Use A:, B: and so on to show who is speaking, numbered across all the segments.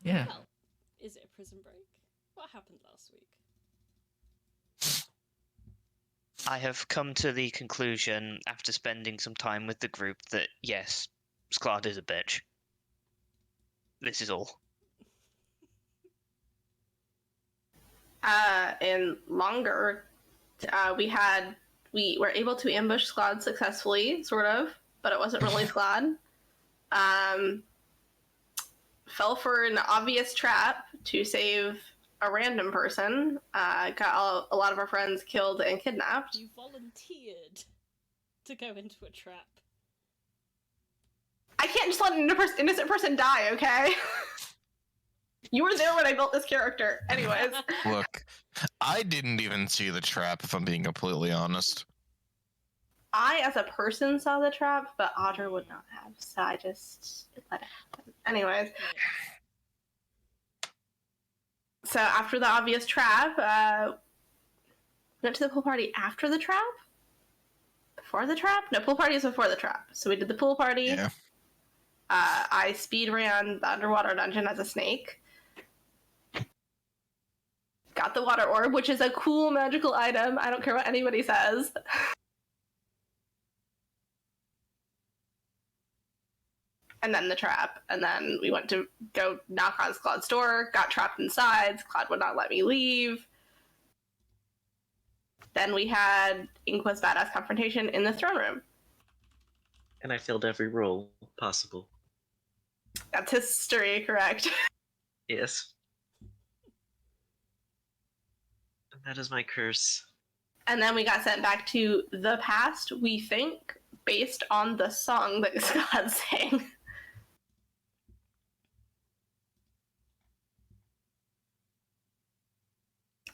A: Yeah.
B: Well, is it a prison break? What happened last week?
C: I have come to the conclusion, after spending some time with the group, that yes, Sklad is a bitch. This is all.
D: In longer, we were able to ambush Sklad successfully, sort of, but it wasn't really Sklad. Fell for an obvious trap to save a random person. Got a lot of our friends killed and kidnapped.
B: You volunteered to go into a trap.
D: I can't just let an innocent person die, okay? You were there when I built this character. Anyways.
E: Look, I didn't even see the trap, if I'm being completely honest.
D: I, as a person, saw the trap, but Audra would not have, so I just let it happen. Anyways. So after the obvious trap, went to the pool party after the trap? Before the trap? No, pool party is before the trap. So we did the pool party.
E: Yeah.
D: I speed ran the underwater dungeon as a snake. Got the water orb, which is a cool magical item. I don't care what anybody says. And then the trap. And then we went to go knock on Sklad's door, got trapped inside. Sklad would not let me leave. Then we had Inqua's badass confrontation in the throne room.
F: And I failed every roll possible.
D: That's history, correct?
F: Yes. And that is my curse.
D: And then we got sent back to the past, we think, based on the song that Sklad sang.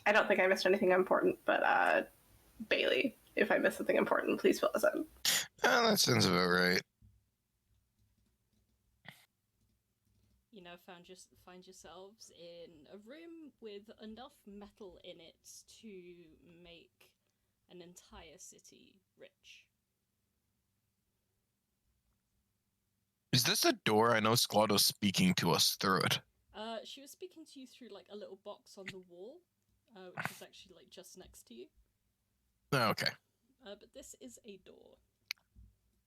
D: I don't think I missed anything important, but Bailey, if I missed something important, please fill us in.
E: That sounds about right.
B: You know, find yourselves in a room with enough metal in it to make an entire city rich.
E: Is this a door? I know Sklad was speaking to us through it.
B: She was speaking to you through like a little box on the wall, which is actually like just next to you.
E: Oh, okay.
B: But this is a door.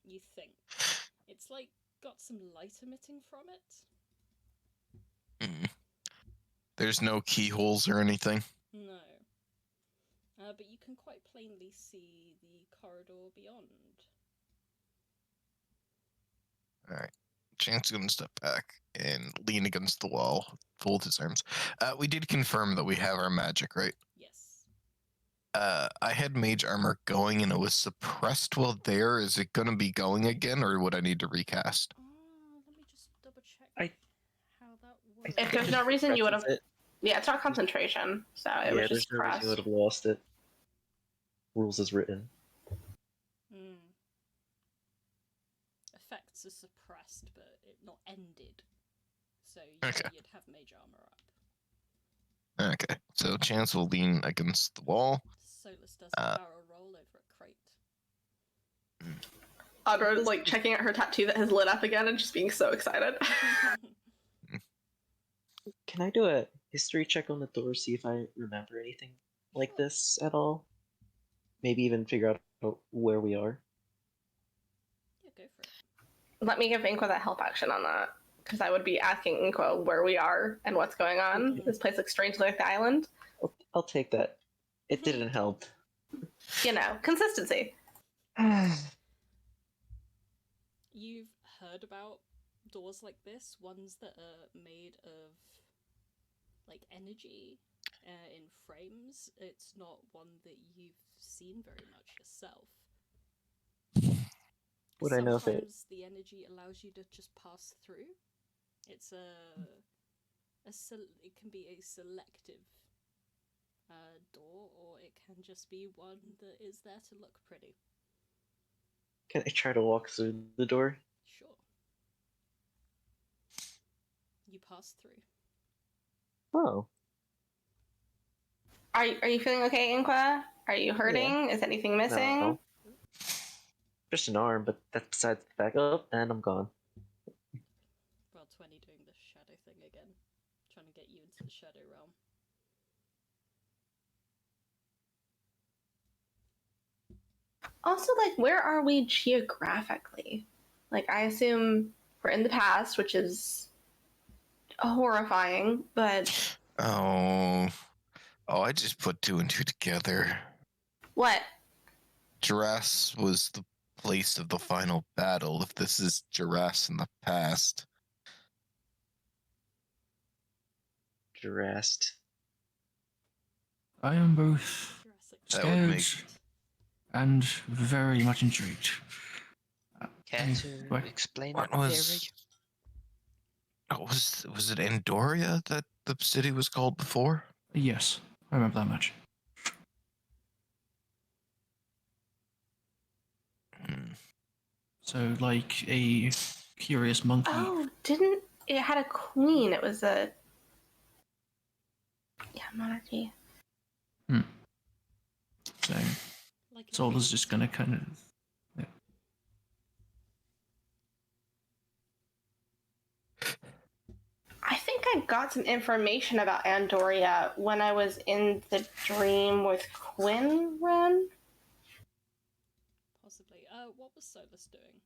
B: You think it's like got some light emitting from it.
E: There's no keyholes or anything?
B: No. But you can quite plainly see the corridor beyond.
E: Alright. Chance is going to step back and lean against the wall, fold his arms. We did confirm that we have our magic, right?
B: Yes.
E: I had mage armor going and it was suppressed while there. Is it going to be going again, or would I need to recast?
B: Let me just double check how that works.
D: If there's no reason you would have... Yeah, it's not concentration, so it was just
F: there's no reason
D: pressed.
F: you would have lost it. Rules as written.
B: Effects are suppressed, but not ended. So
E: Okay.
B: you'd have mage armor up.
E: Okay, so Chance will lean against the wall.
B: Solas does a barrel roll over a crate.
D: Audra is like checking out her tattoo that has lit up again and just being so excited.
F: Can I do a history check on the door, see if I remember anything like this at all? Maybe even figure out where we are?
B: Yeah, go for it.
D: Let me give Inqua that help action on that, because I would be asking Inqua where we are and what's going on. This place looks strangely like the island.
F: I'll take that. It didn't help.
D: You know, consistency.
B: You've heard about doors like this, ones that are made of like energy in frames. It's not one that you've seen very much yourself.
F: Would I know if it...
B: Sometimes the energy allows you to just pass through. It's it can be a selective door, or it can just be one that is there to look pretty.
F: Can I try to walk through the door?
B: Sure. You pass through.
F: Oh.
D: Are you feeling okay, Inqua? Are you hurting?
F: Yeah.
D: Is anything missing?
F: No. Just an arm, but that's besides the fact. Oh, and I'm gone.
B: Well, 20 doing the shadow thing again. Trying to get you into the Shadow Realm.
D: Also, like, where are we geographically? Like, I assume we're in the past, which is horrifying, but
E: Oh, I just put two and two together.
D: what?
E: Duras was the place of the final battle. If this is Duras in the past,
F: Dressed.
A: I am both
B: Jurassic
E: That would
A: scared
E: make-
A: and very much intrigued.
C: Care to
A: Right.
C: explain
E: what
C: that
E: was?
C: theory?
E: Was it Andoria that the city was called before?
A: Yes, I remember that much.
E: Hmm.
A: So, like a curious monkey.
D: Oh, didn't it had a queen? It was a monarchy.
A: So,
B: like a
A: Solar's
B: beast.
A: just gonna kind of.
D: I think I got some information about Andoria when I was in the dream with Quinn Ren.
B: Possibly. What was Solas doing?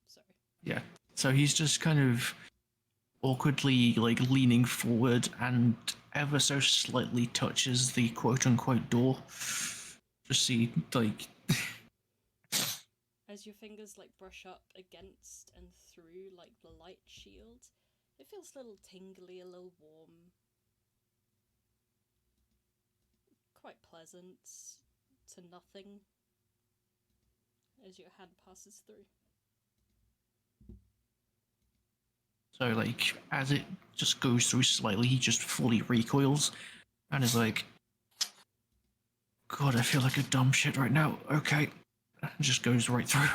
B: Sorry.
A: Yeah. So he's just kind of awkwardly like leaning forward and ever so slightly touches the quote unquote door. Just see like
B: As your fingers like brush up against and through like the light shield, it feels a little tingly, a little warm. Quite pleasant to nothing as your hand passes through.
A: so like as it just goes through slightly, he just fully recoils and is like, God, I feel like a dumb shit right now. Okay. And just goes right through.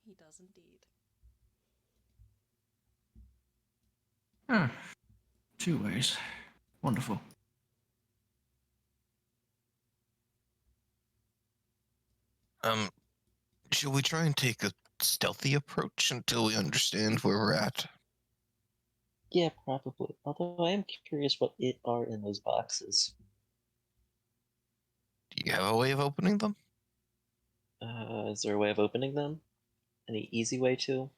B: He does indeed.
A: Ah, 2 ways. Wonderful.
E: Should we try and take a stealthy approach until we understand where we're at?
F: Yeah, probably. Although I am curious what it are in those boxes.
E: Do you have a way of opening them?
F: Is there a way of opening them? Any easy way to?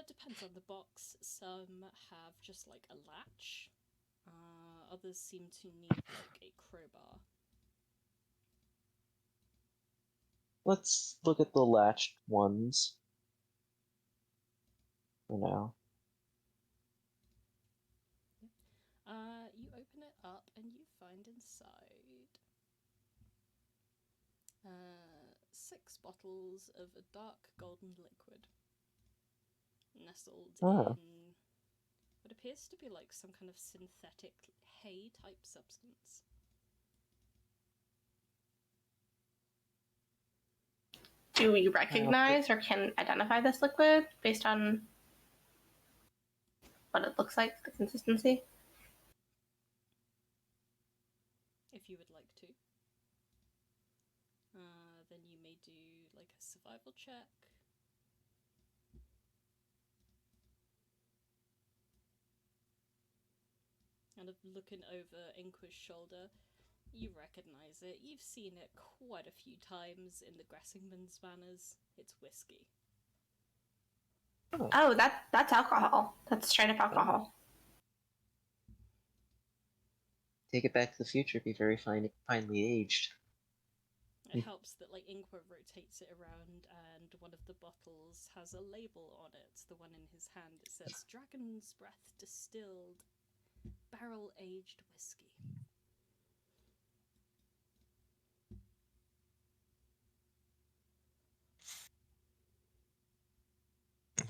B: Depends on the box. Some have just like a latch. Others seem to need like a crowbar.
F: Let's look at the latched ones. For now.
B: You open it up and you find inside 6 bottles of a dark golden liquid nestled
F: Ah.
B: in what appears to be like some kind of synthetic hay type substance.
D: Do we recognize or can identify this liquid based on what it looks like, the consistency?
B: If you would like to. Then you may do like a survival check. Kind of looking over Inqua's shoulder, you recognize it. You've seen it quite a few times in the Gressingman's Manors. It's whiskey.
D: Oh, that's alcohol. That's straight up alcohol.
F: Take it back to the future, be very finely aged.
B: It helps that like Inqua rotates it around and one of the bottles has a label on it. The one in his hand, it says Dragon's Breath Distilled Barrel Aged Whiskey.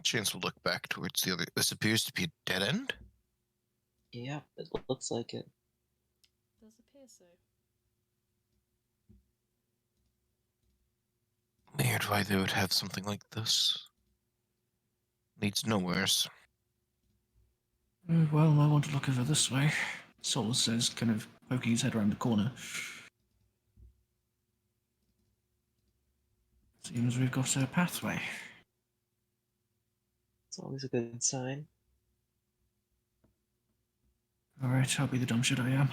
E: Chance will look back towards the other. This appears to be a dead end.
F: Yeah, it looks like it.
B: Does appear so.
E: Weird why they would have something like this. Leads nowheres.
A: Well, I want to look over this way. Solas says, kind of poking his head around the corner. Seems we've got a pathway.
F: It's always a good sign.
A: Alright, I'll be the dumb shit I am.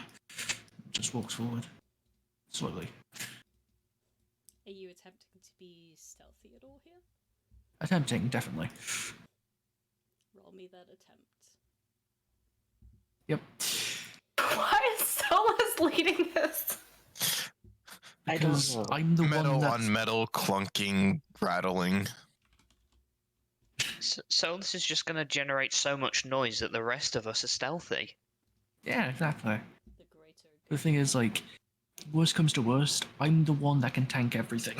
A: Just walks forward. Slowly.
B: Are you attempting to be stealthy at all here?
A: Attempting, definitely.
B: Roll me that attempt.
A: Yep.
D: Why is Solas leading this?
F: I don't
A: Because
F: know.
A: I'm the
E: Metal
A: one that's...
E: on metal, clunking, rattling.
C: So this is just going to generate so much noise that the rest of us are stealthy.
A: Yeah, exactly.
B: The greater
A: The
B: good.
A: thing is, like, worst comes to worst, I'm the one that can tank everything.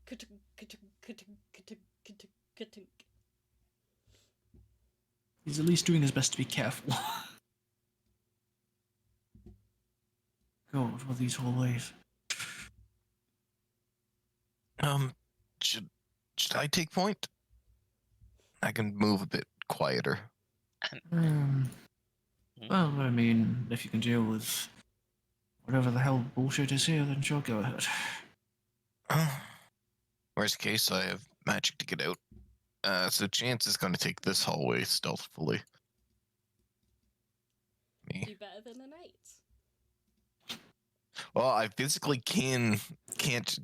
B: Ka-tunk, ka-tunk, ka-tunk, ka-tunk, ka-tunk, ka-tunk.
A: He's at least doing his best to be careful. God, what are these hallways?
E: Should I take point? I can move a bit quieter.
A: Well, I mean, if you can deal with whatever the hell bullshit is here, then sure, go ahead.
E: Worst case, I have magic to get out. So Chance is going to take this hallway stealthily. Me.
B: Do better than an 8.
E: Well, I physically can't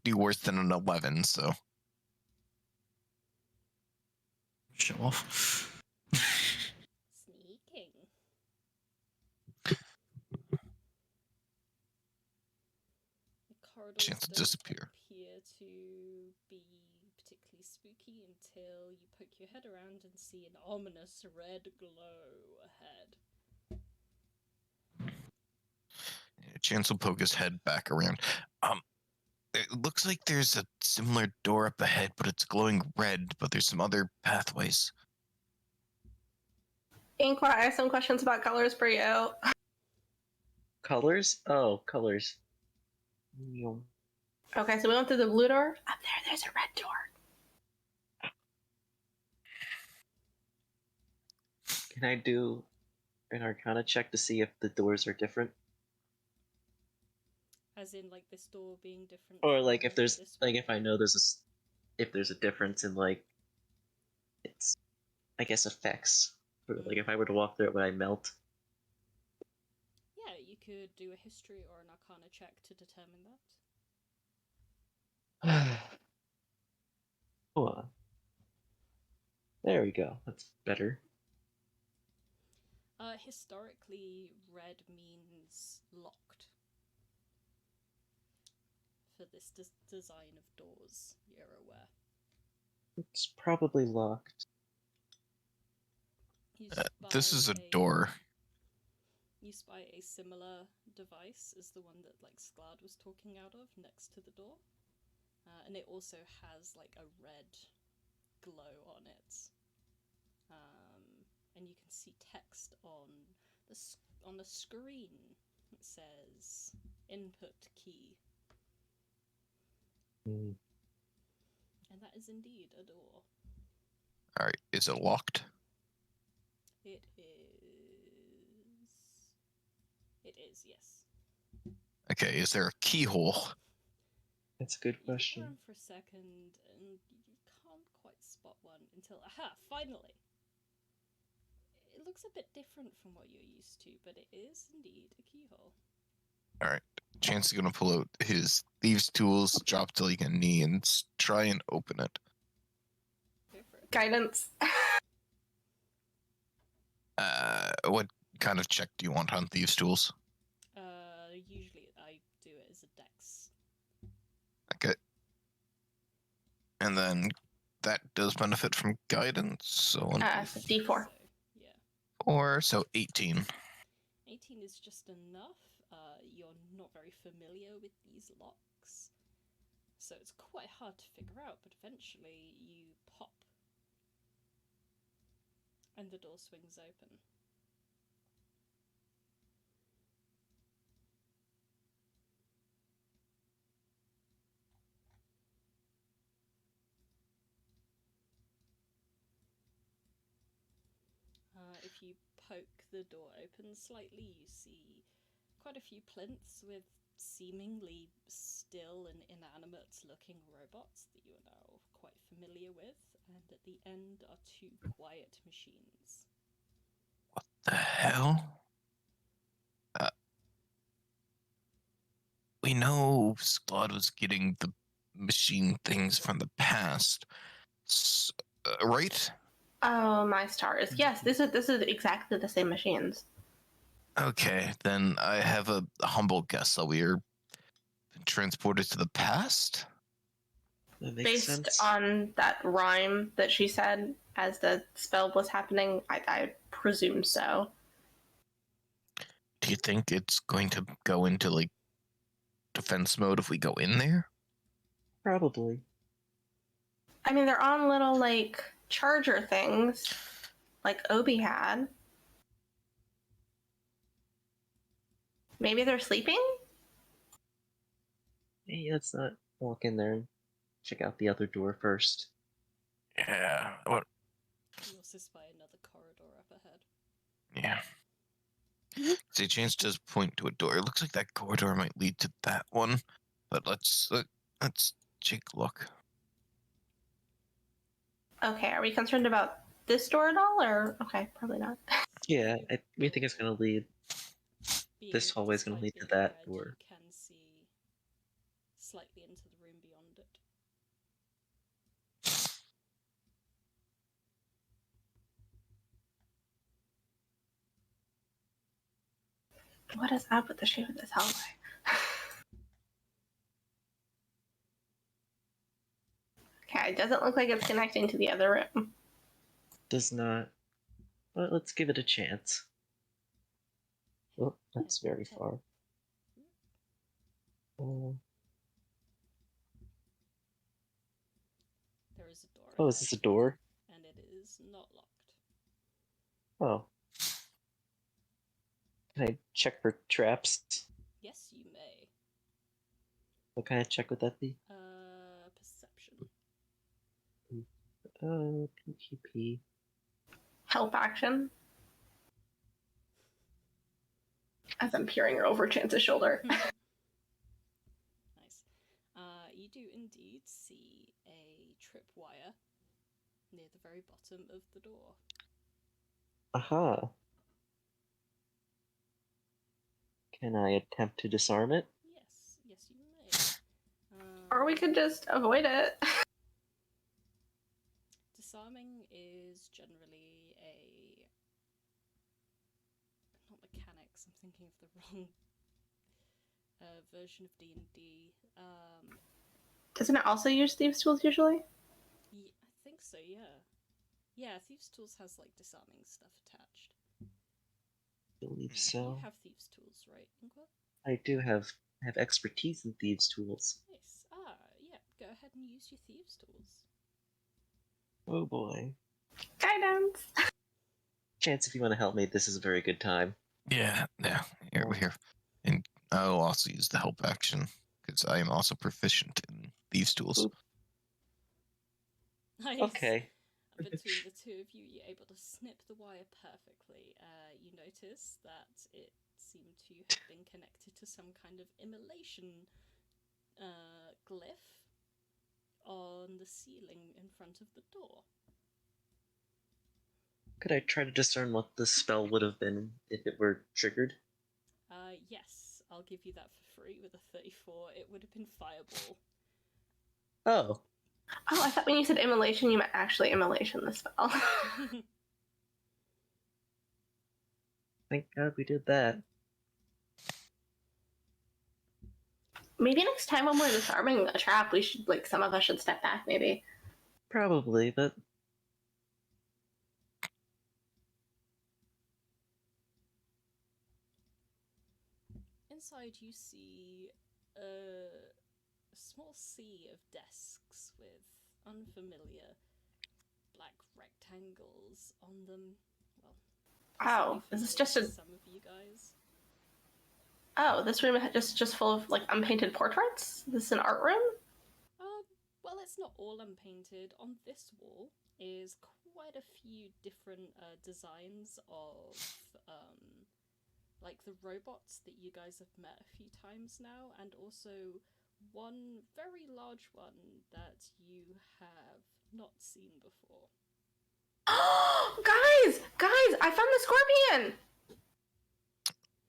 E: do worse than an 11, so
A: Show off.
B: Sneaking. The corridors
E: Chance to
B: don't
E: disappear.
B: appear to be particularly spooky until you poke your head around and see an ominous red glow ahead.
E: Chance will poke his head back around. It looks like there's a similar door up ahead, but it's glowing red, but there's some other pathways.
D: Inqua, I have some questions about colors for you.
F: Colors? Oh, colors. Meow.
D: Okay, so we went through the blue door. Up there, there's a red door.
F: Can I do an Arcana check to see if the doors are different?
B: As in, like, this door being different.
F: Or
B: from
F: like if there's
B: this
F: like
B: one?
F: if I know if there's a difference in like it's I guess effects. Or, like if I were to walk through it, would I melt?
B: Yeah, you could do a history or an arcana check to determine that.
F: Hold on. There we go. That's better.
B: Historically, red means locked. For this design of doors, you're aware.
F: It's probably locked.
B: You
E: This is a
B: spy
E: door.
B: You spy a similar device as the one that like Sklad was talking out of next to the door, and it also has like a red glow on it, and you can see text on the screen. It says "input key,"
F: Hmm.
B: and that is indeed a door.
E: All right, is it locked?
B: It is. It is, yes.
E: Okay, is there a keyhole?
F: That's a good
B: You look
F: question.
B: around for a second, and you can't quite spot one until finally. It looks a bit different from what you're used to, but it is indeed a keyhole.
E: All right, Chance is gonna pull out his thieves' tools, drop to like a knee, and try and open it.
B: Go for it.
D: Guidance.
E: What kind of check do you want on thieves' tools?
B: Usually I do it as a dex.
E: Okay. And then that does benefit from guidance, so
D: D4.
B: So, yeah.
E: 4, so 18.
B: 18 is just enough. You're not very familiar with these locks, so it's quite hard to figure out, but eventually you pop, and the door swings open. If you poke the door open slightly, you see quite a few plinths with seemingly still and inanimate looking robots that you are now quite familiar with, and at the end beyond are 2 quiet machines.
E: The hell? We know Squad was getting the machine things from the past, right?
D: Oh my stars! Yes, this is exactly the same machines.
E: Okay, then I have a humble guess that we are transported to the past.
F: That makes
D: Based
F: sense.
D: on that rhyme that she said as the spell was happening, I presume so.
E: Do you think it's going to go into like defense mode if we go in there?
F: Probably.
D: I mean, they're on little like charger things, like Obi had. Maybe they're sleeping.
F: Hey, let's not walk in there and check out the other door first.
E: Yeah. What?
B: You also spy another corridor up ahead.
E: Yeah. See, Chance does point to a door. It looks like that corridor might lead to that one, but let's take a look.
D: Okay, are we concerned about this door at all, or okay, probably not.
F: Yeah, we think it's gonna lead. This hallway's gonna
B: despite
F: lead to
B: being
F: that
B: red,
F: door.
B: You can see slightly into the room beyond it.
D: What is up with the shape of this hallway? Okay, it doesn't look like it's connecting to the other room.
F: Does not. But let's give it a chance. Oh, that's very far.
B: There is a door.
F: Oh, is this a door?
B: And it is not locked.
F: Oh. Can I check for traps?
B: Yes, you may.
F: What kind of check would that be?
B: Perception.
F: PvP.
D: Help action. As I'm peering over Chance's shoulder.
B: Nice. You do indeed see a tripwire near the very bottom of the door.
F: Aha. Can I attempt to disarm it?
B: Yes, you may.
D: Or we could just avoid it.
B: Disarming is generally not mechanics. I'm thinking of the wrong version of D&D.
D: Doesn't it also use thieves' tools usually?
B: I think so. Yeah. Yeah, thieves' tools has like disarming stuff attached.
F: Believe so.
B: You have thieves' tools, right, Inqua?
F: I do have expertise in thieves' tools.
B: Nice. Yeah. Go ahead and use your thieves' tools.
F: Oh boy.
D: Guidance.
F: Chance, if you want to help me, this is a very good time.
E: Yeah. Here we're here, and I'll also use the help action because I am also proficient in thieves' tools.
F: Oop.
B: Nice.
F: Okay.
B: Between the two of you, you're able to snip the wire perfectly. You notice that it seemed to have been connected to some kind of immolation glyph on the ceiling in front of the door.
F: Could I try to discern what the spell would have been if it were triggered?
B: Yes, I'll give you that for free with a 34. It would have been Fireball.
F: Oh.
D: Oh, I thought when you said immolation, you meant actually immolation, the spell.
F: Thank God we did that.
D: Maybe next time when we're disarming a trap, we should, like, some of us should step back, maybe.
F: Probably, but...
B: Inside you see a small sea of desks with unfamiliar black rectangles on them. Well,
D: Oh, is this just a...
B: some of you guys?
D: Oh, this room is just full of, like, unpainted portraits? This is an art room?
B: Well, it's not all unpainted. On this wall is quite a few different designs of, like, the robots that you guys have met a few times now, and also one very large one that you have not seen before.
D: I found the scorpion!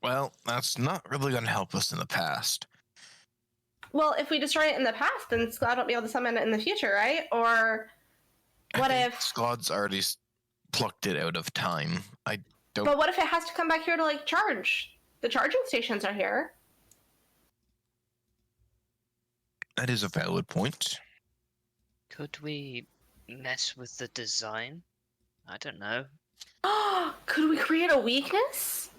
E: Well, that's not really going to help us in the past.
D: Well, if we destroy it in the past, then Scott won't be able to summon it in the future, right? Or what
E: I think
D: if...
E: Squad's already plucked it out of time. I don't.
D: But what if it has to come back here to, like, charge? The charging stations are here.
E: That is a valid point.
C: Could we mess with the design? I don't know.
D: Could we create a weakness?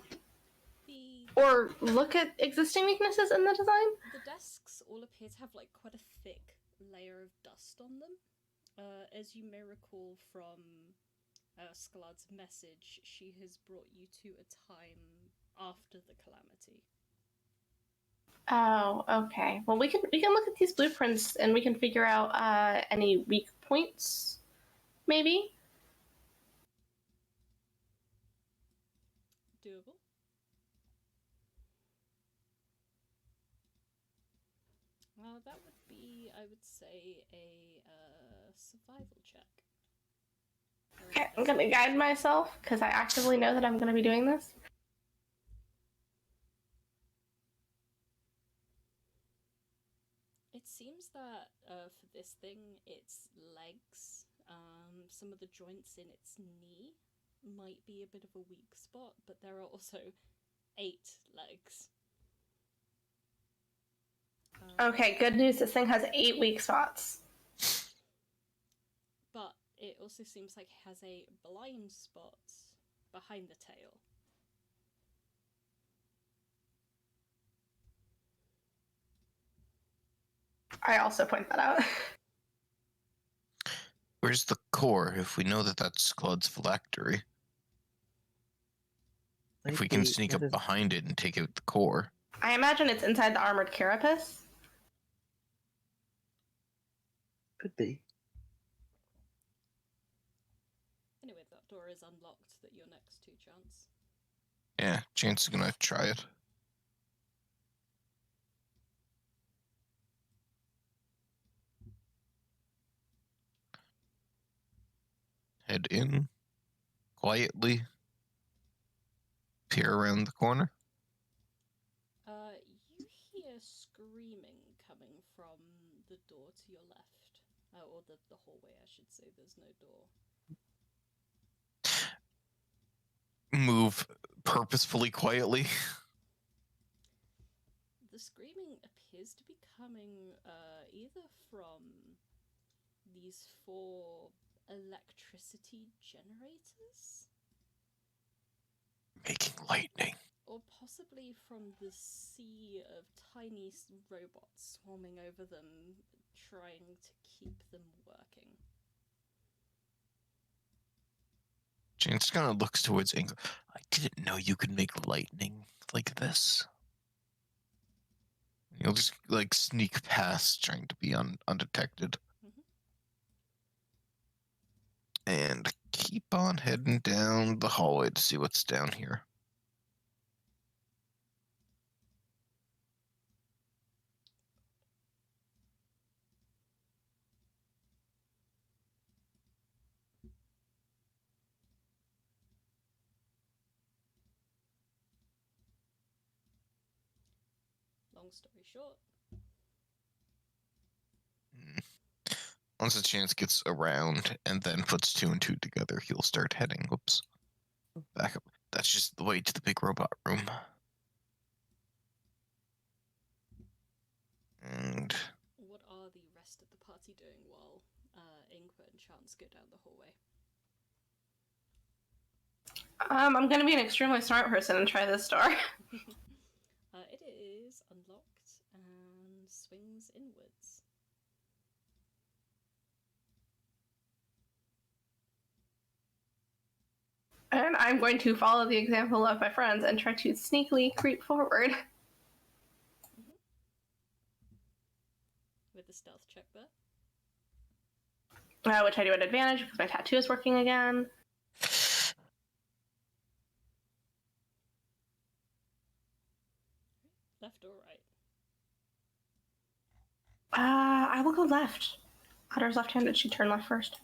B: The
D: Or look at existing weaknesses in the design?
B: the desks all appear to have like quite a thick layer of dust on them. As you may recall from Skalad's message, she has brought you to a time after the calamity.
D: Oh, okay. Well, we can look at these blueprints and we can figure out any weak points, maybe.
B: Doable. That would be, I would say, a survival check.
D: Okay, I'm gonna guide myself because I actively know that I'm gonna be doing this.
B: It seems that for this thing, its legs, some of the joints in its knee might be a bit of a weak spot, but there are also 8 legs.
D: Okay, good news. This thing has 8 weak spots.
B: But it also seems like it has a blind spot behind the tail.
D: I also point that out.
E: Where's the core? If we know that that's Claude's phylactery, if we can sneak up behind it and take out the core.
D: I imagine it's inside the armored carapace.
F: Could be.
B: Anyway, that door is unlocked that you're next to, Chance.
E: Yeah, Chance is gonna try it. Head in quietly. Peer around the corner.
B: You hear screaming coming from the door to your left. Or the hallway, I should say. There's no door.
E: Move purposefully quietly.
B: The screaming appears to be coming either from these 4 electricity generators,
E: Making lightning.
B: or possibly from the sea of tiny robots swarming over them, trying to keep them working.
E: Chance kind of looks towards Inqua. I didn't know you could make lightning like this. You'll just like sneak past, trying to be undetected. And keep on heading down the hallway to see what's down here.
B: Long story short,
E: Once a Chance gets around and then puts 2 and 2 together, he'll start heading. Whoops. Back up. That's just the way to the big robot room. And
B: what are the rest of the party doing while Inqua and Chance go down the hallway?
D: I'm gonna be an extremely smart person and try this door.
B: It is unlocked and swings inwards.
D: And I'm going to follow the example of my friends and try to sneakily creep forward.
B: With the stealth check there.
D: Which I do at advantage because my tattoo is working again.
B: Left or right?
D: I will go left. Audra's left-handed. She turn left first.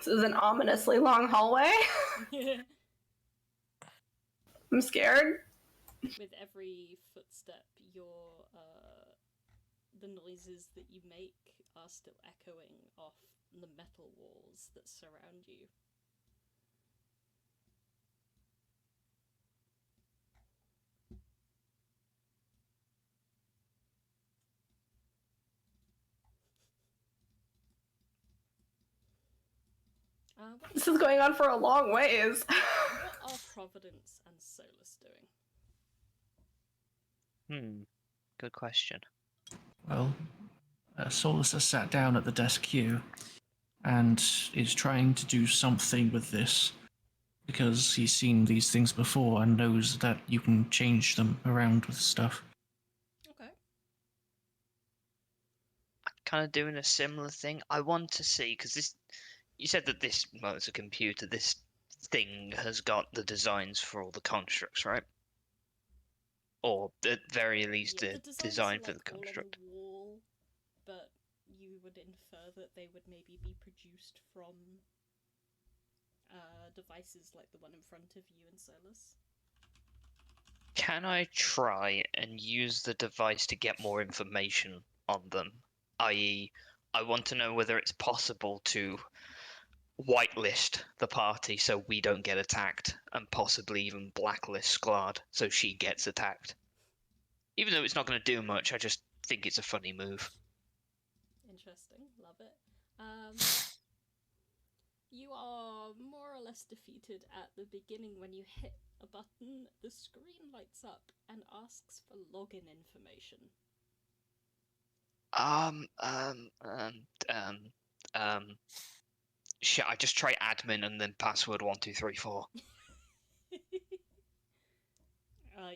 D: This is an ominously long hallway. I'm scared.
B: With every footstep, the noises that you make are still echoing off the metal walls that surround you.
D: This is going on for a long ways.
B: What are Providence and Solas doing?
C: Good question.
A: Well, Solas has sat down at the desk here and is trying to do something with this because he's seen these things before and knows that you can change them around with stuff.
B: Okay.
C: I'm kind of doing a similar thing. I want to see, because this, you said that this, well, it's a computer, this thing has got the designs for all the constructs, right? Or at very least
B: Yeah,
C: a
B: the designs
C: design
B: are,
C: for the
B: like, all on
C: construct.
B: the wall, but you would infer that they would maybe be produced from devices like the one in front of you and Solas.
C: Can I try and use the device to get more information on them? I.e., I want to know whether it's possible to whitelist the party so we don't get attacked, and possibly even blacklist Sklard so she gets attacked. Even though it's not going to do much, I just think it's a funny move.
B: Interesting, love it. You are more or less defeated at the beginning when you hit a button. The screen lights up and asks for login information.
C: Shit, I just try admin and then password 1234.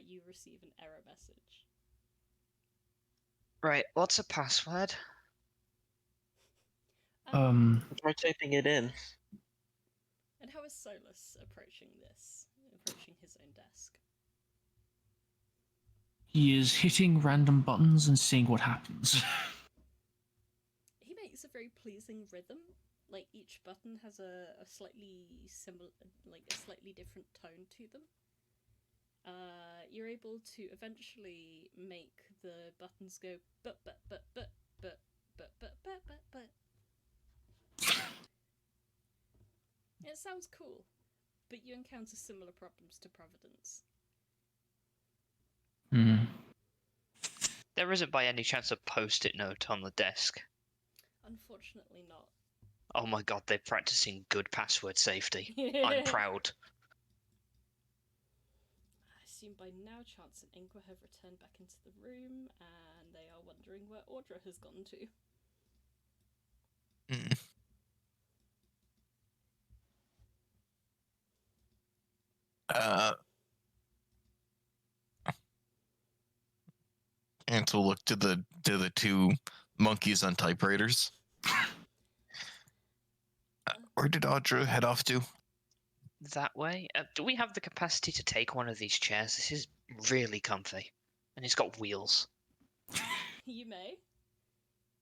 B: You receive an error message.
C: Right, what's a password?
F: Try typing it in.
B: And how is Solas approaching his own desk?
A: He is hitting random buttons and seeing what happens.
B: He makes a very pleasing rhythm. Like, each button has a slightly similar, like a slightly different tone to them. You're able to eventually make the buttons go but. It sounds cool, but you encounter similar problems to Providence.
C: There isn't by any chance a post-it note on the desk.
B: Unfortunately not.
C: Oh my god, they're practicing good password safety. I'm proud.
B: I assume by now Chance and Inqua have returned back into the room, and they are wondering where Audra has gone to.
E: And to look to the two monkeys on typewriters. Where did Audra head off to?
C: That way? Do we have the capacity to take one of these chairs? This is really comfy. And it's got wheels.
B: You may.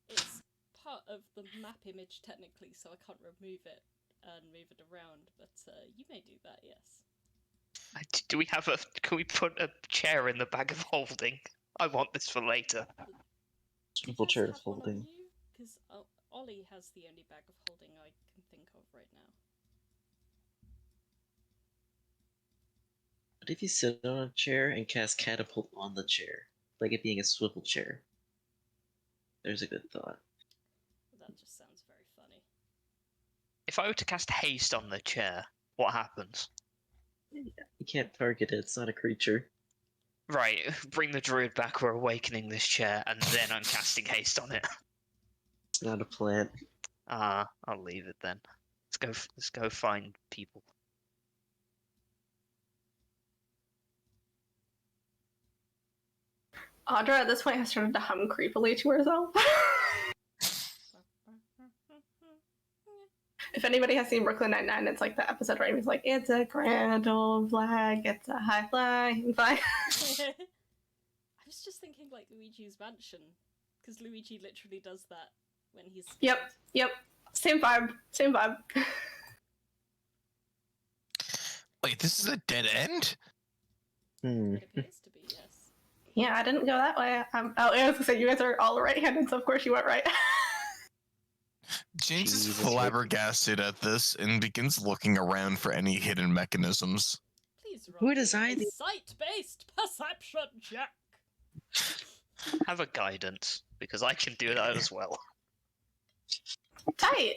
B: It's part of the map image technically, so I can't remove it and move it around, but you may do that, yes.
C: Do we have can we put a chair in the bag of holding? I want this for later.
F: Swivel chair folding.
B: Because Ollie has the only bag of holding I can think of right now.
F: What if you sit on a chair and cast catapult on the chair? Like it being a swivel chair. There's a good thought.
B: That just sounds very funny.
C: If I were to cast haste on the chair, what happens?
F: You can't target it, it's not a creature.
C: Right, bring the druid back, we're awakening this chair, and then I'm casting haste on it.
F: It's not a plant.
C: I'll leave it then. Let's go find people.
D: Audra at this point has started to hum creepily to herself. If anybody has seen Brooklyn Nine-Nine, it's like the episode where he was like, it's a grand old flag, it's a high flying flag.
B: I was just thinking like Luigi's Mansion, because Luigi literally does that when he's scared.
D: Yep. Same vibe.
E: Wait, this is a dead end?
F: Hmm.
B: It appears to be, yes.
D: Yeah, I didn't go that way. I was gonna say, you guys are all right-handed, so of course you went right.
E: James is
F: Jesus, right.
E: flabbergasted at this and begins looking around for any hidden mechanisms.
B: Please roll
F: Who
B: me
F: designed
B: a
F: the-
B: sight-based perception check.
C: Have a guidance, because I can do that as well.
D: Tight.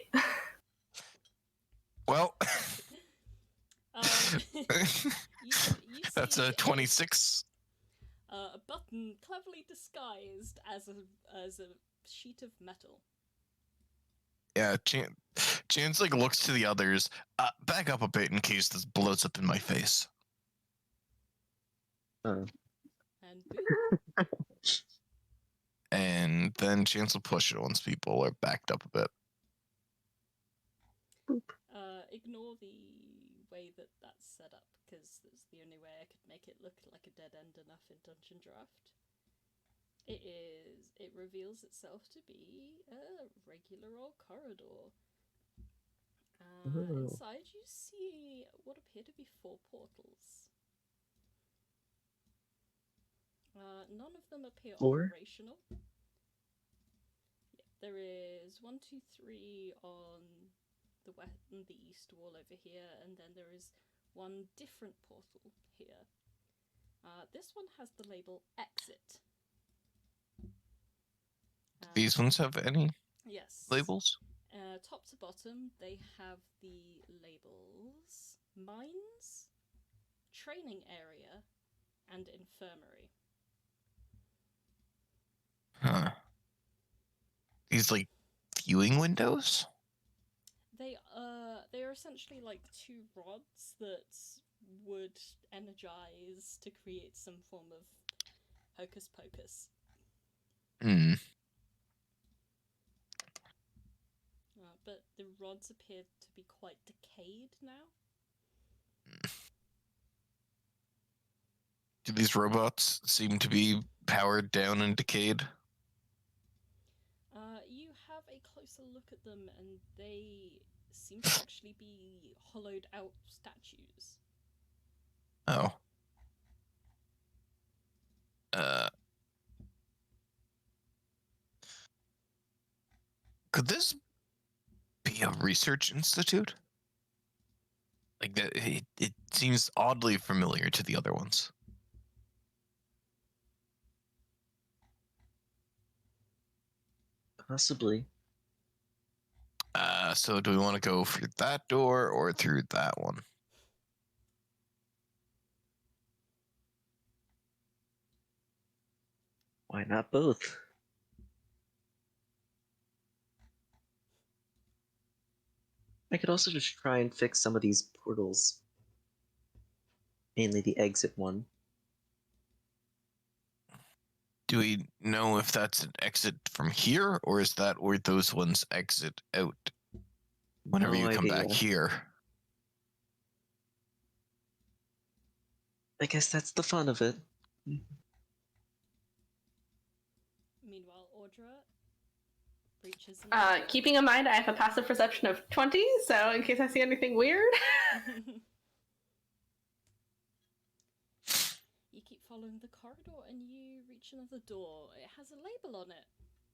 E: Well,
B: You
E: that's
B: see
E: a 26.
B: a button cleverly disguised as a sheet of metal.
E: Yeah, Chance like looks to the others. Back up a bit in case this blows up in my face.
F: Oh.
B: And boom.
E: And then Chance will push it once people are backed up a bit.
B: Ignore the way that that's set up, because that's the only way I could make it look like a dead end enough in Dungeon Draft. It reveals itself to be a regular old corridor.
F: Oh.
B: Inside you see what appear to be 4 portals. None of them appear
F: 4?
B: operational. Yeah, there is 1, 2, 3 on the west and the east wall over here, and then there is one different portal here. This one has the label exit.
E: These ones have any
B: Yes.
E: labels?
B: Top to bottom, they have the labels mines, training area, and infirmary.
E: Huh. These like viewing windows?
B: They are essentially like 2 rods that would energize to create some form of hocus pocus.
E: Hmm.
B: But the rods appear to be quite decayed now.
E: Do these robots seem to be powered down and decayed?
B: You have a closer look at them, and they seem to actually be hollowed out statues.
E: Oh. Could this be a research institute? Like that, it seems oddly familiar to the other ones.
F: Possibly.
E: So do we want to go through that door or through that one?
F: Why not both? I could also just try and fix some of these portals. Mainly the exit one.
E: Do we know if that's an exit from here, or is that where those ones exit out whenever
F: No
E: you come back
F: idea.
E: here?
F: I guess that's the fun of it.
B: Meanwhile, Audra reaches another door.
D: Keeping in mind I have a passive perception of 20, so in case I see anything weird.
B: You keep following the corridor and you reach another door. It has a label on it.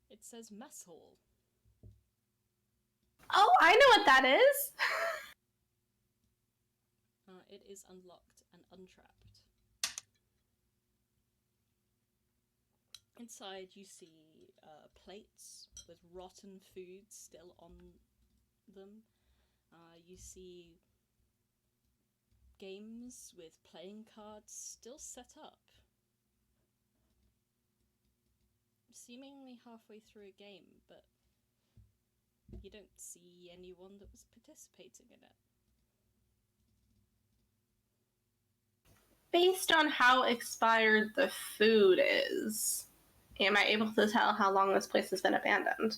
B: It says mess hall.
D: Oh, I know what that is!
B: It is unlocked and untrapped. Inside you see plates with rotten food still on them. You see games with playing cards still set up. Seemingly halfway through a game, but you don't see anyone that was participating in it.
D: Based on how expired the food is, am I able to tell how long this place has been abandoned?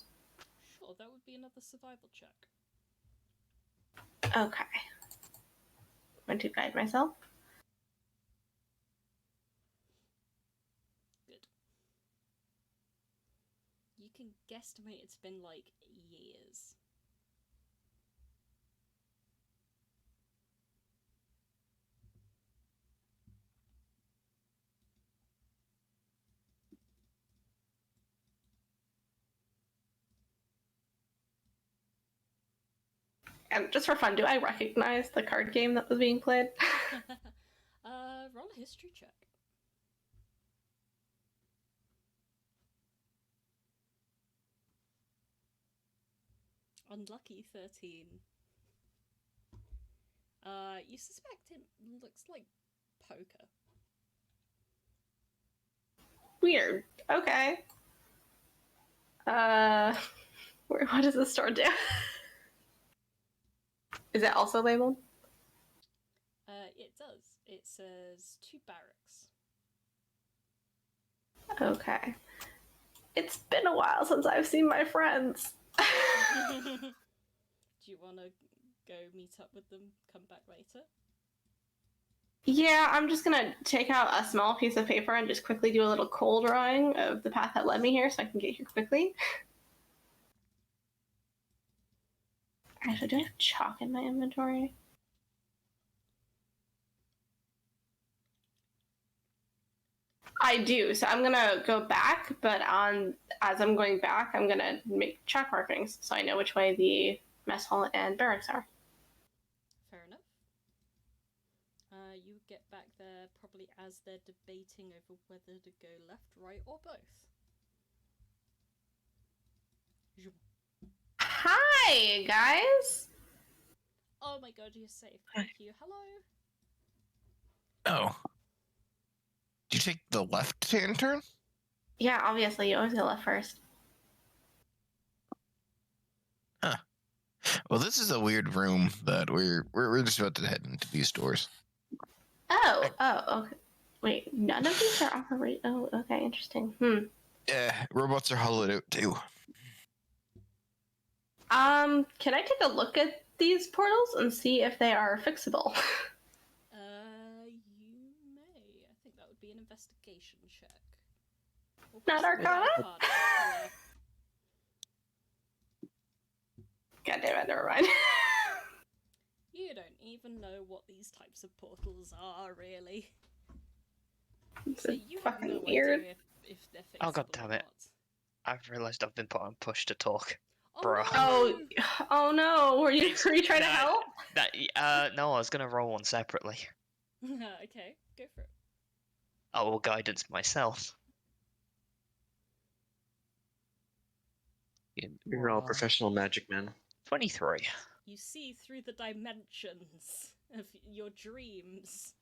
B: Sure, that would be another survival check.
D: Okay. I'm going to guide myself.
B: Good. You can guesstimate it's been like years.
D: And just for fun, do I recognize the card game that was being played?
B: Roll a history check. Unlucky 13. You suspect it looks like poker.
D: Weird. Okay. What does the store do? Is it also labeled?
B: It does. It says 2 barracks.
D: Okay. It's been a while since I've seen my friends.
B: Do you want to go meet up with them, come back later?
D: Yeah, I'm just gonna take out a small piece of paper and just quickly do a little coal drawing of the path that led me here so I can get here quickly. Actually, do I have chalk in my inventory? I do, so I'm gonna go back, but as I'm going back, I'm gonna make chalk markings so I know which way the mess hall and barracks are.
B: Fair enough. You get back there probably as they're debating over whether to go left, right, or both.
D: Hi, guys!
B: Oh my god, you're safe. Thank you. Hello.
E: Oh. Did you take the left-hand turn?
D: Yeah, obviously, you always go left first.
E: Huh. Well, this is a weird room that we're just about to head into these doors.
D: Oh, okay. Wait, none of these are operating. Oh, okay, interesting.
E: Yeah, robots are hollowed out too.
D: Can I take a look at these portals and see if they are fixable?
B: You may. I think that would be an investigation check. Or
D: Not
B: possibly
D: Arcana?
B: Yeah.
D: God damn it, never mind.
B: You don't even know what these types of portals are, really.
D: It's
B: So you have
D: fucking
B: no
D: weird.
B: idea if they're fixable
C: Oh, God damn
B: or
C: it.
B: not.
C: I've realised I've been put on push to talk.
B: Oh,
C: Bro.
B: no!
D: Oh no, were you trying to help?
C: No, I was gonna roll one separately.
B: Okay, go for it.
C: I will guidance myself.
F: You're all professional magic men.
C: 23.
B: You see through the dimensions of your dreams.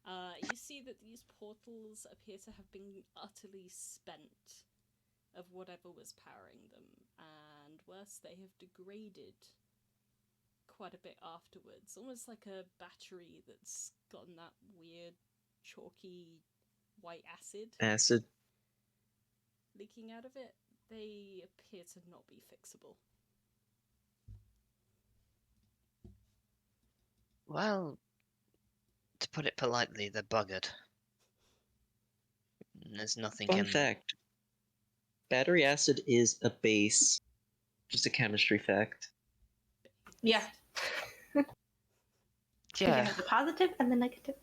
B: You see that these portals appear to have been utterly spent of whatever was powering them, and worse, they have degraded quite a bit afterwards, almost like a battery that's gotten that weird, chalky white acid leaking out of it. They appear to not be fixable.
C: Well, to put it politely, they're buggered. There's nothing
F: Fun
C: in
F: fact. Battery acid is a base. Just a chemistry fact.
D: Yeah.
C: them.
D: You
C: Yeah,
D: have the positive and the negative.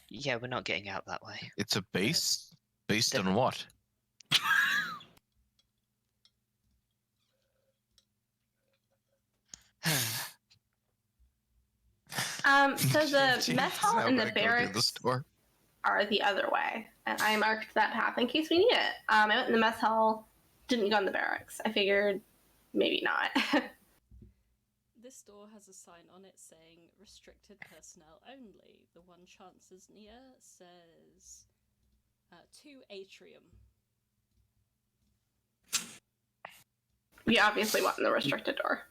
C: yeah, we're not getting out that way.
E: It's a base? Based on
C: Different.
E: what?
D: So the
E: Jeez,
D: mess hall
E: now
D: and
E: gotta
D: the
E: go through the
D: barracks
E: store.
D: are the other way, and I marked that path in case we need it. I went in the mess hall, didn't go in the barracks. I figured maybe not.
B: This door has a sign on it saying restricted personnel only. The one chances near says to atrium.
D: We obviously went in the restricted door.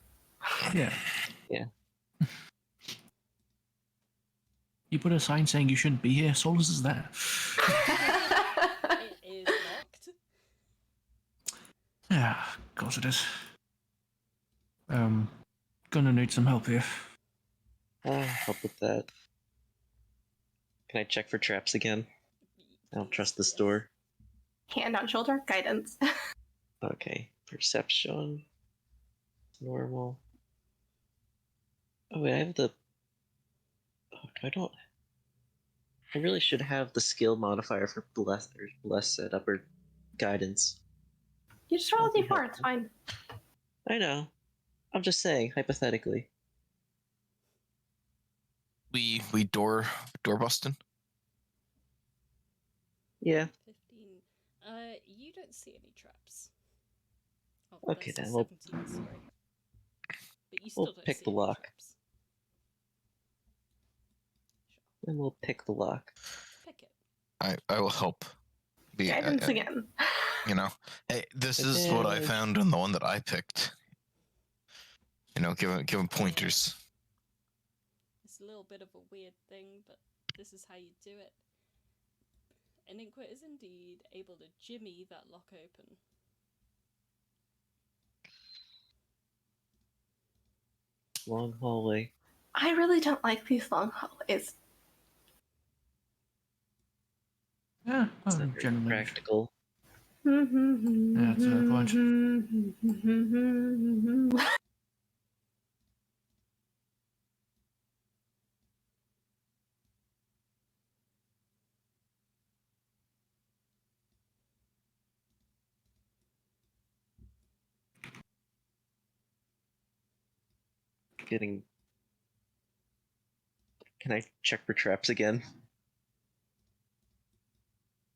A: Yeah.
F: Yeah.
A: You put a sign saying you shouldn't be here. Solas is there.
B: It is locked.
A: Yeah, of course it is. Gonna need some help here.
F: Help with that. Can I check for traps again? I don't trust this
B: Yes.
F: door.
D: Hand on shoulder, guidance.
F: Okay. Perception. Normal. Oh wait, I have the... Oh, I don't... I really should have the skill modifier for bless set up, or guidance.
D: You just roll a
F: That'd be
D: d4, it's
F: helpful.
D: fine.
F: I know. I'm just saying, hypothetically.
E: We door busting.
F: Yeah.
B: 15. You don't see any traps. Oh,
F: Okay,
B: that's
F: then we'll
B: 17, sorry. But you still
F: we'll
B: don't
F: pick
B: see
F: the
B: any
F: lock.
B: traps. Sure.
F: And we'll pick the lock.
B: Pick it.
E: I will help.
D: Guidance again.
E: You know, hey, this is what I found in the one that I picked. You know, give him pointers.
B: It's a little bit of a weird thing, but this is how you do it. And Inqua is indeed able to jimmy that lock open.
F: Long hallway.
D: I really don't like these long hallways.
A: Yeah,
F: It's
A: oh,
F: not very
A: generally.
F: practical.
A: That's a fair point.
F: Getting. Can I check for traps again?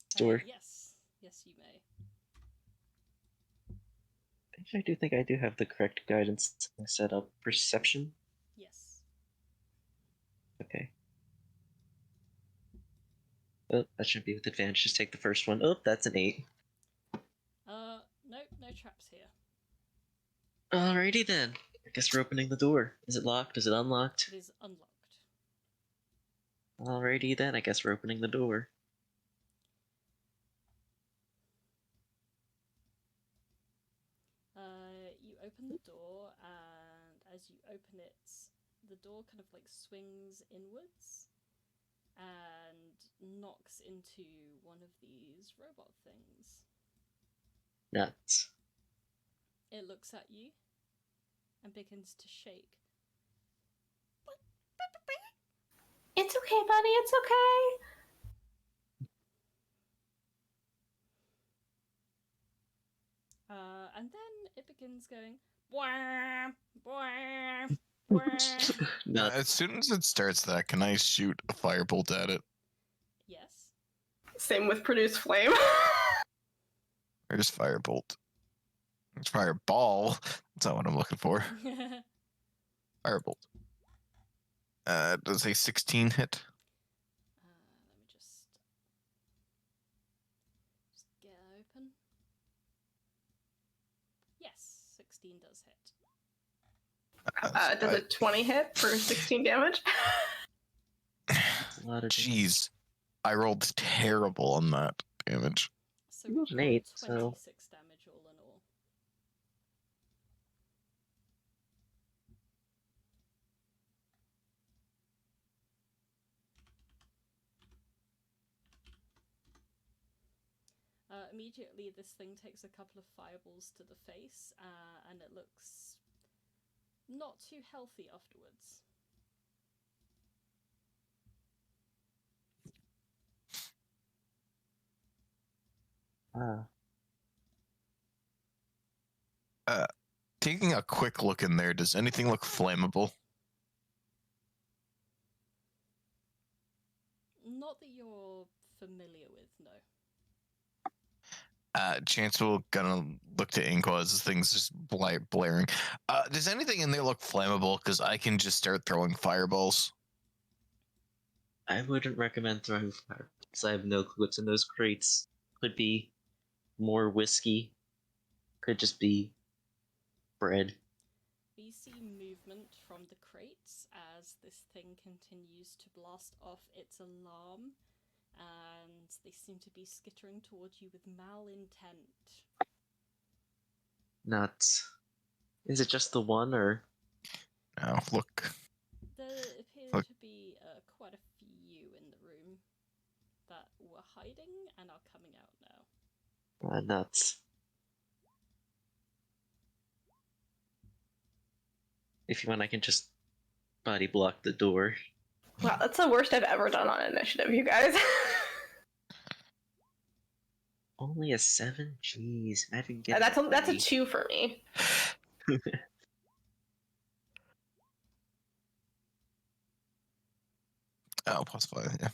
F: Store.
B: Yes. Yes, you may.
F: Actually, I do think I do have the correct guidance set up. Perception?
B: Yes.
F: Okay. Oh, that should be with advantage. Just take the first one. Oh, that's an 8.
B: Nope, no traps here.
F: Alrighty then. I guess we're opening the door. Is it locked? Is it unlocked?
B: It is unlocked.
F: Alrighty then. I guess we're opening the door.
B: You open the door, and as you open it, the door kind of like swings inwards and knocks into one of these robot things.
F: Nuts.
B: It looks at you and begins to shake.
D: It's okay, buddy. It's okay.
B: And then it begins going, "Bwah, bwah, bwah."
F: Nuts.
E: As soon as it starts that, can I shoot a firebolt at it?
B: Yes.
D: Same with produce flame.
E: Or just firebolt? It's fireball. That's not what I'm looking for. Firebolt. Does a 16 hit?
B: Let me just get it open. Yes, 16 does hit.
D: Does a 20 hit for 16 damage?
F: That's a lot of
E: Jeez. I rolled terrible on that damage.
B: So
F: You
B: we've
F: rolled
B: got
F: an 8, so-
B: 26 damage all in all. Immediately, this thing takes a couple of fireballs to the face, and it looks not too healthy afterwards.
E: Taking a quick look in there, does anything look flammable?
B: Not that you're familiar with, no.
E: Chancellor gonna look to Inqua as things just blaring. Does anything in there look flammable? Because I can just start throwing fireballs.
F: I wouldn't recommend throwing fireballs. I have no clue what's in those crates. Could be more whiskey. Could just be bread.
B: We see movement from the crates as this thing continues to blast off its alarm, and they seem to be skittering towards you with malintent.
F: Nuts. Is it just the one, or?
E: Now look.
B: There appear
E: Look.
B: to be quite a few in the room that were hiding and are coming out now.
F: Nuts. If you want, I can just body block the door.
D: Wow, that's the worst I've ever done on initiative, you guys.
F: Only a 7? Jeez, I didn't get
D: that's a
F: three.
D: 2 for me.
E: Oh, +5, yeah.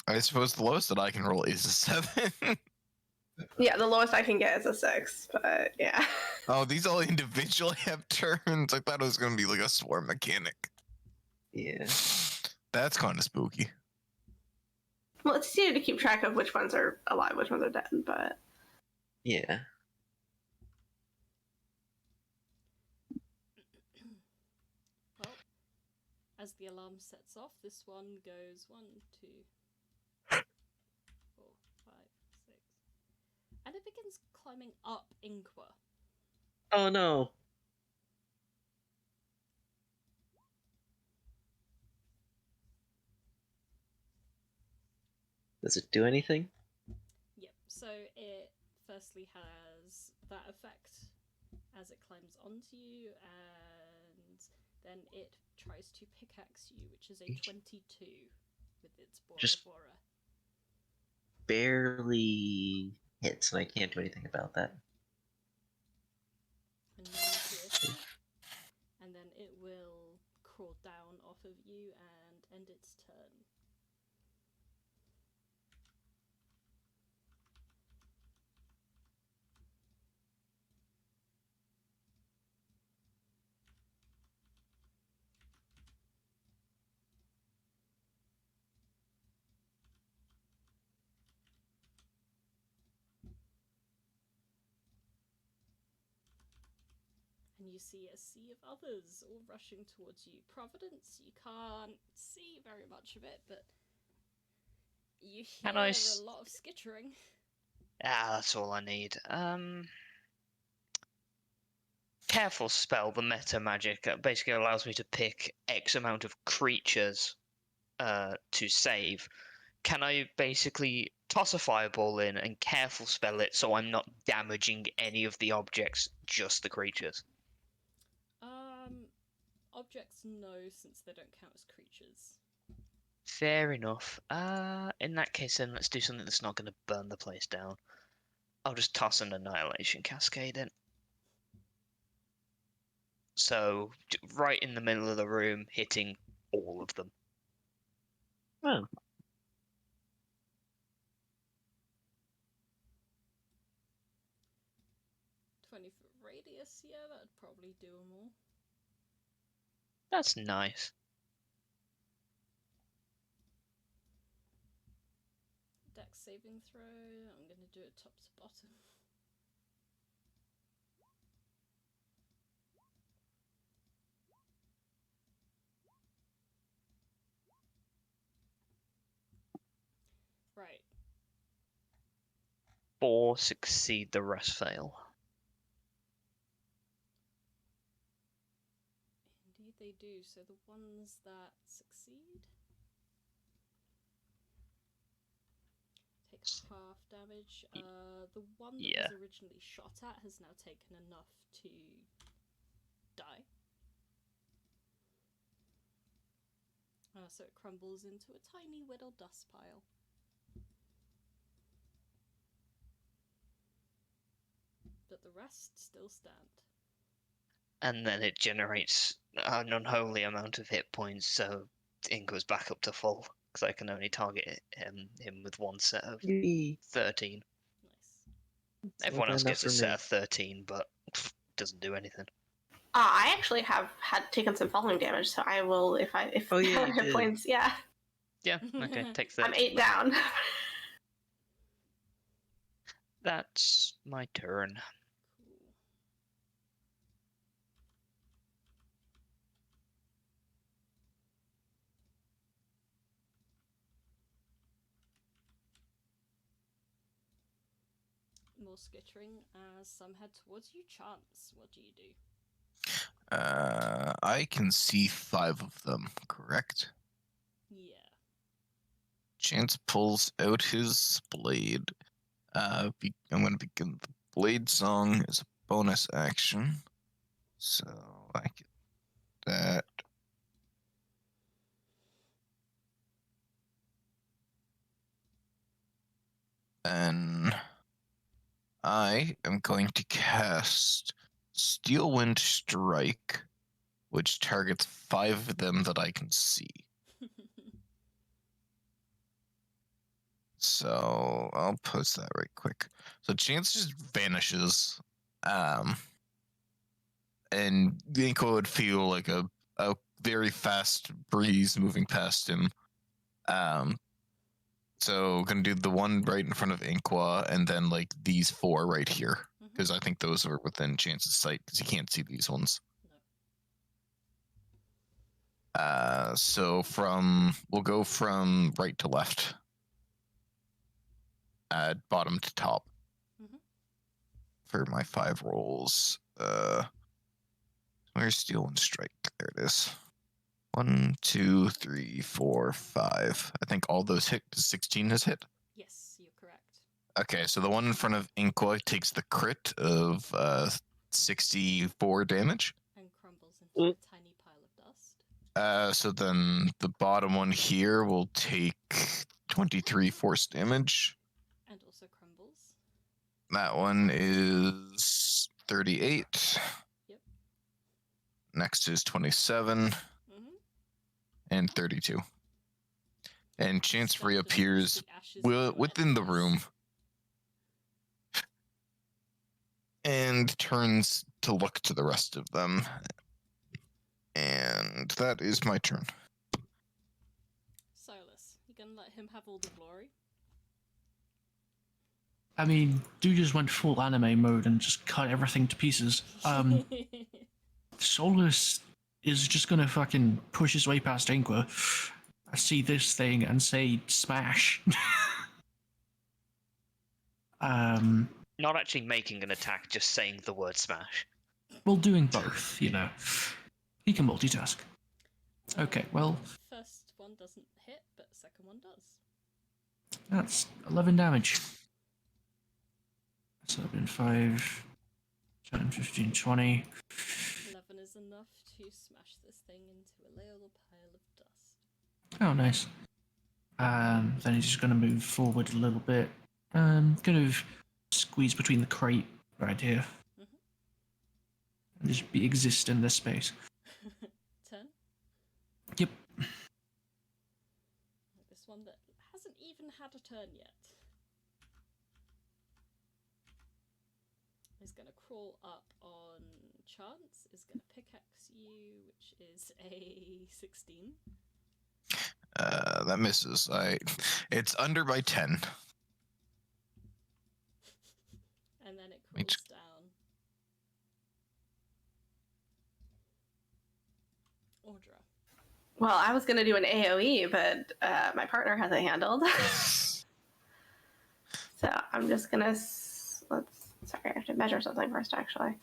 E: I suppose the lowest that I can roll is a 7.
D: Yeah, the lowest I can get is a 6, but yeah.
E: Oh, these all individually have turns. I thought it was going to be like a swarm mechanic.
F: Yeah.
E: That's kind of spooky.
D: Well, it's easier to keep track of which ones are alive, which ones are dead, but
F: Yeah.
B: Well, as the alarm sets off, this one goes 1, 2, 4, 5, 6. And it begins climbing up Inqua.
F: Oh no. Does it do anything?
B: Yep, so it firstly has that effect as it climbs onto you, and then it tries to pickaxe you, which is a 22 with its Bora
F: Just-
B: Bora.
F: Barely hits, and I can't do anything about that.
B: And no piercing. And then it will crawl down off of you and end its turn. And you see a sea of others all rushing towards you. Providence, you can't see very much of it, but you hear
C: Can I
B: a lot of skittering.
C: That's all I need. Careful spell, the meta magic, basically allows me to pick X amount of creatures to save. Can I basically toss a fireball in and careful spell it so I'm not damaging any of the objects, just the creatures?
B: Objects no, since they don't count as creatures.
C: Fair enough. In that case, then let's do something that's not going to burn the place down. I'll just toss an annihilation cascade in. So, right in the middle of the room, hitting all of them.
F: Oh.
B: Foot radius, yeah, that'd probably do them all.
C: That's nice.
B: Dex saving throw, I'm gonna do it top to bottom. Right.
C: 4 succeed, the rest fail.
B: Indeed they do. So the ones that succeed take half damage. The one that
C: Yeah.
B: was originally shot at has now taken enough to die. So it crumbles into a tiny little dust pile. But the rest still stand.
C: And then it generates an unholy amount of hit points, so Inqua's back up to full, because I can only target him with one set of
F: Yay.
C: 13.
B: Nice.
C: Everyone
F: Not
C: else
F: enough
C: gets a
F: for
C: set
F: me.
C: of 13, but doesn't do anything.
D: I actually have had taken some falling damage, so I will if
F: Oh, yeah, you
D: hit
F: did.
D: points. Yeah,
C: Yeah, okay, take
D: I'm
C: 13.
D: 8 down.
C: That's my turn.
B: Cool. More skittering as some head towards you. Chance, what do you do?
E: I can see 5 of them, correct?
B: Yeah.
E: Chance pulls out his blade. I'm going to begin the blade song as a bonus action. So I get that. And I am going to cast Steel Wind Strike, which targets 5 of them that I can see. So I'll post that right quick. So Chance just vanishes. And the Inqua would feel like a very fast breeze moving past him. So gonna do the one right in front of Inqua, and then like these 4 right here, because I think those are within Chance's sight, because he can't see these ones. So we'll go from right to left, bottom to top for my 5 rolls. Where's Steel and Strike? There it is. 1, 2, 3, 4, 5. I think all those hit. 16 has hit.
B: Yes, you're correct.
E: Okay, so the one in front of Inqua takes the crit of 64 damage.
B: And crumbles into a tiny pile of dust.
E: So then the bottom one here will take 23 force damage.
B: And also crumbles.
E: That one is 38.
B: Yep.
E: Next is 27 and 32. And Chance reappears within the room and turns to look to the rest of them. And that is my turn.
B: Solas, you gonna let him have all the glory?
A: I mean, dude just went full anime mode and just cut everything to pieces. Solas is just gonna fucking push his way past Inqua, see this thing, and say smash.
C: Not actually making an attack, just saying the word smash.
A: Well, doing both, you know. He can multitask. Okay, well,
B: First one doesn't hit, but second one does.
A: that's 11 damage. So I've been 5, 10, 15, 20.
B: 11 is enough to smash this thing into a little pile of dust.
A: Oh, nice. Then he's just going to move forward a little bit. Kind of squeeze between the crate right here. And just exist in this space.
B: Turn?
A: Yep.
B: This one that hasn't even had a turn yet. Is going to crawl up on Chance, is going to pickaxe you, which is a 16.
E: That misses. It's under by 10.
B: And then it crawls down. Audra.
D: Well, I was gonna do an AoE, but my partner has it handled. So I'm just gonna sorry, I have to measure something first, actually.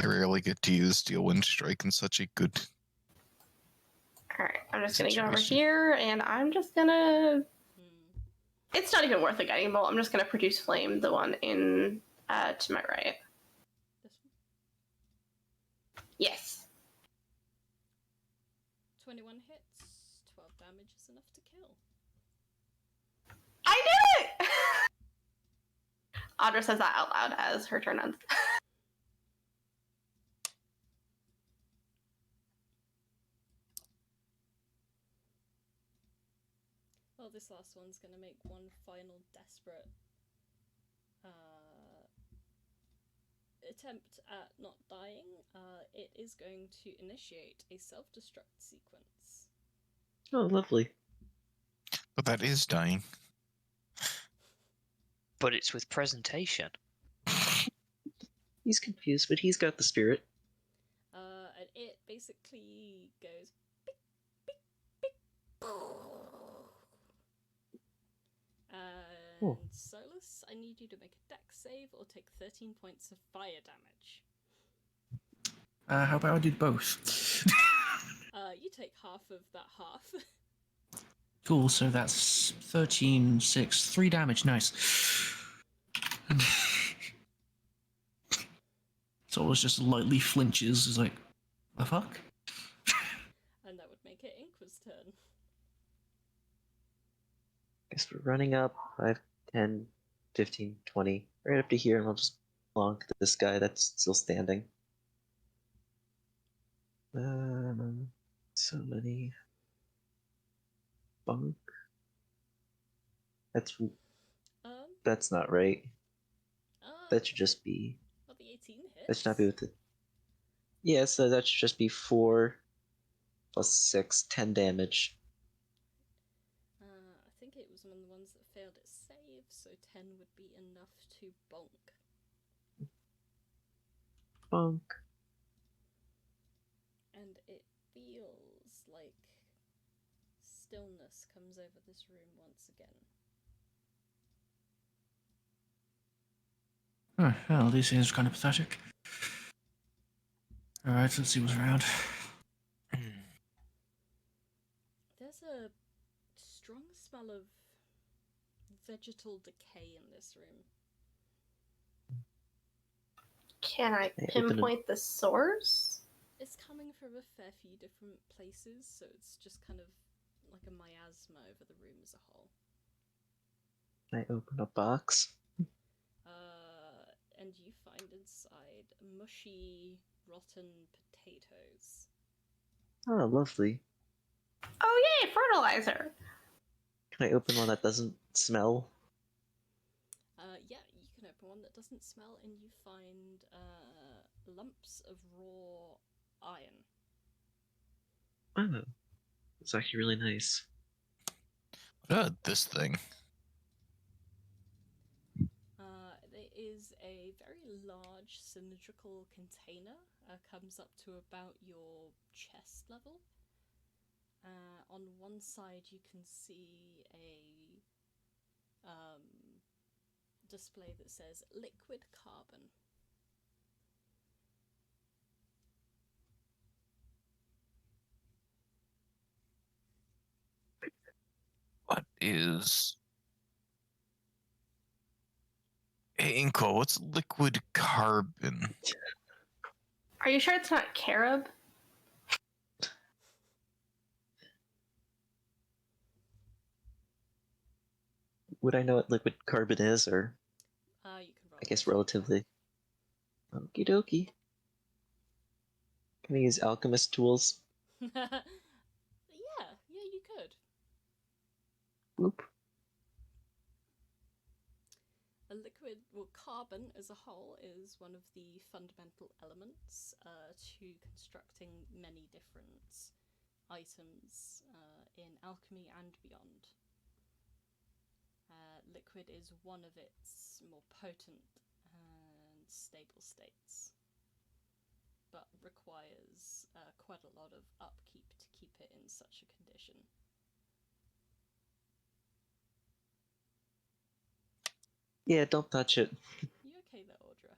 E: I rarely get to use Steel Wind Strike in such a good.
D: All right, I'm just gonna go over
E: situation.
D: here, and I'm just gonna. It's not even worth a guiding bolt. I'm just gonna produce flame, the one in to my right.
B: This one?
D: Yes.
B: 21 hits, 12 damage is enough to kill.
D: I did it! Audra says that out loud as her turn ends.
B: Well, this last one's going to make one final desperate attempt at not dying. It is going to initiate a self-destruct sequence.
F: Oh, lovely.
E: But that is dying.
C: But it's with presentation.
F: He's confused, but he's got the spirit.
B: And it basically goes beep, beep, beep. And Solas, I need you to make a dex save or take 13 points of fire damage.
A: How about I did both?
B: You take half of that half.
A: Cool, so that's 13, 6, 3 damage, nice. Solas just lightly flinches, is like, the fuck?
B: And that would make it Inqua's turn.
F: Guess we're running up 5, 10, 15, 20, right up to here, and I'll just plonk this guy that's still standing. So many. Bonk. That's not right. That should just be.
B: Well, the 18 hits.
F: That should not be with it. Yeah, so that should just be 4 plus 6, 10 damage.
B: I think it was one of the ones that failed its save, so 10 would be enough to bonk.
F: Bonk.
B: And it feels like stillness comes over this room once again.
A: Oh, well, these things are kind of pathetic. Alright, let's see what's around.
B: There's a strong smell of vegetal decay in this room.
D: Can I
F: Hey, open it.
D: pinpoint the source?
B: It's coming from a fair few different places, so it's just kind of like a miasma over the room as a whole.
F: Can I open a box?
B: And you find inside mushy, rotten potatoes.
F: Oh, lovely.
D: Oh yay, fertilizer!
F: Can I open one that doesn't smell?
B: Yeah, you can open one that doesn't smell, and you find lumps of raw iron.
F: Oh, it's actually really nice.
E: What about this thing?
B: There is a very large cylindrical container, comes up to about your chest level. On one side you can see a display that says liquid carbon.
E: What is... Hey, Inqua, what's liquid carbon?
D: Are you sure it's not carob?
F: Would I know what liquid carbon is, or
B: You can roll
F: I guess
B: it.
F: relatively? Okie dokie. Can I use alchemist tools?
B: yeah, you could.
F: Whoop.
B: A liquid, well, carbon as a whole is one of the fundamental elements to constructing many different items in alchemy and beyond. Liquid is one of its more potent and stable states, but requires quite a lot of upkeep to keep it in such a condition.
F: Yeah, don't touch it.
B: You okay there, Audra?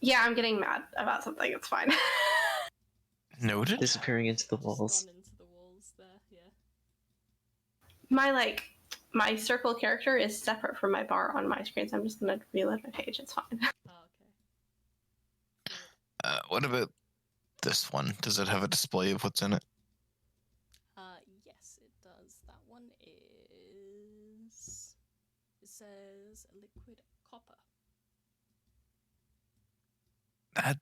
D: Yeah, I'm getting mad about something, it's fine.
E: Noted.
F: Disappearing into the
B: Just
F: walls.
B: gone into the walls there, yeah.
D: My circle character is separate from my bar on my screen, so I'm just gonna reload my page, it's fine.
B: Oh, okay.
E: What about this one? Does it have a display of what's in it?
B: Yes, it does. That one is... It says liquid copper.
E: That...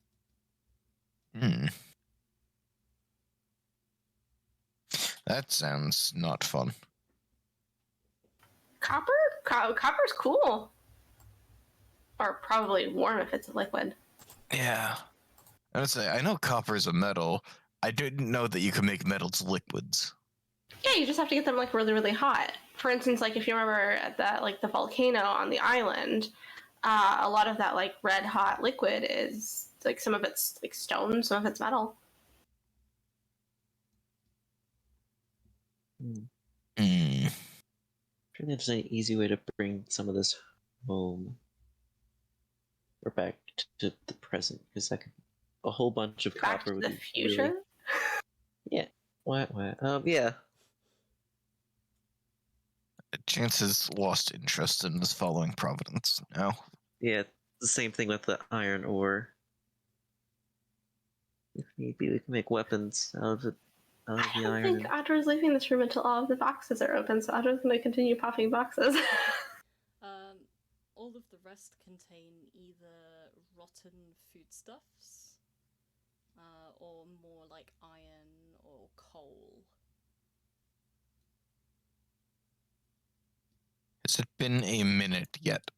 E: That sounds not fun.
D: Copper? Copper's cool. Or probably warm if it's a liquid.
E: Yeah. I would say, I know copper is a metal. I didn't know that you could make metals liquids.
D: Yeah, you just have to get them like really, really hot. For instance, like if you remember at that like the volcano on the island, a lot of that like red hot liquid is like some of it's like stone, some of it's metal.
E: Hmm.
F: I'm trying to find an easy way to bring some of this home. Or back to the present, because a whole bunch of
D: Back
F: copper
D: to
F: would
D: the
F: be
D: future.
F: really... Yeah. What? Yeah.
E: Chance has lost interest in this following Providence now.
F: Yeah, the same thing with the iron ore. If need be, we can make weapons out of it. Out of
D: I
F: the
D: don't
F: iron.
D: think Audra's leaving this room until all of the boxes are open, so Audra's going to continue popping boxes.
B: all of the rest contain either rotten foodstuffs, or more like iron or coal.
E: Has it been a minute yet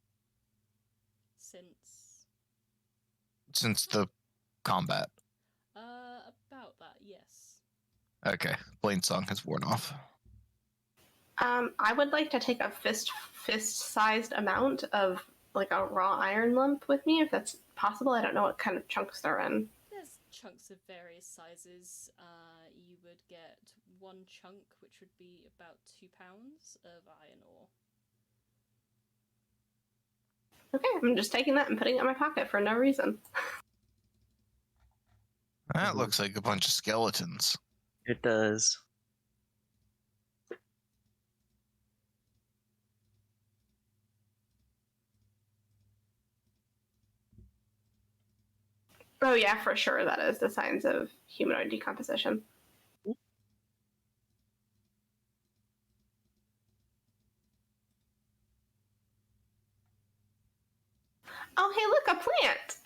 B: Since
E: since the combat?
B: about that, yes.
E: Okay, Blade Song has worn off.
D: I would like to take a fist-sized amount of like a raw iron lump with me, if that's possible. I don't know what kind of chunks they're in.
B: There's chunks of various sizes. You would get one chunk, which would be about 2 pounds of iron ore.
D: Okay, I'm just taking that and putting it in my pocket for no reason.
E: That looks like a bunch of skeletons.
F: It does.
D: Oh yeah, for sure that is the signs of humanoid decomposition. Oh hey, look, a plant!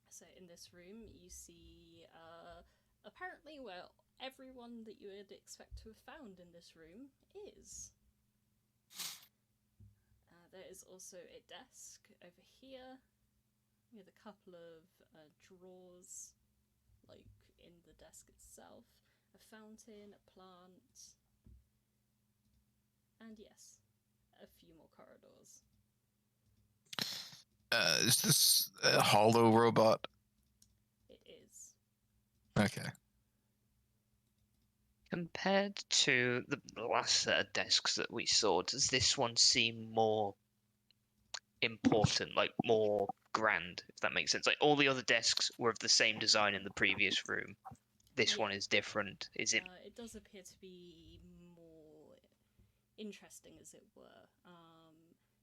B: So in this room, you see, apparently, well, everyone that you would expect to have found in this room is. There is also a desk over here with a couple of drawers, like in the desk itself, a fountain, a plant, and yes, a few more corridors.
E: Is this a hollow robot?
B: It is.
E: Okay.
C: Compared to the last set of desks that we saw, does this one seem more important, like more grand, if that makes sense? Like all the other desks were of the same design in the previous room. This one
B: Yeah.
C: is different. Is it?
B: It does appear to be more interesting, as it were.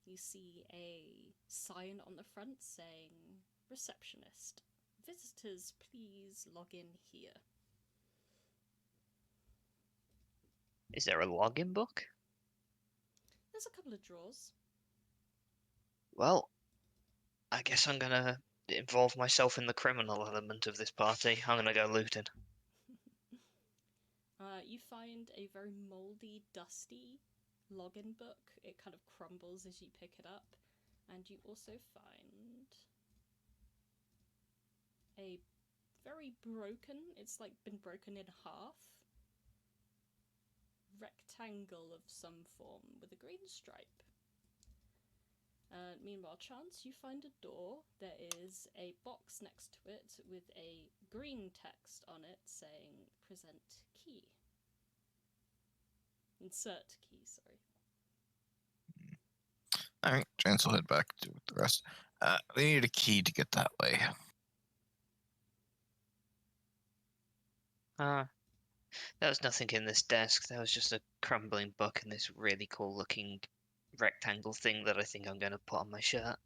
B: You see a sign on the front saying, "Receptionist. Visitors, please log in here."
C: Is there a login book?
B: There's a couple of drawers.
C: Well, I guess I'm gonna involve myself in the criminal element of this party. I'm gonna go looting.
B: You find a very mouldy, dusty login book. It kind of crumbles as you pick it up. And you also find a very broken, it's like been broken in half, rectangle of some form with a green stripe. Meanwhile, Chance, you find a door. There is a box next to it with a green text on it saying present key. Insert key, sorry.
E: Alright, Chance will head back to the rest. We need a key to get that way.
C: There was nothing in this desk. There was just a crumbling book and this really cool looking rectangle thing that I think I'm going to put on my shirt.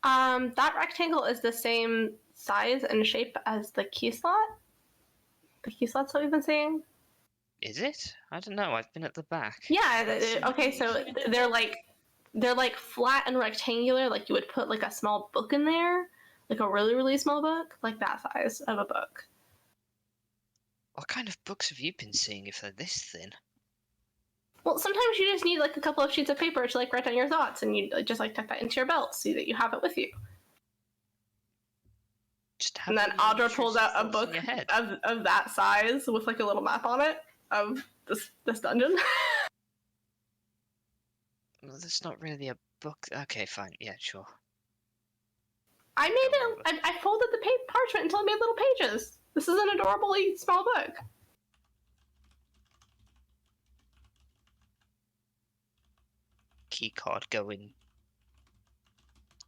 D: That rectangle is the same size and shape as the key slot. The key slots that we've been seeing.
C: Is it? I don't know. I've been at the back.
D: Yeah. Okay, so they're like flat and rectangular. Like you would put like a small book in there, like a really really small book, like that size of a book.
C: What kind of books have you been seeing if they're this thin?
D: Well, sometimes you just need like a couple of sheets of paper to like write down your thoughts, and you just like tuck that into your belt so that you have it with you.
C: Just have
D: And then
C: your
D: Audra
C: intrusive
D: pulls out a
C: thoughts in
D: book
C: your head.
D: of that size with like a little map on it of this dungeon.
C: Well, that's not really a book. Okay, fine. Yeah, sure.
D: I made it. I folded the parchment until I made little pages. This is an adorably small book.
C: Keycard going.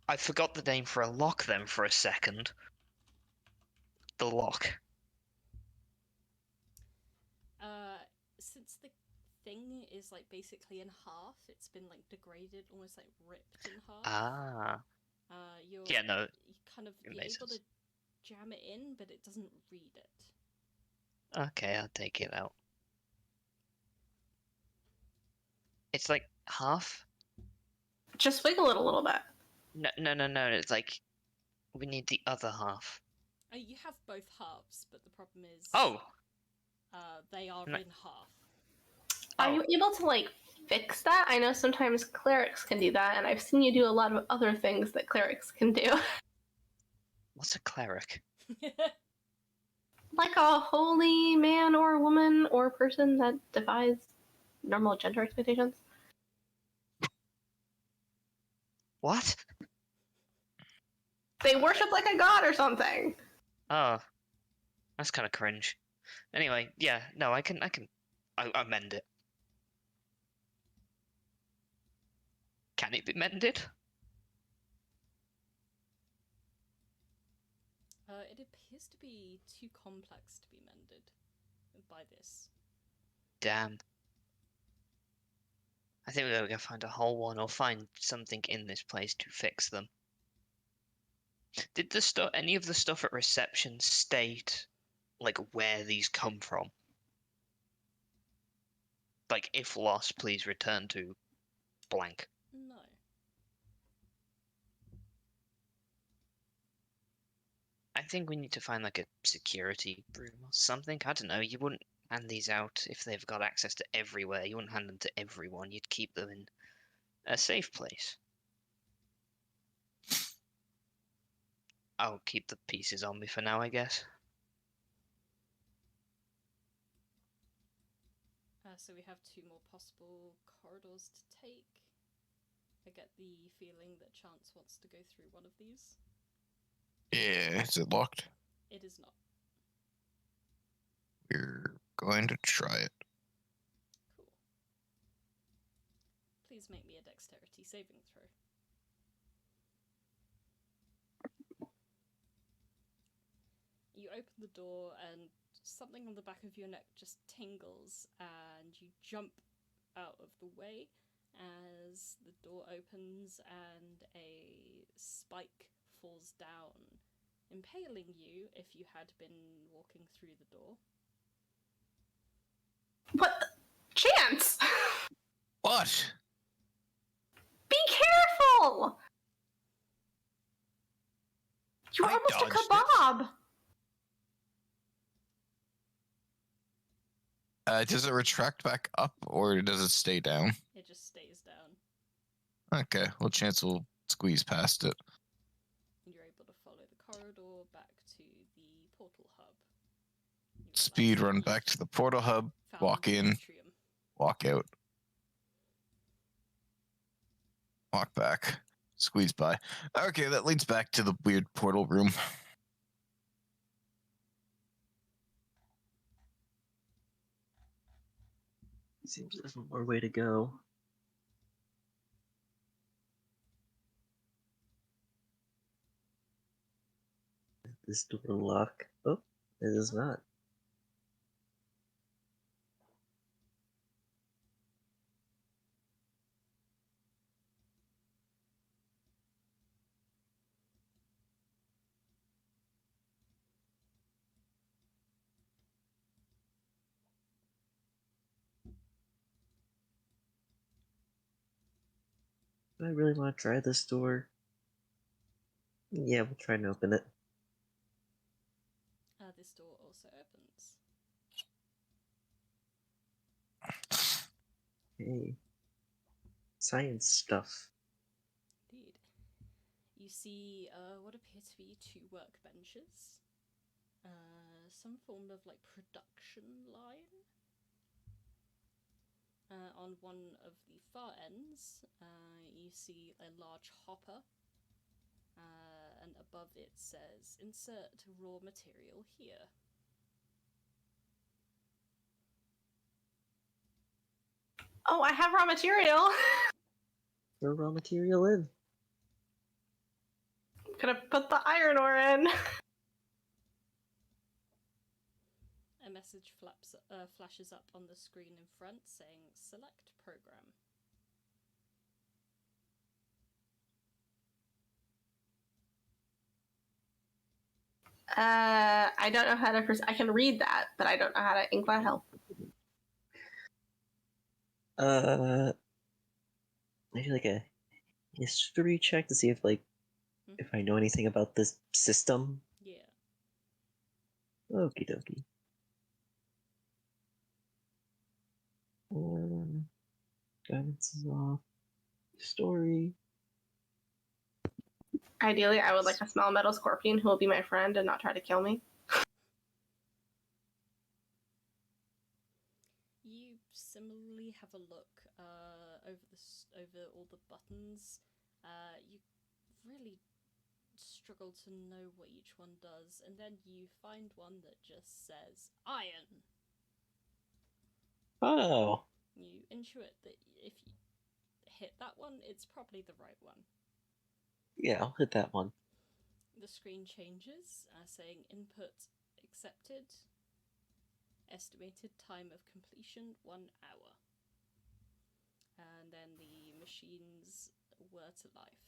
C: I forgot the name for a lock then for a second. The lock.
B: Since the thing is like basically in half, it's been like degraded, almost like ripped in half.
C: Ah.
B: You're
C: Yeah, no.
B: you kind of
C: it
B: you're
C: makes
B: able
C: sense.
B: to jam it in, but it doesn't read it.
C: Okay, I'll take it out. It's like half?
D: Just wiggle it a little bit.
C: No. It's like we need the other half.
B: You have both halves, but the problem is
C: Oh!
B: they are
C: No.
B: in half.
D: Are
C: Oh.
D: you able to like fix that? I know sometimes clerics can do that, and I've seen you do a lot of other things that clerics can do.
C: What's a cleric?
D: Like a holy man or woman or person that defies normal gender expectations.
C: What?
D: They worship like a god or something.
C: Oh. That's kind of cringe. Anyway, yeah, no, I mend it. Can it be mended?
B: It appears to be too complex to be mended by this.
C: Damn. I think we're gonna find a whole one or find something in this place to fix them. Did any of the stuff at reception state like where these come from? Like, if lost, please return to blank.
B: No.
C: I think we need to find like a security room or something. I don't know. You wouldn't hand these out if they've got access to everywhere. You wouldn't hand them to everyone. You'd keep them in a safe place. I'll keep the pieces on me for now, I guess.
B: So we have 2 more possible corridors to take. I get the feeling that Chance wants to go through one of these.
E: Yeah, is it locked?
B: It is not.
E: We're going to try it.
B: Cool. Please make me a dexterity saving throw. You open the door and something on the back of your neck just tingles and you jump out of the way as the door opens and a spike falls down, impaling you if you had been walking through the door.
D: What the? Chance!
E: What?
D: Be careful! You're
E: I
D: almost a
E: dodged it.
D: kebab!
E: Does it retract back up or does it stay down?
B: It just stays down.
E: Okay, well, Chance will squeeze past it.
B: You're able to follow the corridor back to the portal hub. You got that
E: Speed run
B: sweet
E: back to the portal hub, walk in,
B: atrium.
E: walk out. Walk back, squeeze by. Okay, that leads back to the weird portal room.
F: Seems there's one more way to go. This door unlock? Oh, it is not. Do I really want to try this door? Yeah, we'll try and open it.
B: This door also opens.
F: Hey. Science stuff.
B: Indeed. You see what appear to be 2 workbenches. Some form of like production line. On one of the far ends, you see a large hopper. And above it says, "Insert raw material here."
D: Oh, I have raw material!
F: Throw raw material in.
D: Gonna put the iron ore in.
B: A message flashes up on the screen in front saying, "Select program."
D: I don't know how to. I can read that, but I don't know how to Inqua help.
F: Maybe like a history check to see if if I know anything about this system.
B: Yeah.
F: Okie dokie. Guidance is off. Story.
D: Ideally, I would like a small metal scorpion who will be my friend and not try to kill me.
B: You similarly have a look over all the buttons. You really struggle to know what each one does, and then you find one that just says iron.
F: Oh.
B: You intuit that if you hit that one, it's probably the right one.
F: Yeah, I'll hit that one.
B: The screen changes, saying input accepted. Estimated time of completion 1 hour. And then the machines were to life.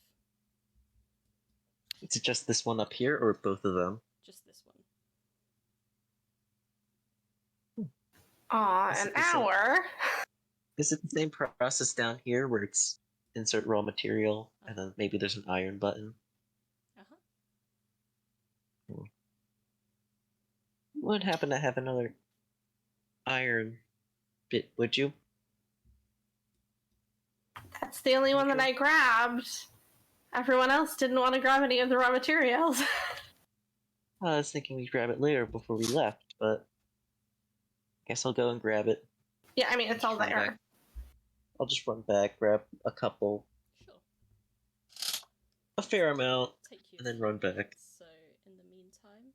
F: Is it just this one up here, or both of them?
B: Just this one.
D: Aw, an hour?
F: Is it the same process down here where it's insert raw material, and then maybe there's an iron button?
B: Uh-huh.
F: Would happen to have another iron bit, would you?
D: That's the only one that I grabbed. Everyone else didn't want to grab any of the raw materials.
F: I was thinking we'd grab it later before we left, but guess I'll go and grab it.
D: Yeah, I mean, it's all
F: Run
D: there.
F: back. I'll just run back, grab a couple,
B: Sure.
F: a fair amount,
B: Take you
F: and then run back.
B: So, in the meantime,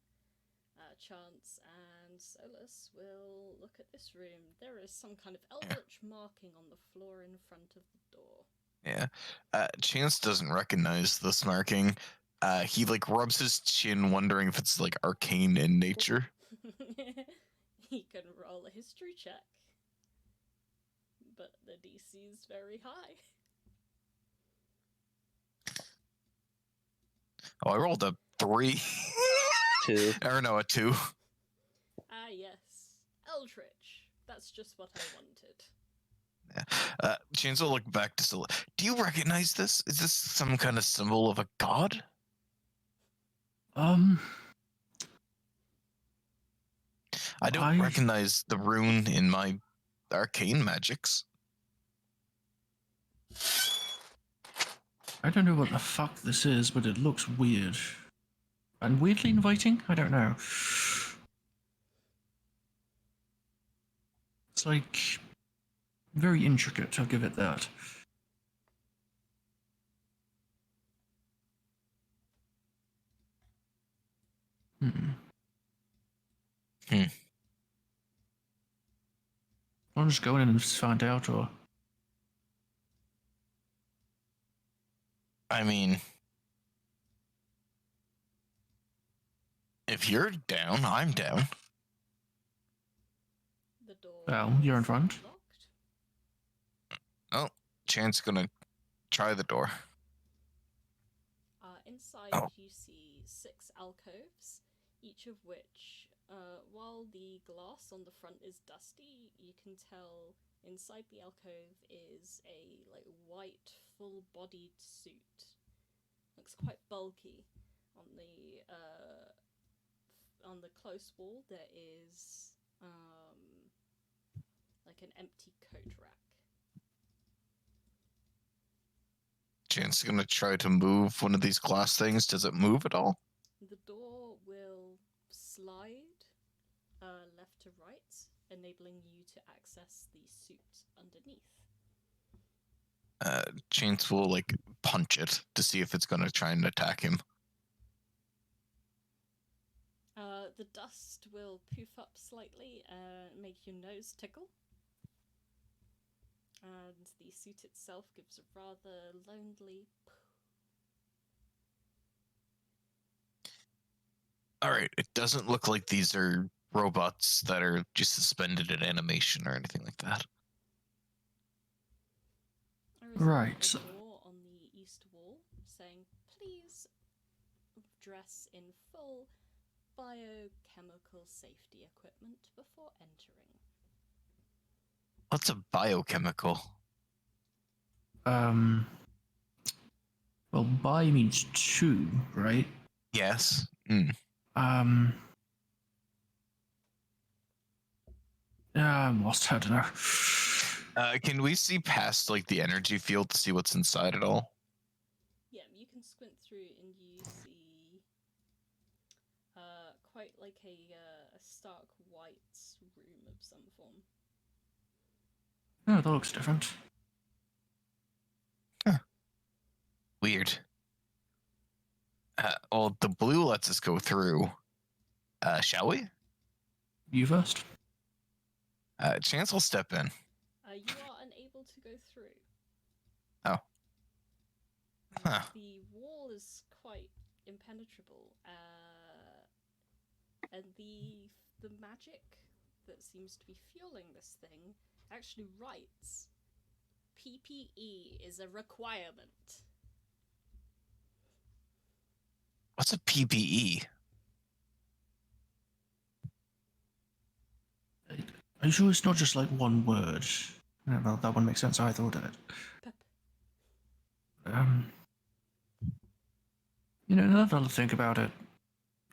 B: Chance and Solas will look at this room. There is some kind of eldritch marking on the floor in front of the door.
E: Yeah. Chance doesn't recognize this marking. He like rubs his chin, wondering if it's like arcane in nature.
B: He can roll a history check, but the DC is very high.
E: Oh, I rolled a 3.
F: 2.
E: Or no, a 2.
B: Ah, yes. Eldritch. That's just what I wanted.
E: Chance will look back to Sola. Do you recognize this? Is this some kind of symbol of a god? I don't recognize the rune in my arcane magics.
A: I don't know what the fuck this is, but it looks weird. And weirdly inviting? I don't know. It's like very intricate, I'll give it that. I'll just go in and find out, or...
E: I mean, if you're down, I'm down.
B: The door.
A: Well, you're in
B: is
A: front.
B: Locked.
E: Oh, Chance gonna try the door.
B: Inside, you see 6 alcoves, each of which, while the glass on the front is dusty, you can tell inside the alcove is a white, full-bodied suit. Looks quite bulky. On the close wall, there is an empty coat rack.
E: Chance gonna try to move one of these glass things. Does it move at all?
B: The door will slide left to right, enabling you to access the suit underneath.
E: Chance will punch it to see if it's gonna try and attack him.
B: The dust will poof up slightly and make your nose tickle. And the suit itself gives a rather lonely
E: Alright, it doesn't look like these are robots that are just suspended in animation or anything like that.
A: Right.
B: A door on the east wall saying, please dress in full biochemical safety equipment before entering.
E: What's a biochemical?
A: Well, bi means two, right?
E: Yes.
A: I'm lost. I don't know.
E: Can we see past like the energy field to see what's inside it all?
B: Yeah, you can squint through and you see quite like a stark white room of some form.
A: Oh, that looks different.
E: Weird. Well, the blue lets us go through. Shall we?
A: You first.
E: Chance will step in.
B: You are unable to go through.
E: Oh. Huh.
B: The wall is quite impenetrable, and the magic that seems to be fueling this thing actually writes, PPE is a requirement.
E: What's a PPE?
A: Are you sure it's not just like one word? No, well, that one makes sense. I thought of it.
B: Pep.
A: You know, now that I think about it,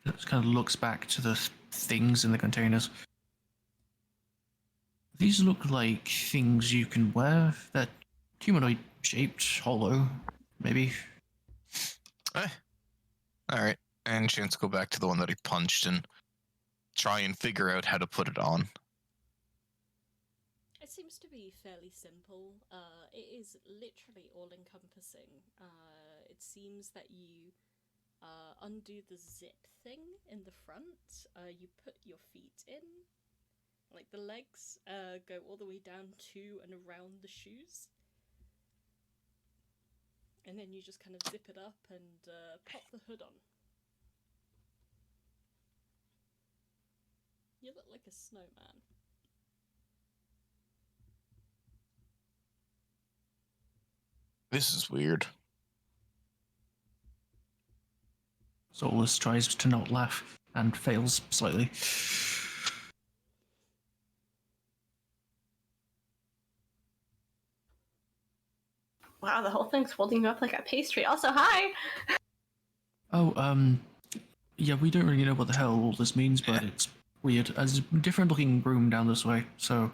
A: it kind of looks back to the things in the containers. These look like things you can wear. They're humanoid shaped, hollow, maybe.
E: Alright. And Chance go back to the one that he punched and try and figure out how to put it on.
B: It seems to be fairly simple. It is literally all-encompassing. It seems that you undo the zip thing in the front. You put your feet in, like the legs go all the way down to and around the shoes. And then you just kind of zip it up and pop the hood on. You look like a snowman.
E: This is weird.
A: Solas tries to not laugh and fails slightly.
D: Wow, the whole thing's holding you up like a pastry. Also, hi!
A: Oh, yeah, we don't really know what the hell all this means, but it's weird. There's a different looking room down this way, so...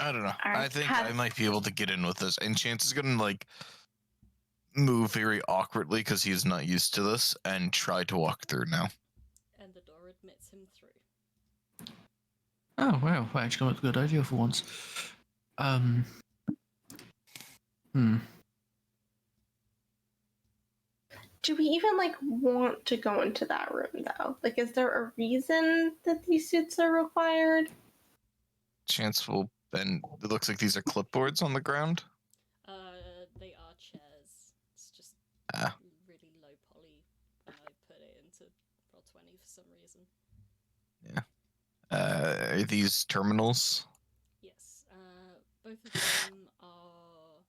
E: I don't know.
D: Alright,
E: I think I might be able to get in with this. And Chance is gonna like move very awkwardly because he's not used to this and try to walk through now.
B: And the door admits him through.
A: Oh, wow, I actually got a good idea for once.
D: Do we even like want to go into that room though? Like, is there a reason that these suits are required?
E: Chance will bend. It looks like these are clipboards on the ground.
B: They are chairs. It's just really low poly when I put it into Roll20 for some reason.
E: Yeah. Are these terminals?
B: Yes. Both of them are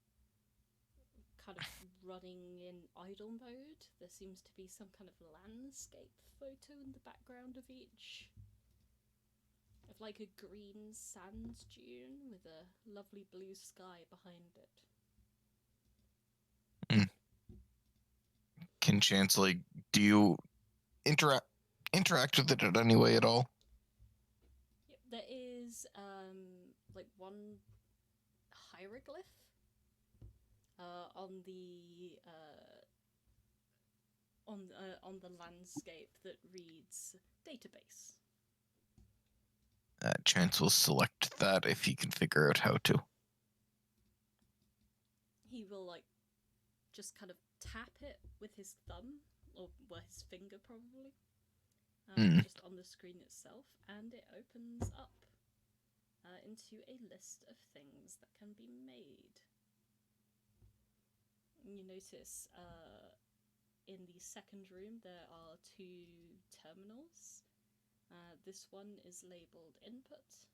B: kind of running in idle mode. There seems to be some kind of landscape photo in the background of each. Of like a green sand dune with a lovely blue sky behind it.
E: Can Chance like do you interact with it in any way at all?
B: Yep, there is like one hieroglyph on the landscape that reads database.
E: Chance will select that if he can figure out how to.
B: He will like just kind of tap it with his thumb or his finger probably, just on the screen itself, and it opens up into a list of things that can be made. You notice in the second room there are two terminals. This one is labelled input,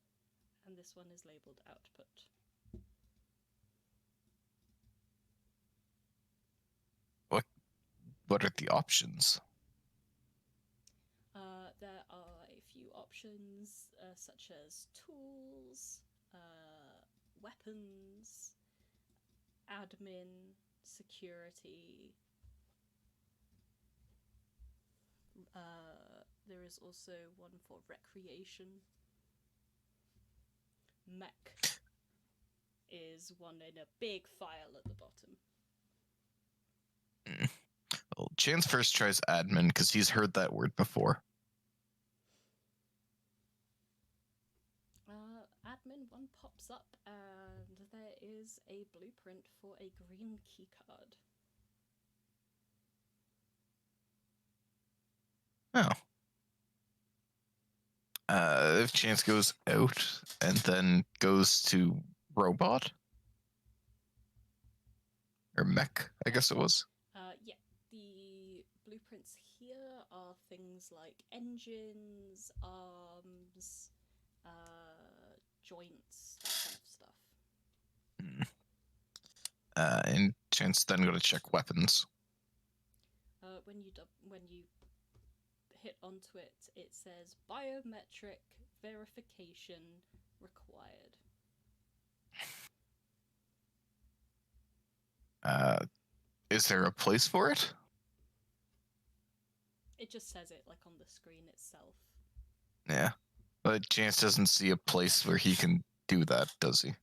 B: and this one is labelled output.
E: What are the options?
B: options such as tools, weapons, admin, security. There is also one for recreation. Mech is one in a big file at the bottom.
E: Well, Chance first tries admin because he's heard that word before.
B: Admin one pops up, and there is a blueprint for a green keycard.
E: Oh. If Chance goes out and then goes to robot or mech, I guess it was.
B: Yeah, the blueprints here are things like engines, arms, joints, that kind of stuff.
E: And Chance then go to check weapons.
B: When you hit onto it, it says biometric verification required.
E: Is there a place for it?
B: It just says it like on the screen itself.
E: Yeah. But Chance doesn't see a place where he can do that, does he?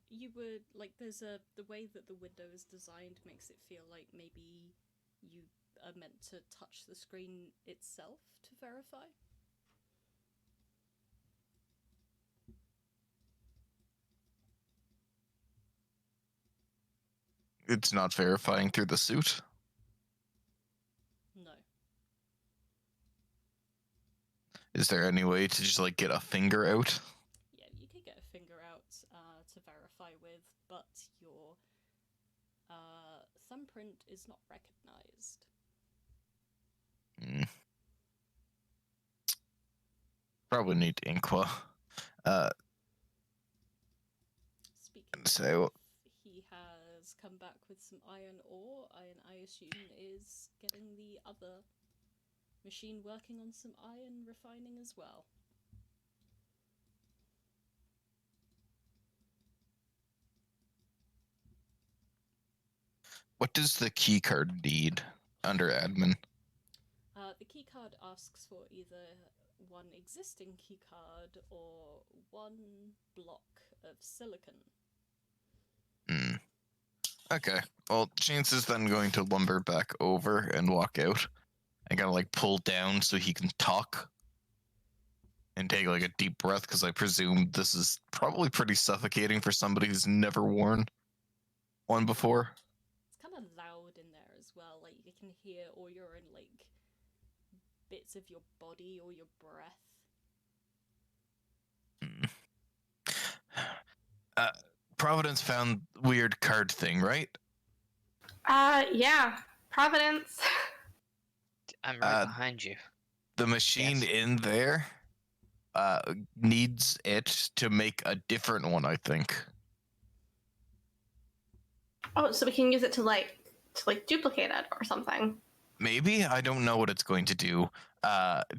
B: You would like the way that the window is designed makes it feel like maybe you are meant to touch the screen itself to verify.
E: It's not verifying through the suit.
B: No.
E: Is there any way to just like get a finger out?
B: Yeah, you could get a finger out to verify with, but your thumbprint is not recognized.
E: Probably need Inqua.
B: Speaking
E: So-
B: of, he has come back with some iron ore, and I assume is getting the other machine working on some iron refining as well.
E: What does the key card need under admin?
B: The keycard asks for either one existing keycard or one block of silicon.
E: Okay. Well, Chance is then going to lumber back over and walk out. I gotta like pull down so he can talk and take like a deep breath because I presume this is probably pretty suffocating for somebody who's never worn one before.
B: It's kind of loud in there as well. Like you can hear all your own like bits of your body or your breath.
E: Providence found weird card thing, right?
D: Yeah. Providence.
C: I'm right
E: Uh,
C: behind you.
E: The machine
C: Yes.
E: in there needs it to make a different one, I think.
D: Oh, so we can use it to duplicate it or something.
E: Maybe? I don't know what it's going to do.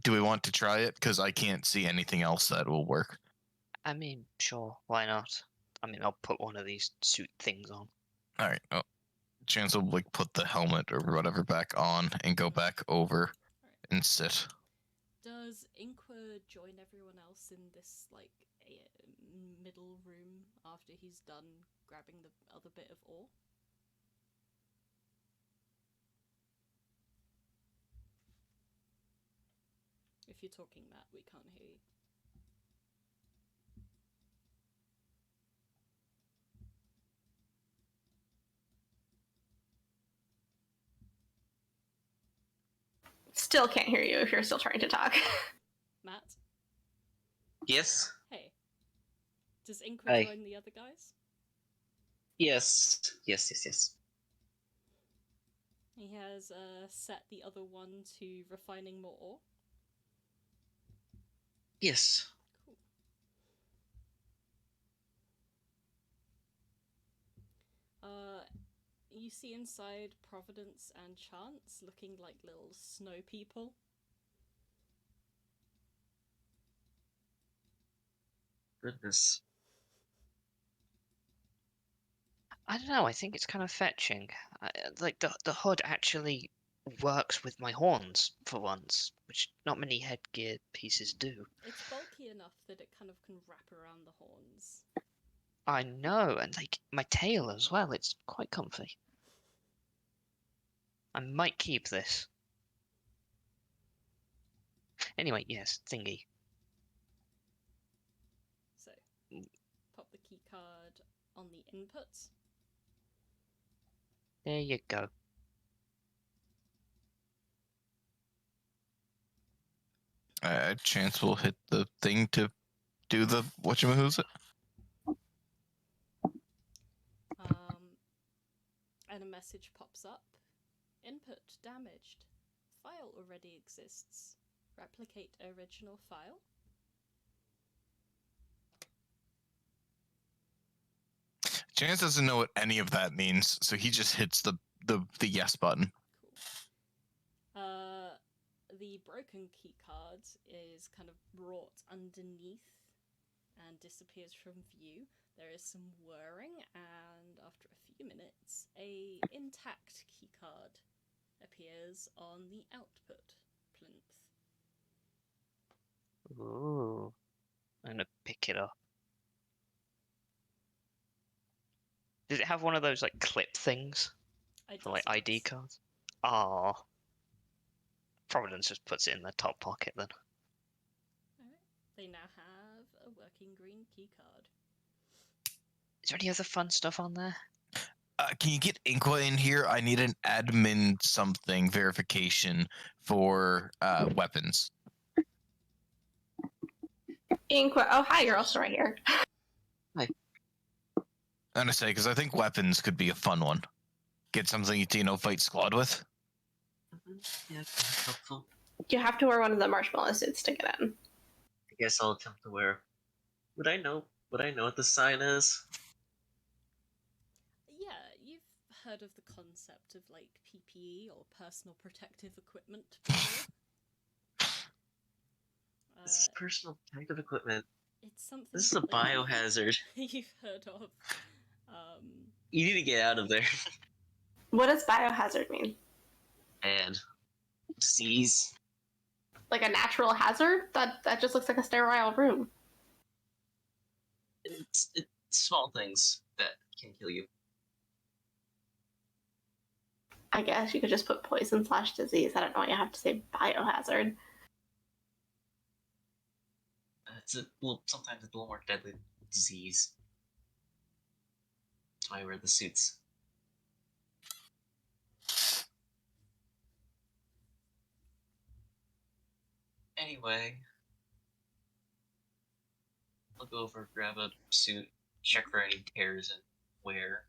E: Do we want to try it? Because I can't see anything else that will work.
C: I mean, sure, why not? I mean, I'll put one of these suit things on.
E: All right. Oh, Chance will like put the helmet or whatever back on and go back over and sit.
B: Does Inqua join everyone else in this like middle room after he's done grabbing the other bit of ore? If you're talking, Matt, we can't hear you.
D: Still can't hear you if you're still trying to talk.
B: Matt?
F: Yes.
B: Hey. Does Inqua
F: Hi.
B: join the other guys?
F: Yes. Yes.
B: He has set the other one to refining more ore.
F: Yes.
B: Cool. You see inside Providence and Chance looking like little snow people.
F: goodness.
C: I don't know. I think it's kind of fetching. Like the hood actually works with my horns for once, which not many headgear pieces do.
B: It's bulky enough that it kind of can wrap around the horns.
C: I know, and like my tail as well. It's quite comfy. I might keep this. Anyway, yes, thingy.
B: So, pop the key card on the inputs.
C: There you go.
E: Chance will hit the thing to do the whatchamahoots.
B: And a message pops up. Input damaged. File already exists. Replicate original file.
E: Chance doesn't know what any of that means, so he just hits the yes button.
B: Cool. The broken key card is kind of brought underneath and disappears from view. There is some whirring, and after a few minutes, a intact key card appears on the output plinth.
C: Ooh. I'm gonna pick it up. Does it have one of those like clip things for like ID cards? Ah. Providence just puts it in their top pocket then.
B: Alright. They now have a working green key card.
C: Is there any other fun stuff on there?
E: Can you get Inqua in here? I need an admin something verification for weapons.
D: Inqua. Oh, hi, you're also right here.
E: I'm gonna say because I think weapons could be a fun one. Get something to fight squad with.
F: Yeah, that's helpful.
D: You have to wear one of the marshmallow suits to get in.
F: I guess I'll attempt to wear. Would I know what the sign is?
B: Yeah, you've heard of the concept of like PPE or personal protective equipment before.
F: This is personal protective equipment.
B: It's something.
F: This is a
B: that,
F: biohazard.
B: You've heard of.
F: You need to get out of there.
D: What does biohazard mean?
F: And disease.
D: Like a natural hazard? That just looks like a sterile room.
F: It's small things that can kill you.
D: I guess you could just put poison/disease. I don't know why you have to say biohazard.
F: Sometimes it's a little more deadly than disease. That's why I wear the suits. Anyway, I'll go over, grab a suit, check for any tears and wear.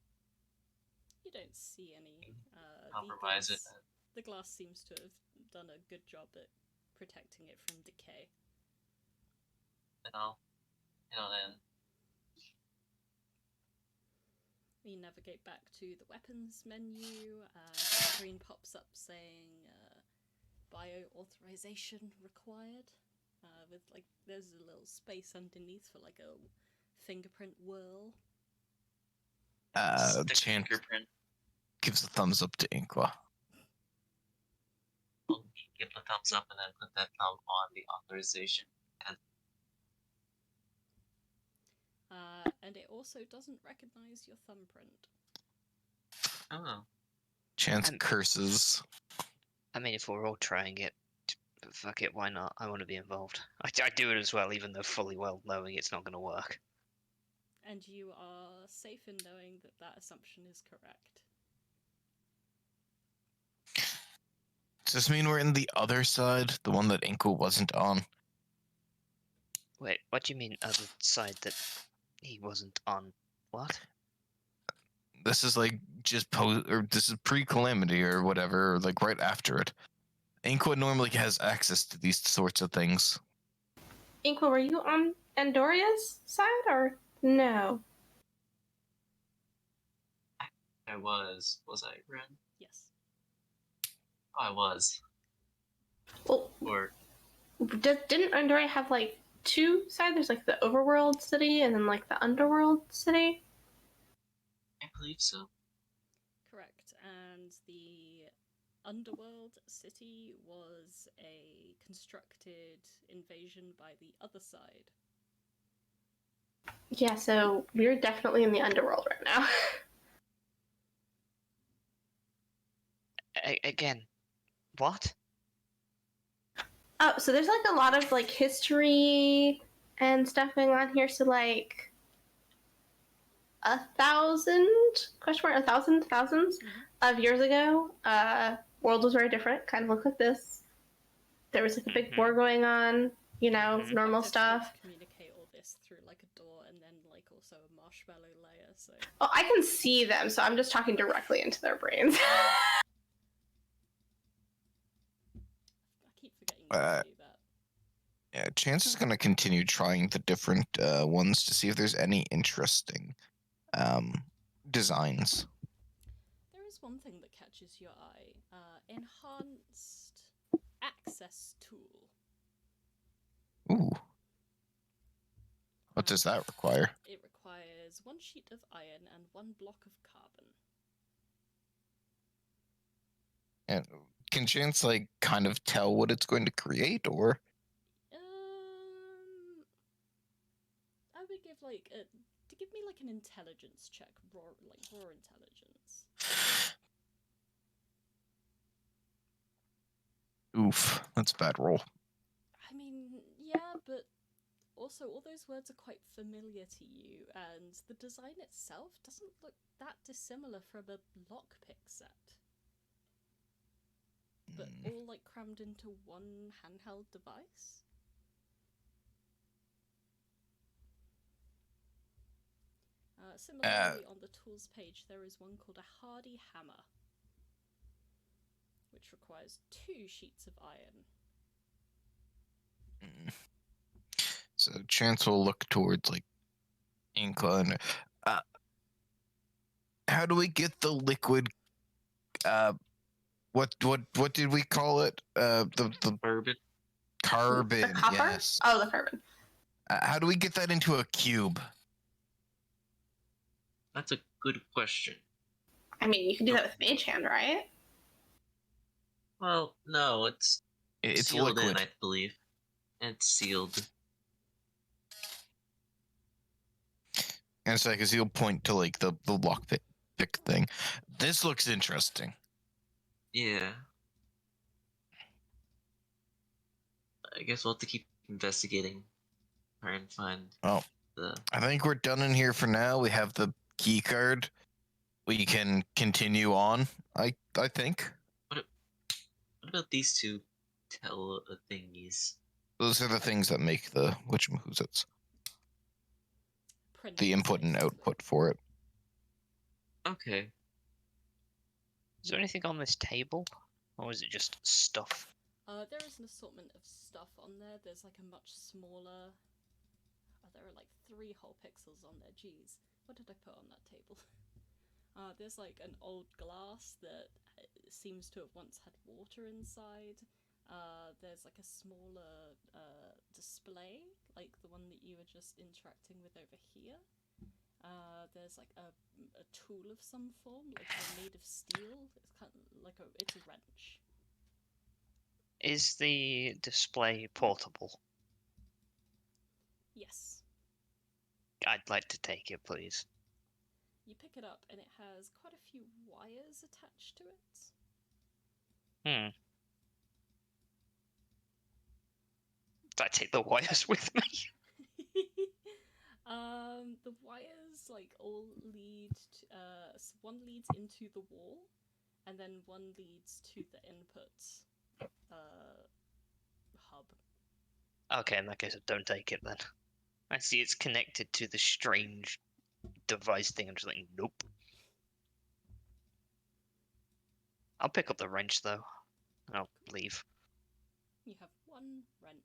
B: You don't see any.
F: Compromise it.
B: The glass seems to have done a good job at protecting it from decay.
F: And I'll then.
B: We navigate back to the weapons menu, and the screen pops up saying bio authorization required. With like, there's a little space underneath for like a fingerprint whirl.
E: Chance
F: Fingerprint.
E: gives a thumbs up to Inqua.
F: I'll give a thumbs up and then put that thumb on the authorization.
B: And it also doesn't recognize your thumbprint.
F: Oh.
E: Chance curses.
C: I mean, if we're all trying it, fuck it, why not? I want to be involved. I do it as well, even though fully well knowing it's not going to work.
B: And you are safe in knowing that that assumption is correct.
E: Does this mean we're in the other side, the one that Inqua wasn't on?
C: Wait, what do you mean other side that he wasn't on? What?
E: This is like just this is pre-calamity or whatever, or like right after it. Inqua normally has access to these sorts of things.
D: Inqua, were you on Andoria's side or no?
F: I was. Was I, Ren?
B: Yes.
F: Oh, I was.
D: Well,
F: Or
D: didn't Andoria have like two sides. There's like the overworld city and then like the underworld city.
F: I believe so.
B: Correct. And the underworld city was a constructed invasion by the other side.
D: Yeah, so we're definitely in the underworld right now.
C: Again, what?
D: Oh, so there's like a lot of like history and stuff going on here. So like 1,000 question mark 1,000 thousands of years ago, world was very different. Kind of looked like this. There was like a big war going on. You know,
C: Mhm.
D: normal
B: I've tried to
D: stuff.
B: communicate all this through like a door and then like also a marshmallow layer. So
D: Oh, I can see them, so I'm just talking directly into their brains.
B: I keep forgetting you can do that.
E: Yeah, Chance is going to continue trying the different ones to see if there's any interesting designs.
B: There is one thing that catches your eye. Enhanced access tool.
E: Ooh. What does that require?
B: It requires 1 sheet of iron and 1 block of carbon.
E: And can Chance like kind of tell what it's going to create, or?
B: I would give like give me like an intelligence check, raw intelligence.
E: Oof, that's a bad roll.
B: I mean, yeah, but also all those words are quite familiar to you, and the design itself doesn't look that dissimilar from a lockpick set. But all like crammed into one handheld device. Similarly, on the tools page, there is one called a hardy hammer, which requires 2 sheets of iron.
E: So Chance will look towards like Inqua and how do we get the liquid? What did we call it? The
F: Bourbon.
E: carbon.
D: The copper?
E: Yes.
D: Oh, the carbon.
E: How do we get that into a cube?
F: That's a good question.
D: I mean, you can do that with Mage Hand, right?
F: Well, no, it's
E: It's
F: sealed
E: liquid.
F: in, I believe. And it's sealed.
E: And it's like, because he'll point to like the lockpick thing. This looks interesting.
F: Yeah. I guess we'll have to keep investigating. Try and find the...
E: I think we're done in here for now. We have the key card. We can continue on, I think.
F: What about these two thingies?
E: Those are the things that make the whatchamacallits. The input and output for it.
F: Okay.
C: Is there anything on this table? Or is it just stuff?
B: There is an assortment of stuff on there. There's like a much smaller... there are like 3 whole pixels on there. Jeez, what did I put on that table? There's like an old glass that seems to have once had water inside. There's like a smaller display, like the one that you were just interacting with over here. There's like a tool of some form, like made of steel. It's kind of like it's a wrench.
C: Is the display portable?
B: Yes.
C: I'd like to take it, please.
B: You pick it up and it has quite a few wires attached to it.
C: Do I take the wires with me?
B: The wires like all lead to, one leads into the wall, and then one leads to the input hub.
C: Okay, in that case, I don't take it then. I see it's connected to the strange device thing. I'm just like, nope. I'll pick up the wrench though. I'll leave.
B: You have 1 wrench.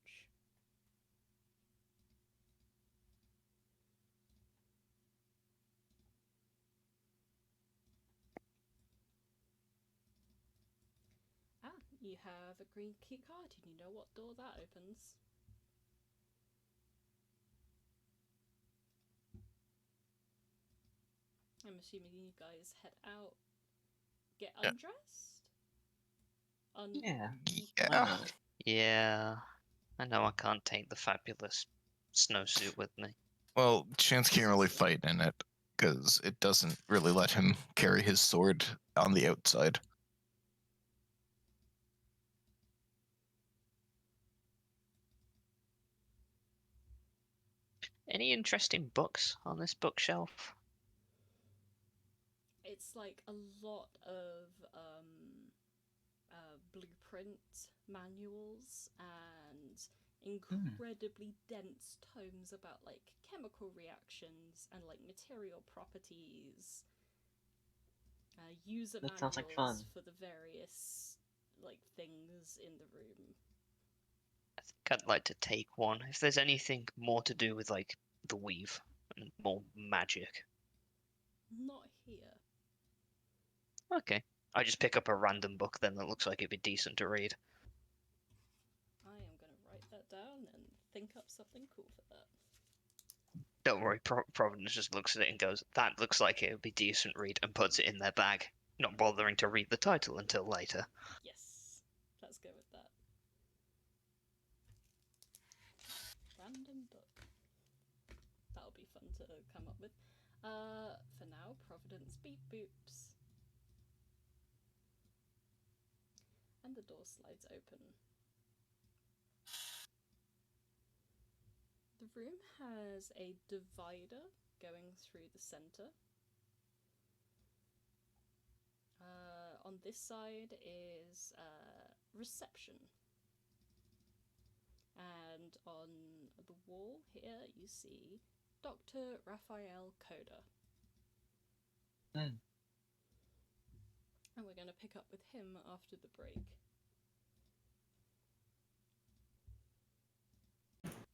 B: You have a green key card and you know what door that opens. I'm assuming you guys head out, get
E: Yeah.
B: undressed?
F: Yeah.
E: Yeah.
C: Yeah. I know I can't take the fabulous snowsuit with me.
E: Well, Chance can't really fight in it because it doesn't really let him carry his sword on the outside.
C: Any interesting books on this bookshelf?
B: It's like a lot of blueprint manuals and incredibly dense tomes about like chemical reactions and like material properties. User
F: That
B: manuals
F: sounds like fun.
B: for the various like things in the room.
C: I think I'd like to take one. If there's anything more to do with like the weave and more magic.
B: Not here.
C: Okay. I just pick up a random book then that looks like it'd be decent to read.
B: I am going to write that down and think up something cool for that.
C: Don't worry, Providence just looks at it and goes, that looks like it would be decent read, and puts it in their bag, not bothering to read the title until later.
B: Yes, let's go with that. Random book. That'll be fun to come up with. For now, Providence beep boops. And the door slides open. The room has a divider going through the center. On this side is reception. And on the wall here you see Dr. Raphael Coda.
F: Mm.
B: And we're going to pick up with him after the break.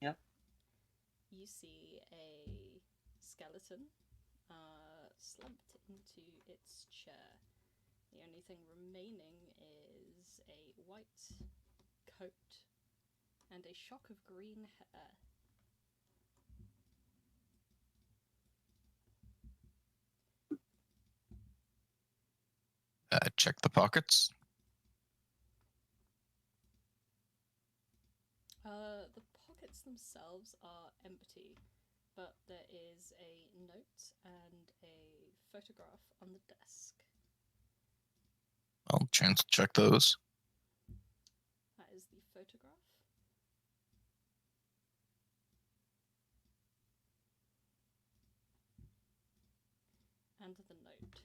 F: Yep.
B: You see a skeleton slumped into its chair. The only thing remaining is a white coat and a shock of green hair.
E: Check the pockets.
B: The pockets themselves are empty, but there is a note and a photograph on the desk.
E: I'll Chance will check those.
B: That is the photograph. And the note.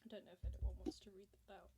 B: I don't know if anyone wants to read that out.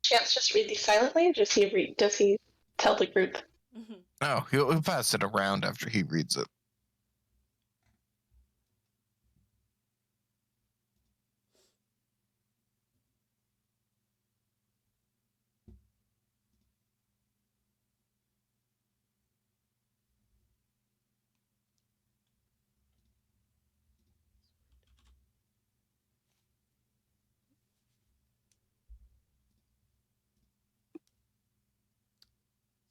D: Chance just read these silently, or does he tell the group?
E: Oh, he'll pass it around after he reads it.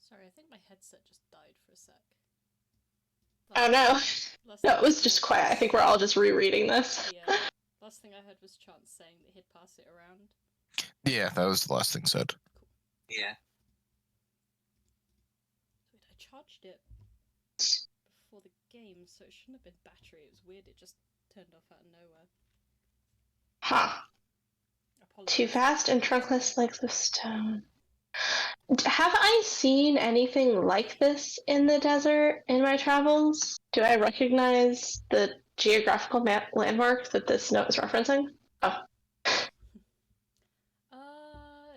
B: Sorry, I think my headset just died for a sec.
D: Oh no.
B: Last
D: No,
B: thing
D: it was
B: I
D: just
B: heard
D: quiet. I think we're all just rereading this.
B: Yeah. Last thing I heard was Chance saying that he'd pass it around.
E: Yeah, that was the last thing said.
F: Yeah.
B: Wait, I charged it before the game, so it shouldn't have been battery. It was weird. It just turned off out of nowhere.
D: Huh. Too
B: Apologies.
D: fast and trunkless legs of stone. Have I seen anything like this in the desert in my travels? Do I recognize the geographical landmark that this note is referencing? Oh.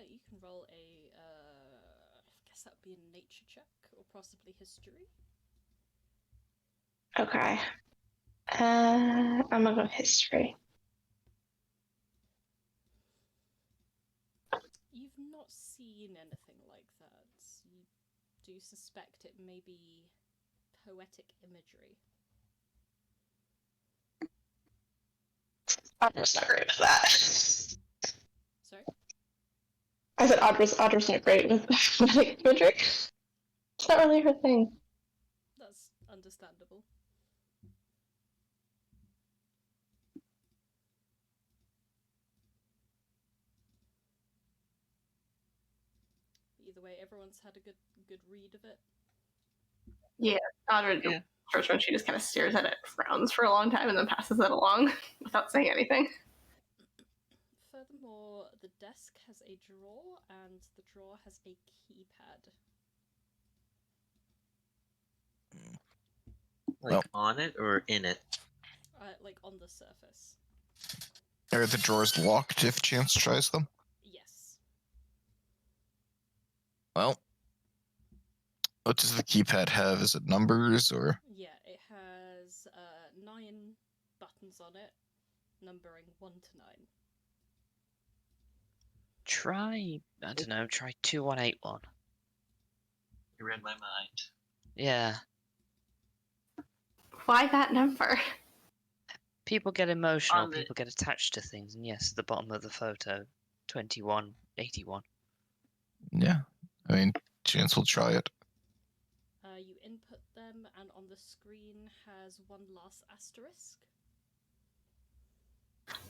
B: You can roll a, I guess that would be a nature check, or possibly history.
D: Okay. I'm gonna go history.
B: You've not seen anything like that. You do suspect it may be poetic imagery.
D: Audra's not great with that.
B: Sorry?
D: I said Audra's not great with poetic imagery. It's not really her thing.
B: That's understandable. Either way, everyone's had a good read of it.
D: Audra,
F: Yeah.
D: first one, she just kind of stares at it, frowns for a long time, and then passes it along without saying anything.
B: Furthermore, the desk has a drawer, and the drawer has a keypad.
F: Like
E: Well.
F: on it or in it?
B: Like on the surface.
E: Are the drawers locked if Chance tries them?
B: Yes.
E: Well, what does the keypad have? Is it numbers or?
B: Yeah, it has 9 buttons on it, numbering 1 to 9.
C: Try, I don't know, try 2181.
F: You read my mind.
C: Yeah.
D: Why that number?
C: People get emotional,
F: On the-
C: people get attached to things, and yes, the bottom of the photo, 2181.
E: Yeah, I mean, Chance will try it.
B: You input them, and on the screen has one last asterisk.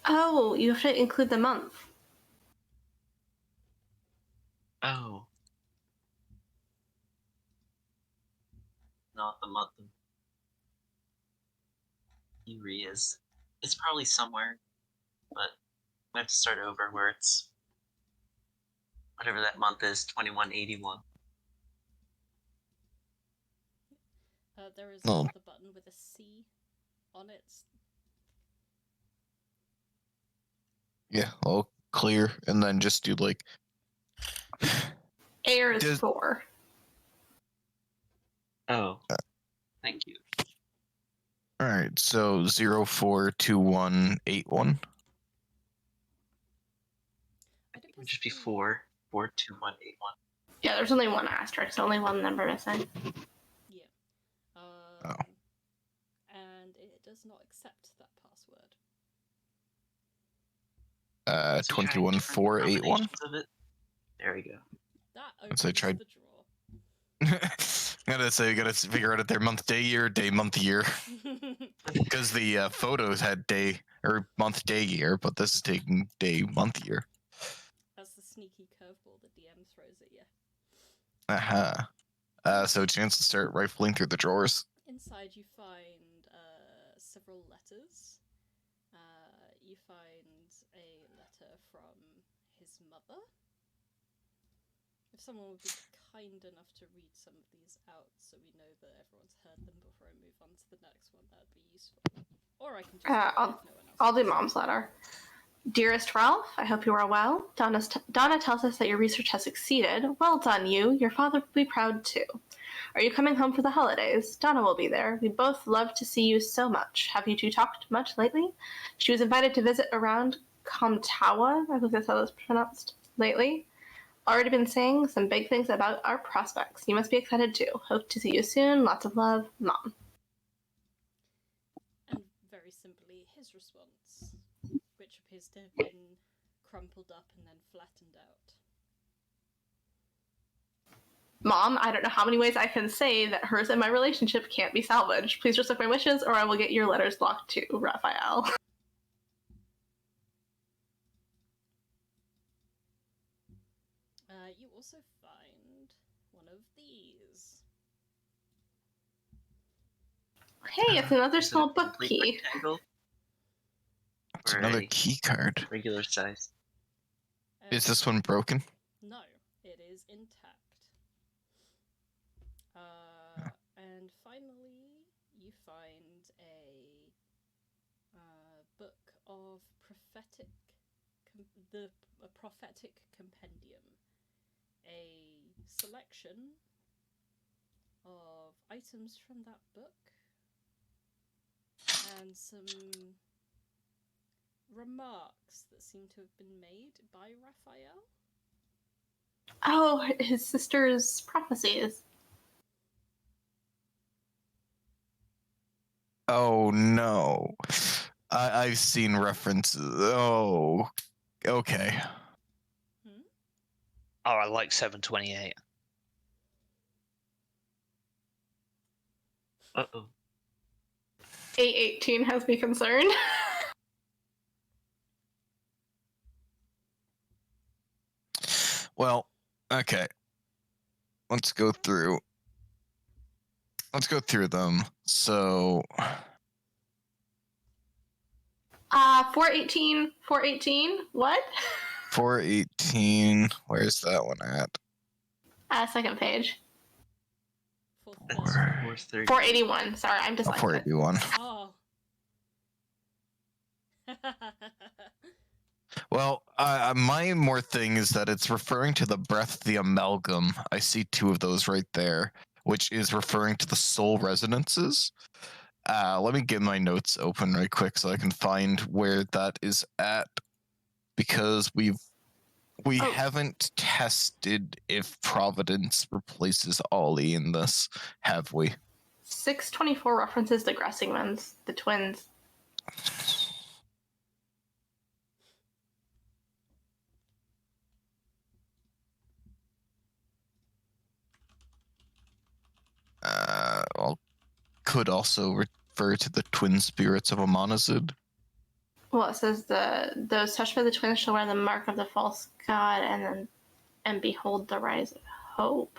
D: Oh, you have to include the month.
F: Oh. Not the month. Here he is. It's probably somewhere, but we have to start over where it's whatever that month is, 2181.
B: There is
E: Oh.
B: another button with a C on it.
E: Yeah, I'll clear and then just do like.
D: Air is
E: Does-
D: 4.
F: Oh. Thank you.
E: All right, so 042181.
F: I think it would just be 42181.
D: Yeah, there's only one asterisk, so only one number missing.
B: Yeah.
E: Oh.
B: And it does not accept that password.
E: 21,481.
F: Combinations of it. There we go.
B: That
E: So I
B: opens
E: tried-
B: the drawer.
E: Gotta say, you gotta figure out if they're month, day, month, year. Because the photos had day or month, day, year, but this is taking day, month, year.
B: That's the sneaky curveball the DM throws at you.
E: Aha. So Chance will start rifling through the drawers.
B: Inside you find several letters. You find a letter from his mother. If someone would be kind enough to read some of these out so we know that everyone's heard them before I move on to the next one, that'd be useful. Or I can just read it if no one else
D: I'll do
B: wants.
D: Mom's letter. Dearest Ralph, I hope you are well. Donna tells us that your research has succeeded. Well done, you. Your father will be proud too. Are you coming home for the holidays? Donna will be there. We both love to see you so much. Have you two talked much lately? She was invited to visit around Comtawa, I believe that's how it's pronounced, lately. Already been saying some big things about our prospects. You must be excited too. Hope to see you soon. Lots of love, Mom.
B: And very simply, his response, which appears to have been crumpled up and then flattened out.
D: Mom, I don't know how many ways I can say that hers and my relationship can't be salvaged. Please respect my wishes or I will get your letters locked too, Raphael.
B: You also find one of these.
D: Hey, it's another
F: Is it a
D: small book
F: complete
D: key.
F: rectangle?
E: It's
F: Or
E: another
F: a
E: key card.
F: regular size.
E: Is this one broken?
B: No, it is intact. And finally, you find a book of a prophetic compendium, a selection of items from that book, and some remarks that seem to have been made by Raphael.
D: Oh, his sister's prophecies.
E: Oh no. I've seen references. Oh, okay.
C: Oh, I like 728.
F: Uh-oh.
D: 818 has me concerned.
E: Well, okay. Let's go through them. So
D: 418, 418, what?
E: 418, where's that one at?
D: Second page.
B: For
E: Four.
F: 430.
D: 481, sorry, I'm
E: Oh,
D: dyslexic.
E: 481.
B: Oh.
E: Well, my more thing is that it's referring to the breath, the amalgam. I see two of those right there, which is referring to the soul resonances. Let me get my notes open right quick so I can find where that is at, because we haven't tested if Providence replaces Ollie in this, have we?
D: 624 references the Gressingmans, the twins.
E: Well, could also refer to the twin spirits of Amonazid.
D: Well, it says those touched by the twins shall wear the mark of the false god, and behold the rise of hope.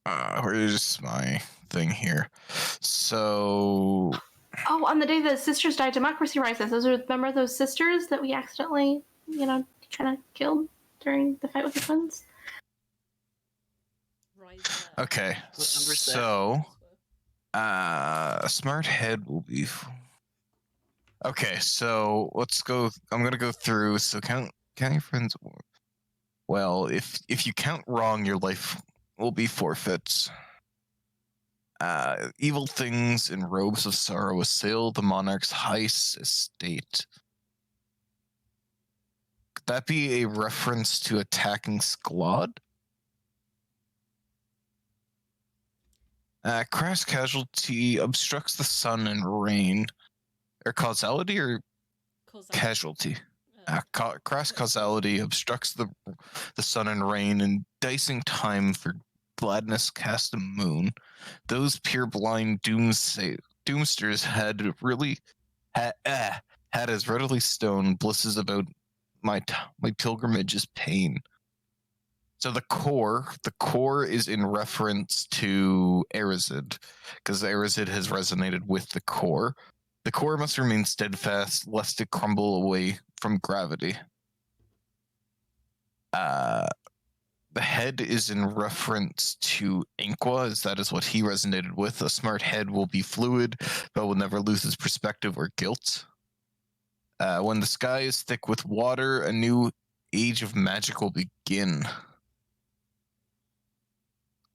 E: Where's my thing here? So,
D: Oh, on the day the sisters died, democracy rises. Remember those sisters that we accidentally, kind of killed during the fight with the twins?
E: okay,
F: What number is that?
E: so a smart head will be. Okay, so let's go. I'm gonna go through. So count your friends. Well, if you count wrong, your life will be forfeits. Evil things in robes of sorrow assail the monarch's high estate. Could that be a reference to attacking Sklod? Crass casualty obstructs the sun and rain. Or causality or casualty? Crass causality obstructs the sun and rain, and dicing time for gladness cast a moon. Those pure-blind doomsters had as readily stone blisses about my pilgrimage's pain. So the core is in reference to Arazid, because Arazid has resonated with the core. The core must remain steadfast, lest it crumble away from gravity. The head is in reference to Inqua, as that is what he resonated with. A smart head will be fluid, but will never lose its perspective or guilt. When the sky is thick with water, a new age of magic will begin.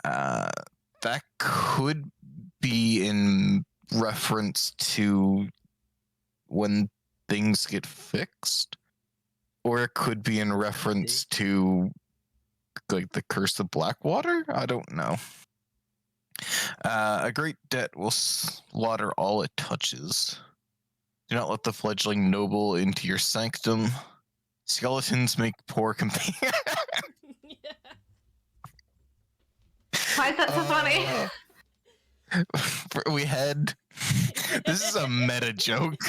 E: That could be in reference to when things get fixed, or it could be in reference to like the curse of Blackwater. I don't know. A great debt will slaughter all it touches. Do not let the fledgling noble into your sanctum. Skeletons make poor companions.
D: Why is that so funny?
E: We had. This is a meta joke.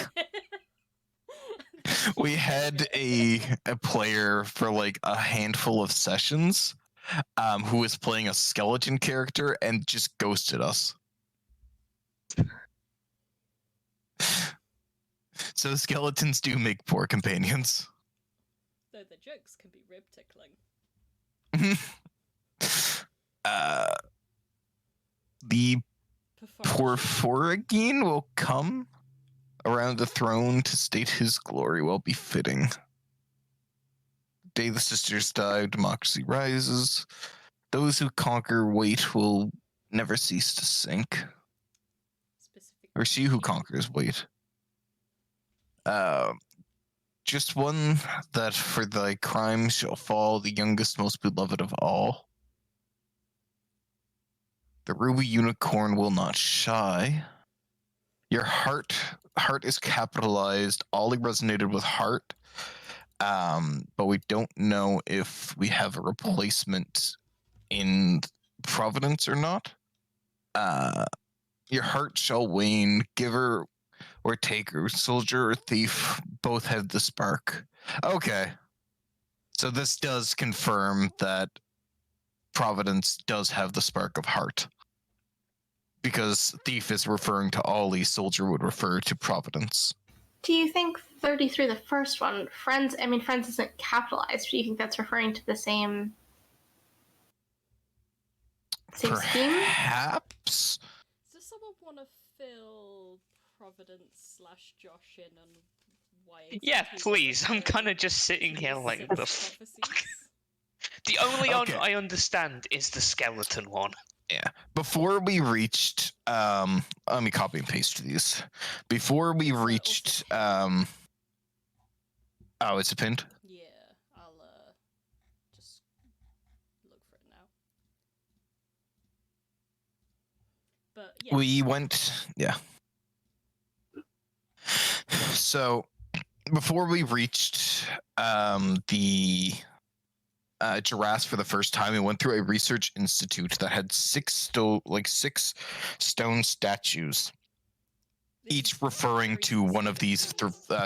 E: We had a player for like a handful of sessions who was playing a skeleton character and just ghosted us. So skeletons do make poor companions.
B: Though the jokes can be rib tickling.
E: The
B: Performance.
E: Porphyrogene will come around the throne to state his glory while befitting. The day the sisters die, democracy rises. Those who conquer weight will never cease to sink.
B: Specific
E: Or she who
B: you.
E: conquers weight. Just one that for thy crime shall fall, the youngest, most beloved of all. The ruby unicorn will not shy. Your heart is capitalized. Ollie resonated with heart, but we don't know if we have a replacement in Providence or not. Your heart shall wane. Giver or taker, soldier or thief, both have the spark. Okay. So this does confirm that Providence does have the spark of heart. Because thief is referring to Ollie, soldier would refer to Providence.
D: Do you think 33, the first one, friends isn't capitalized. Do you think that's referring to the same scheme?
E: Perhaps?
B: Does someone want to fill Providence / Josh in on why
C: Yeah,
B: exactly
C: please. I'm kind of just sitting here like the The only one I understand is the skeleton one.
E: Yeah. Before we reached, let me copy and paste these. Before we reached, oh, it's a pinned?
B: Yeah, I'll just look for it now. But yeah.
E: We went, yeah. So, before we reached the Giraffes for the first time, we went through a research institute that had six stone statues, each referring to one of these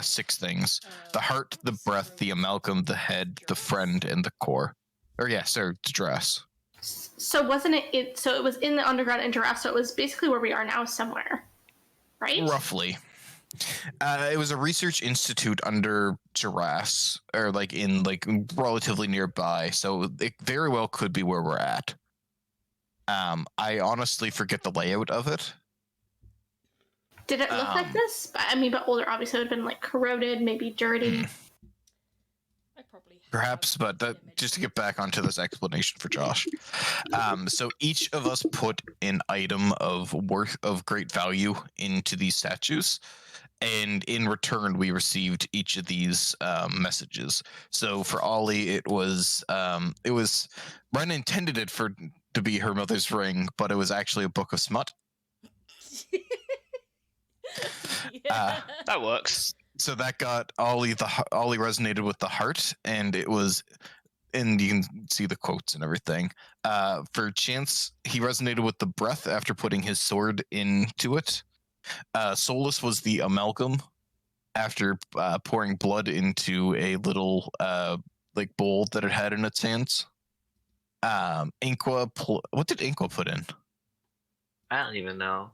E: six things: the heart, the breath, the amalgam, the head, the friend, and the core. Or yeah, sorry, the dress.
D: So wasn't it? So it was in the underground in Giraffe. So it was basically where we are now, somewhere, right?
E: Roughly. It was a research institute under Giraffes, or in relatively nearby, so it very well could be where we're at. I honestly forget the layout of it.
D: Did it look like this? But older, obviously, it would have been corroded, maybe dirty.
B: I probably
E: Perhaps, but just to get back onto this explanation for Josh. So each of us put an item of great value into these statues. And in return, we received each of these messages. So for Ollie, it was Ren intended it to be her mother's ring, but it was actually a book of smut.
B: Yeah.
C: That works.
E: So that got Ollie resonated with the heart, and it was, and you can see the quotes and everything. For Chance, he resonated with the breath after putting his sword into it. Solas was the amalgam after pouring blood into a little bowl that it had in its hands. Inqua, what did Inqua put in?
F: I don't even know.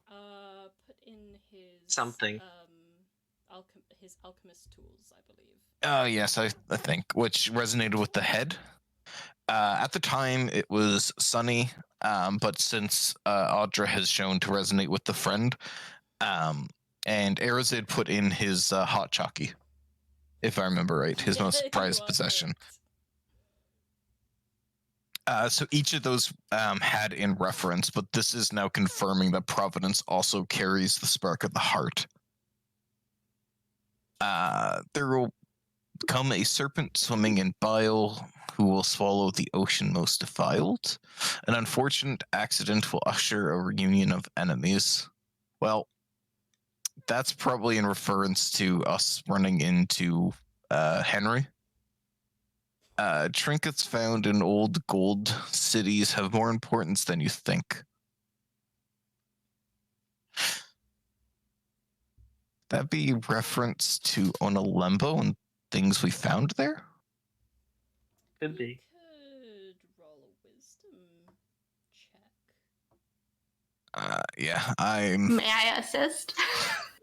B: Put in his
F: something.
B: His alchemist tools, I believe.
E: Oh yes, I think, which resonated with the head. At the time, it was Sunny, but since Audra has shown to resonate with the friend, and Arazid put in his hot chalky, if I remember right, his most prized possession. So each of those had in reference, but this is now confirming that Providence also carries the spark of the heart. There will come a serpent swimming in bile who will swallow the ocean most defiled. An unfortunate accident will usher a reunion of enemies. Well, that's probably in reference to us running into Henry. Trinkets found in old gold cities have more importance than you think. That be reference to Onalembo and things we found there?
F: Could be.
B: Could roll a wisdom check.
E: Yeah, I'm...
D: May I assist?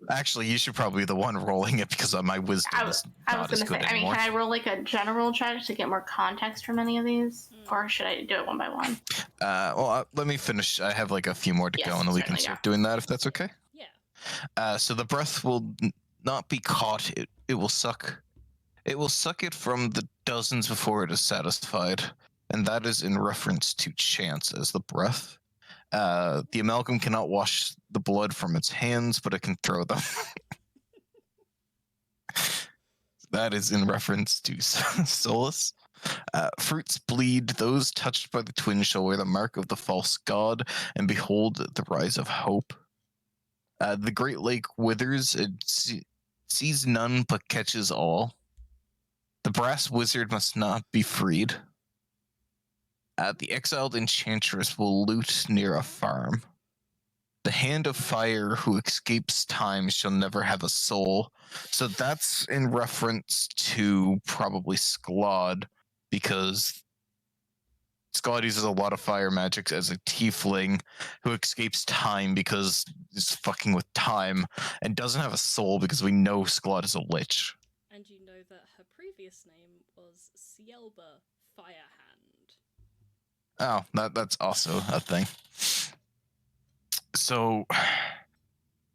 E: Actually, you should probably be the one rolling it because my wisdom
D: I
E: is
D: was
E: not as
D: gonna
E: good
D: say. I mean,
E: anymore.
D: can I roll like a general check to get more context from any of these, or should I do it one by one?
E: Let me finish. I have like a few more to
D: Yes,
E: go, and then we can
D: certainly,
E: start
D: yeah.
E: doing that if that's okay.
B: Yeah.
E: So the breath will not be caught. It will suck. It will suck it from the dozens before it is satisfied, and that is in reference to chance as the breath. The amalgam cannot wash the blood from its hands, but it can throw them. That is in reference to Solas. Fruits bleed. Those touched by the twin shall wear the mark of the false god, and behold the rise of hope. The great lake withers. It sees none but catches all. The brass wizard must not be freed. The exiled enchantress will loot near a farm. The hand of fire who escapes time shall never have a soul. So that's in reference to probably Sklod, because Sklod uses a lot of fire magic as a tiefling who escapes time because he's fucking with time, and doesn't have a soul because we know Sklod is a lich.
B: And you know that her previous name was Cielba Firehand.
E: Oh, that's also a thing. So,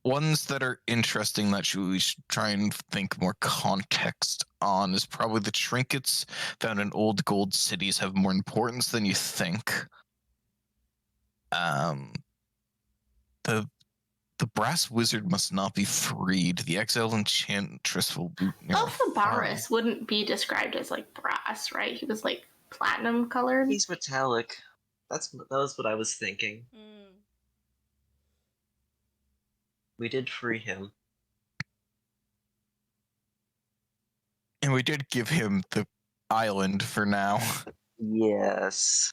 E: ones that are interesting that we should try and think more context on is probably the trinkets found in old gold cities have more importance than you think. The brass wizard must not be freed. The exiled enchantress will be near a farm.
D: Elphabarus wouldn't be described as like brass, right? He was like platinum colored.
F: He's metallic. That was what I was thinking. We did free him.
E: And we did give him the island for now.
F: Yes.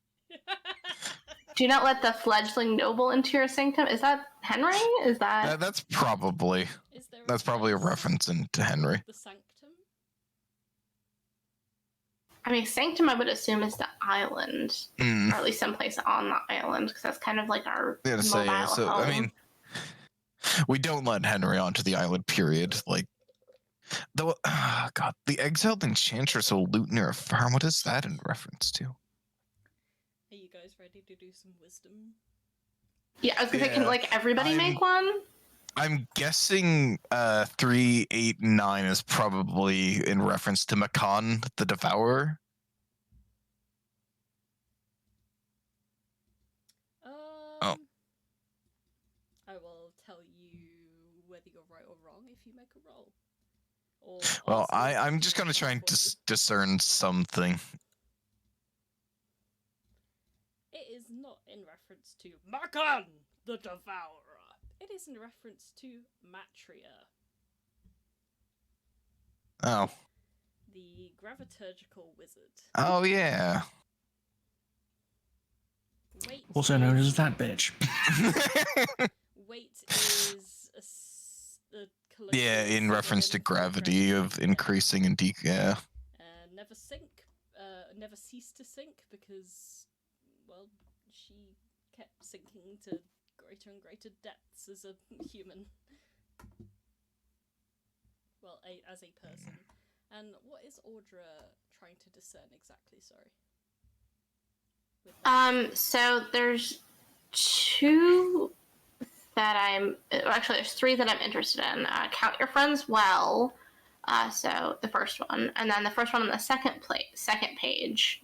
D: Do not let the fledgling noble into your sanctum. Is that Henry? Is that?
E: That's probably.
B: Is there
E: That's probably a
B: place
E: reference into Henry.
B: The sanctum?
D: I mean, sanctum, I would assume, is the island, or at least someplace on the island, because that's kind of like our mobile
E: So
D: home.
E: I mean, we don't let Henry onto the island. Period. Like, though, God, the exiled enchantress will loot near a farm. What is that in reference to?
B: Are you guys ready to do some wisdom?
D: Yeah, I was gonna say, can like everybody make one?
E: I'm guessing 3, 8, 9 is probably in reference to Makan the Devourer.
B: I will tell you whether you're right or wrong if you make a roll. Or
E: Well,
B: ask me if
E: I'm
B: you
E: just
B: make
E: gonna
B: a
E: try
B: roll
E: and
B: for you.
E: discern something.
B: It is not in reference to Makan the Devourer. It is in reference to Matria,
E: Oh.
B: the graviturgical wizard.
E: Oh yeah.
B: Weight
A: Also known as that bitch.
B: Weight is a colloquial
E: Yeah, in reference to
B: synonym for
E: gravity of increasing and
B: never cease to sink, because, well, she kept sinking to greater and greater depths as a human. Well, as a person. And what is Audra trying to discern exactly? Sorry.
D: So there's two that there's three that I'm interested in. Count Your Friends Well. So the first one, and then the first one on the second page.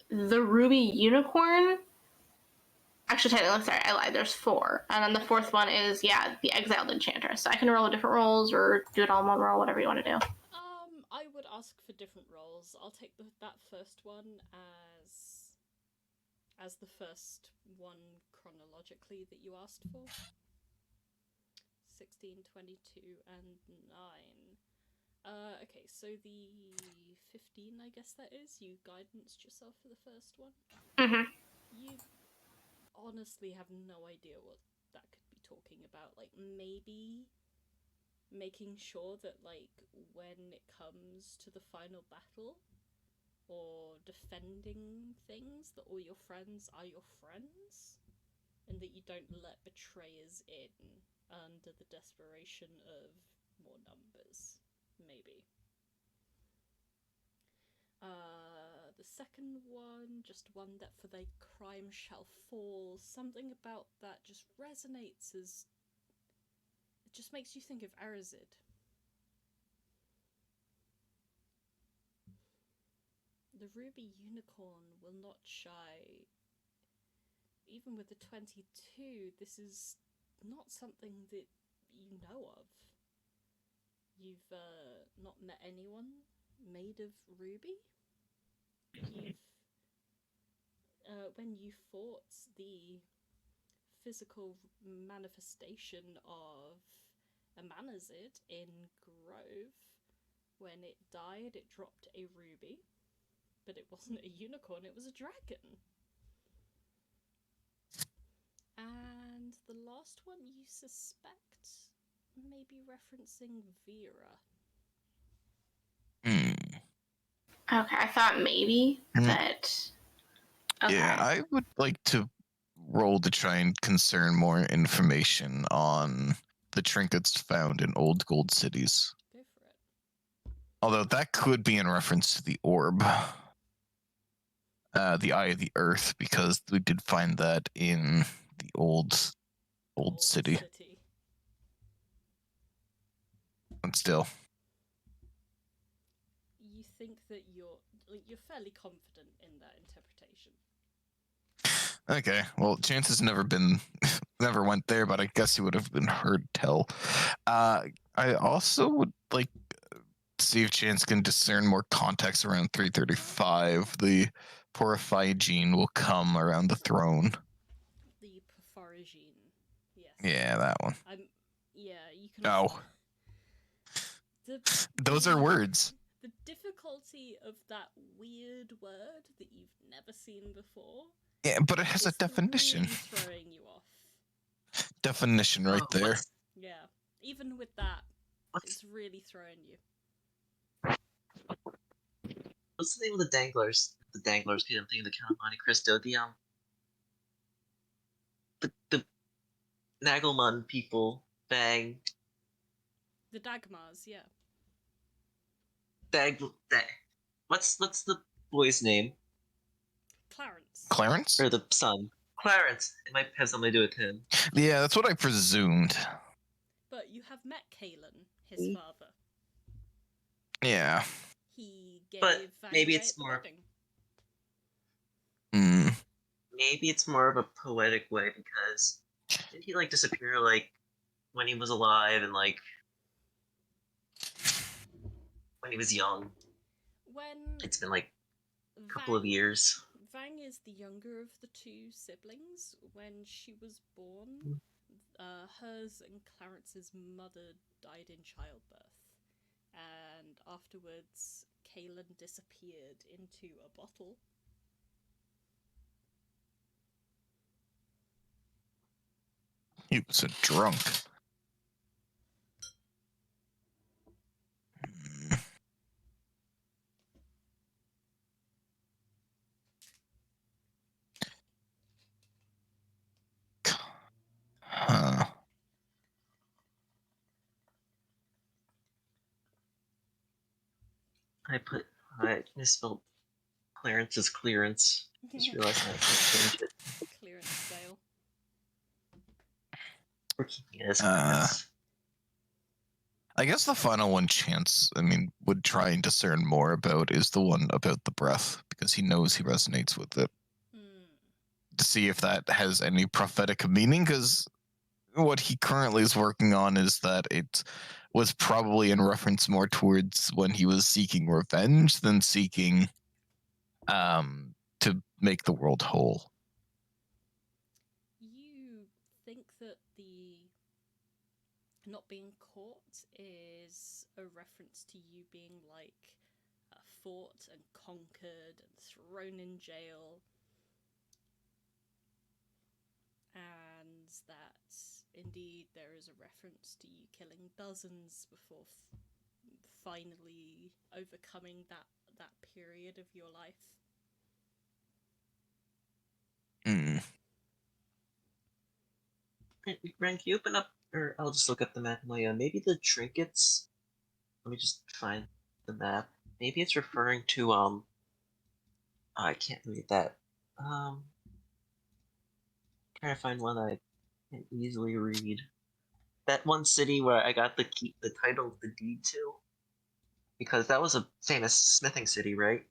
D: The Ruby Unicorn. Actually, technically, sorry, I lied. There's 4, and then the fourth one is the Exiled Enchantress. So I can roll different rolls or do it all in one roll, whatever you want to do.
B: I would ask for different rolls. I'll take that first one as the first one chronologically that you asked for. 16, 22, and 9. Okay, so the 15, I guess that is. You guidanced yourself for the first one. You honestly have no idea what that could be talking about. Like, maybe making sure that, like, when it comes to the final battle, or defending things, that all your friends are your friends. and that you don't let betrayers in under the desperation of more numbers, maybe. The second one, just one that for thy crime shall fall. Something about that just resonates as... It just makes you think of Arazid. The ruby unicorn will not shy. Even with the 22, this is not something that you know of. You've not met anyone made of ruby? You've... when you fought the physical manifestation of a Manazid in Grove, when it died, it dropped a ruby, but it wasn't a unicorn, it was a dragon. And the last one you suspect may be referencing Vera.
D: Okay, I thought maybe,
E: Mm.
D: but okay.
E: Yeah, I would like to roll to try and concern more information on the trinkets found in old gold cities.
B: Go for it.
E: Although that could be in reference to the orb, the Eye of the Earth, because we did find that in the old city. But still,
B: You think that you're fairly confident in that interpretation.
E: okay. Well, Chance has never never went there, but I guess he would have been heard tell. I also would like to see if Chance can discern more context around 335. The Porphyogene will come around the throne.
B: The Porphyogene, yes.
E: Yeah, that one.
B: Yeah, you can.
E: Oh, those are words.
B: The difficulty of that weird word that you've never seen before.
E: Yeah, but it has a definition.
B: Really throwing you off.
E: Definition right there.
B: Yeah, even with that, it's really throwing you.
F: What's the name of the danglers? The danglers, I'm thinking of the Count of Monte Cristo. The Nagelman people. Bang.
B: The Dagmars, yeah.
F: What's the boy's name?
B: Clarence.
F: Or the son? Clarence. It might have something to do with him.
E: Yeah, that's what I presumed.
B: But you have met Kalen, his father.
E: Yeah.
B: He gave
F: But maybe it's
B: the
F: more.
B: wedding.
F: Maybe it's more of a poetic way because didn't he disappear when he was alive and when he was young? It's been a couple of years.
B: Vang is the younger of the two siblings. When she was born, hers and Clarence's mother died in childbirth. And afterwards, Kalen disappeared into a bottle.
E: He was a drunk. Huh.
F: I misspelled Clarence as clearance. Just realized I can't change it.
B: Clearance sale.
F: We're keeping it as clearance.
E: I guess the final one Chance, would try and discern more about is the one about the breath, because he knows he resonates with it. To see if that has any prophetic meaning, because what he currently is working on is that it was probably in reference more towards when he was seeking revenge than seeking to make the world whole.
B: You think that the not being caught is a reference to you being fought and conquered and thrown in jail, and that indeed there is a reference to you killing dozens before finally overcoming that period of your life.
F: Ren, can you open up, or I'll just look up the map. Maybe the trinkets. Let me just find the map. Maybe it's referring to oh, I can't read that. Trying to find one I can easily read. That one city where I got the title of the deed to, because that was a famous smithing city, right?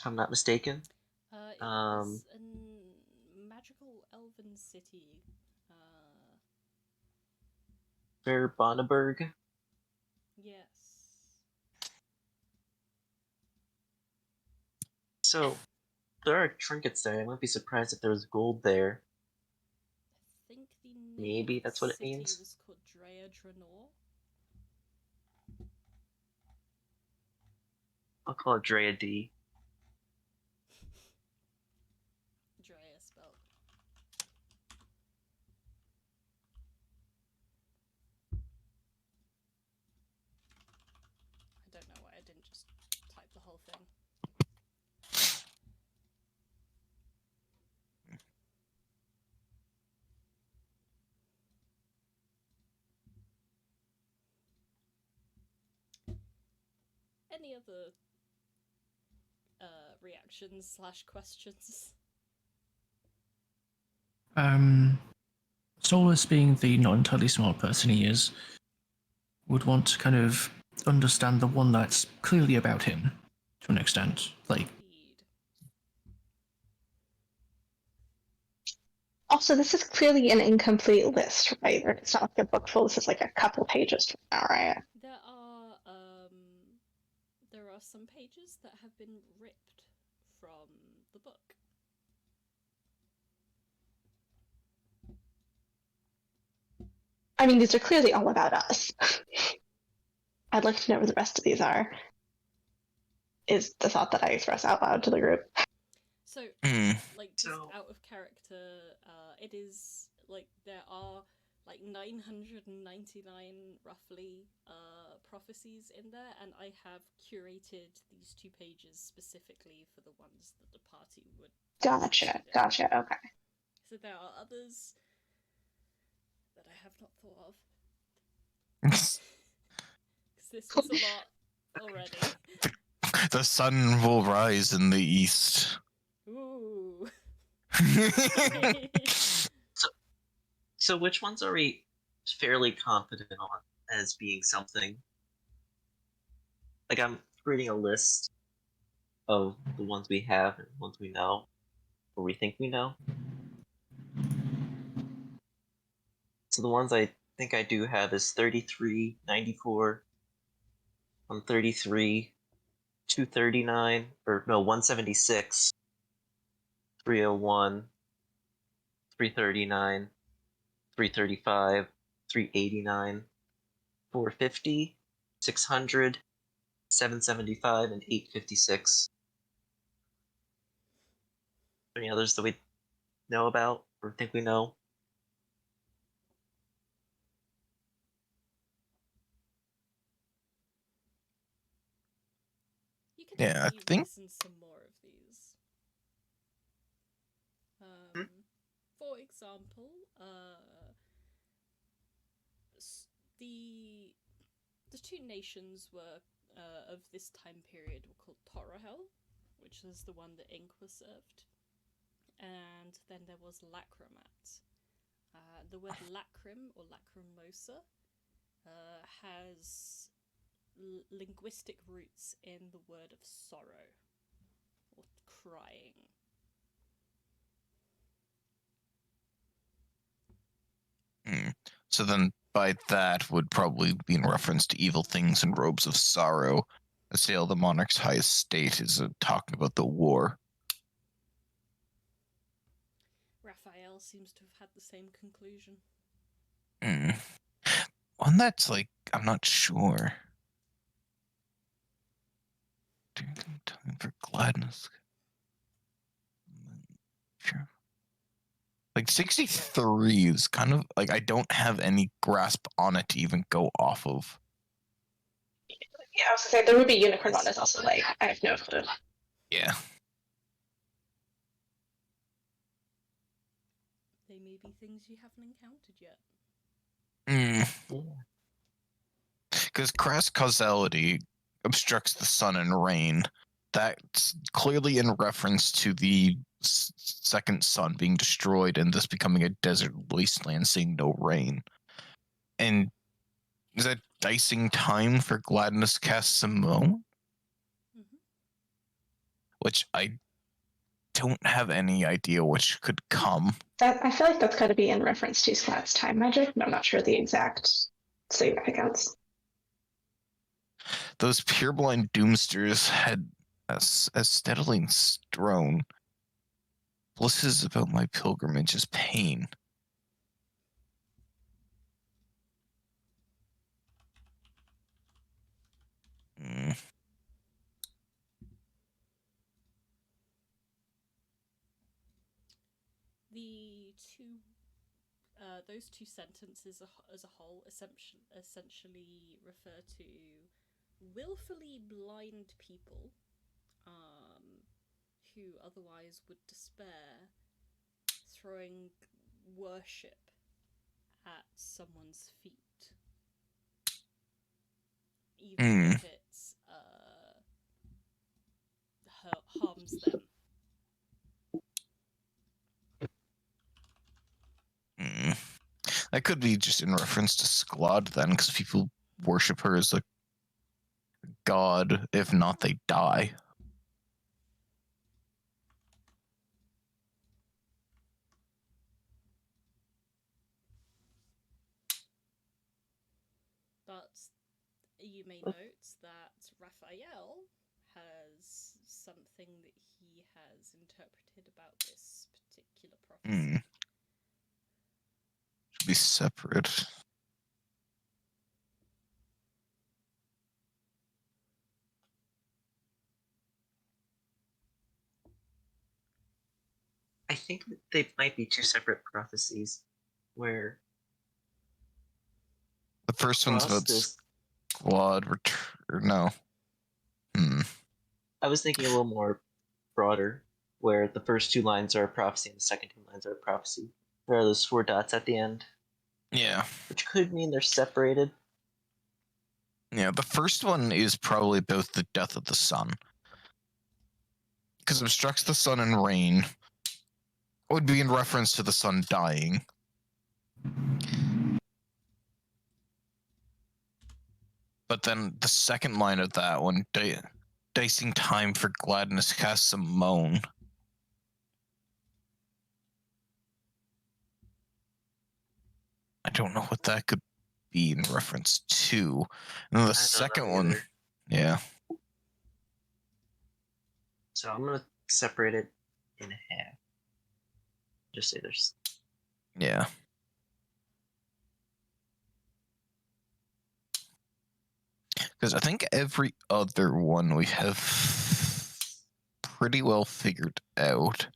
F: If I'm not mistaken.
B: It was a magical elven city.
F: Verboneberg.
B: Yes.
F: So, there are trinkets there. I wouldn't be surprised if there was gold there.
B: I think the name
F: Maybe
B: of the
F: that's what it
B: city
F: means.
B: was called Drea Drenor.
F: I'll call it Drea D.
B: Drea spelled. I don't know why I didn't just type the whole thing. Any other reactions / questions?
A: Solas, being the not entirely smart person he is, would want to kind of understand the one that's clearly about him to an extent. Like,
B: Indeed.
D: Also, this is clearly an incomplete list, right? It's not like a book full. This is like a couple pages from now, right?
B: There are some pages that have been ripped from the book.
D: I mean, these are clearly all about us. I'd like to know where the rest of these are. Is the thought that I express out loud to the group.
B: So, like, just out of character, it is, like, there are, like, 999, roughly, prophecies in there, and I have curated these 2 pages specifically for the ones that the party would...
D: Gotcha, okay.
B: So there are others that I have not thought of. Because this was a lot already.
E: The sun will rise in the east.
B: Ooh.
F: So which ones are we fairly confident on as being something? Like, I'm reading a list of the ones we have and the ones we know, or we think we know. So the ones I think I do have is 33, 94, 133, 239, or no, 176, 301, 339, 335, 389, 450, 600, 775, and 856. Any others that we know about or think we know?
B: You can
E: Yeah, I
B: definitely
E: think-
B: listen some more of these. For example, the 2 nations were of this time period were called Torahel, which is the one that Inqua served, and then there was Lacrimat. The word lacrim or lacrimosa has linguistic roots in the word of sorrow or crying.
E: So then by that would probably be in reference to evil things and robes of sorrow. Assail the monarch's highest state is talking about the war.
B: Raphael seems to have had the same conclusion.
E: One that's like, I'm not sure. Time for gladness. Sure. Like 63 is kind of like I don't have any grasp on it to even go off of.
D: Yeah, I was gonna say the Ruby Unicorn one is also like I have no clue.
E: Yeah.
B: They may maybe things you haven't encountered yet.
E: Because crass causality obstructs the sun and rain. That's clearly in reference to the second sun being destroyed and this becoming a desert wasteland, seeing no rain. And is that dicing time for gladness cast Simone?
B: Mm-hmm.
E: Which I don't have any idea which could come.
D: I feel like that's got to be in reference to Slat's time magic, but I'm not sure the exact significance.
E: Those pureblind doomsters had as steadily strown. Blisses about my pilgrimage is pain.
B: The two, those two sentences as a whole essentially refer to willfully blind people, who otherwise would despair, throwing worship at someone's feet, even if it's harms them.
E: That could be just in reference to Sklod then, because people worship her as a god. If not, they die.
B: But you may note that Raphael has something that he has interpreted about this particular prophecy.
E: Should be separate.
F: I think they might be two separate prophecies, where
E: The first one's about
F: this.
E: Sklod return. No.
F: I was thinking a little more broader, where the first two lines are a prophecy and the second two lines are a prophecy. There are those 4 dots at the end.
E: Yeah.
F: Which could mean they're separated.
E: Yeah, the first one is probably about the death of the sun. Because it obstructs the sun and rain. It would be in reference to the sun dying. But then the second line of that one, dicing time for gladness casts a moan. I don't know what that could be in reference to. And then the second one, yeah.
F: So I'm going to separate it in half. Just say there's...
E: Yeah. Because I think every other one we have pretty well figured out.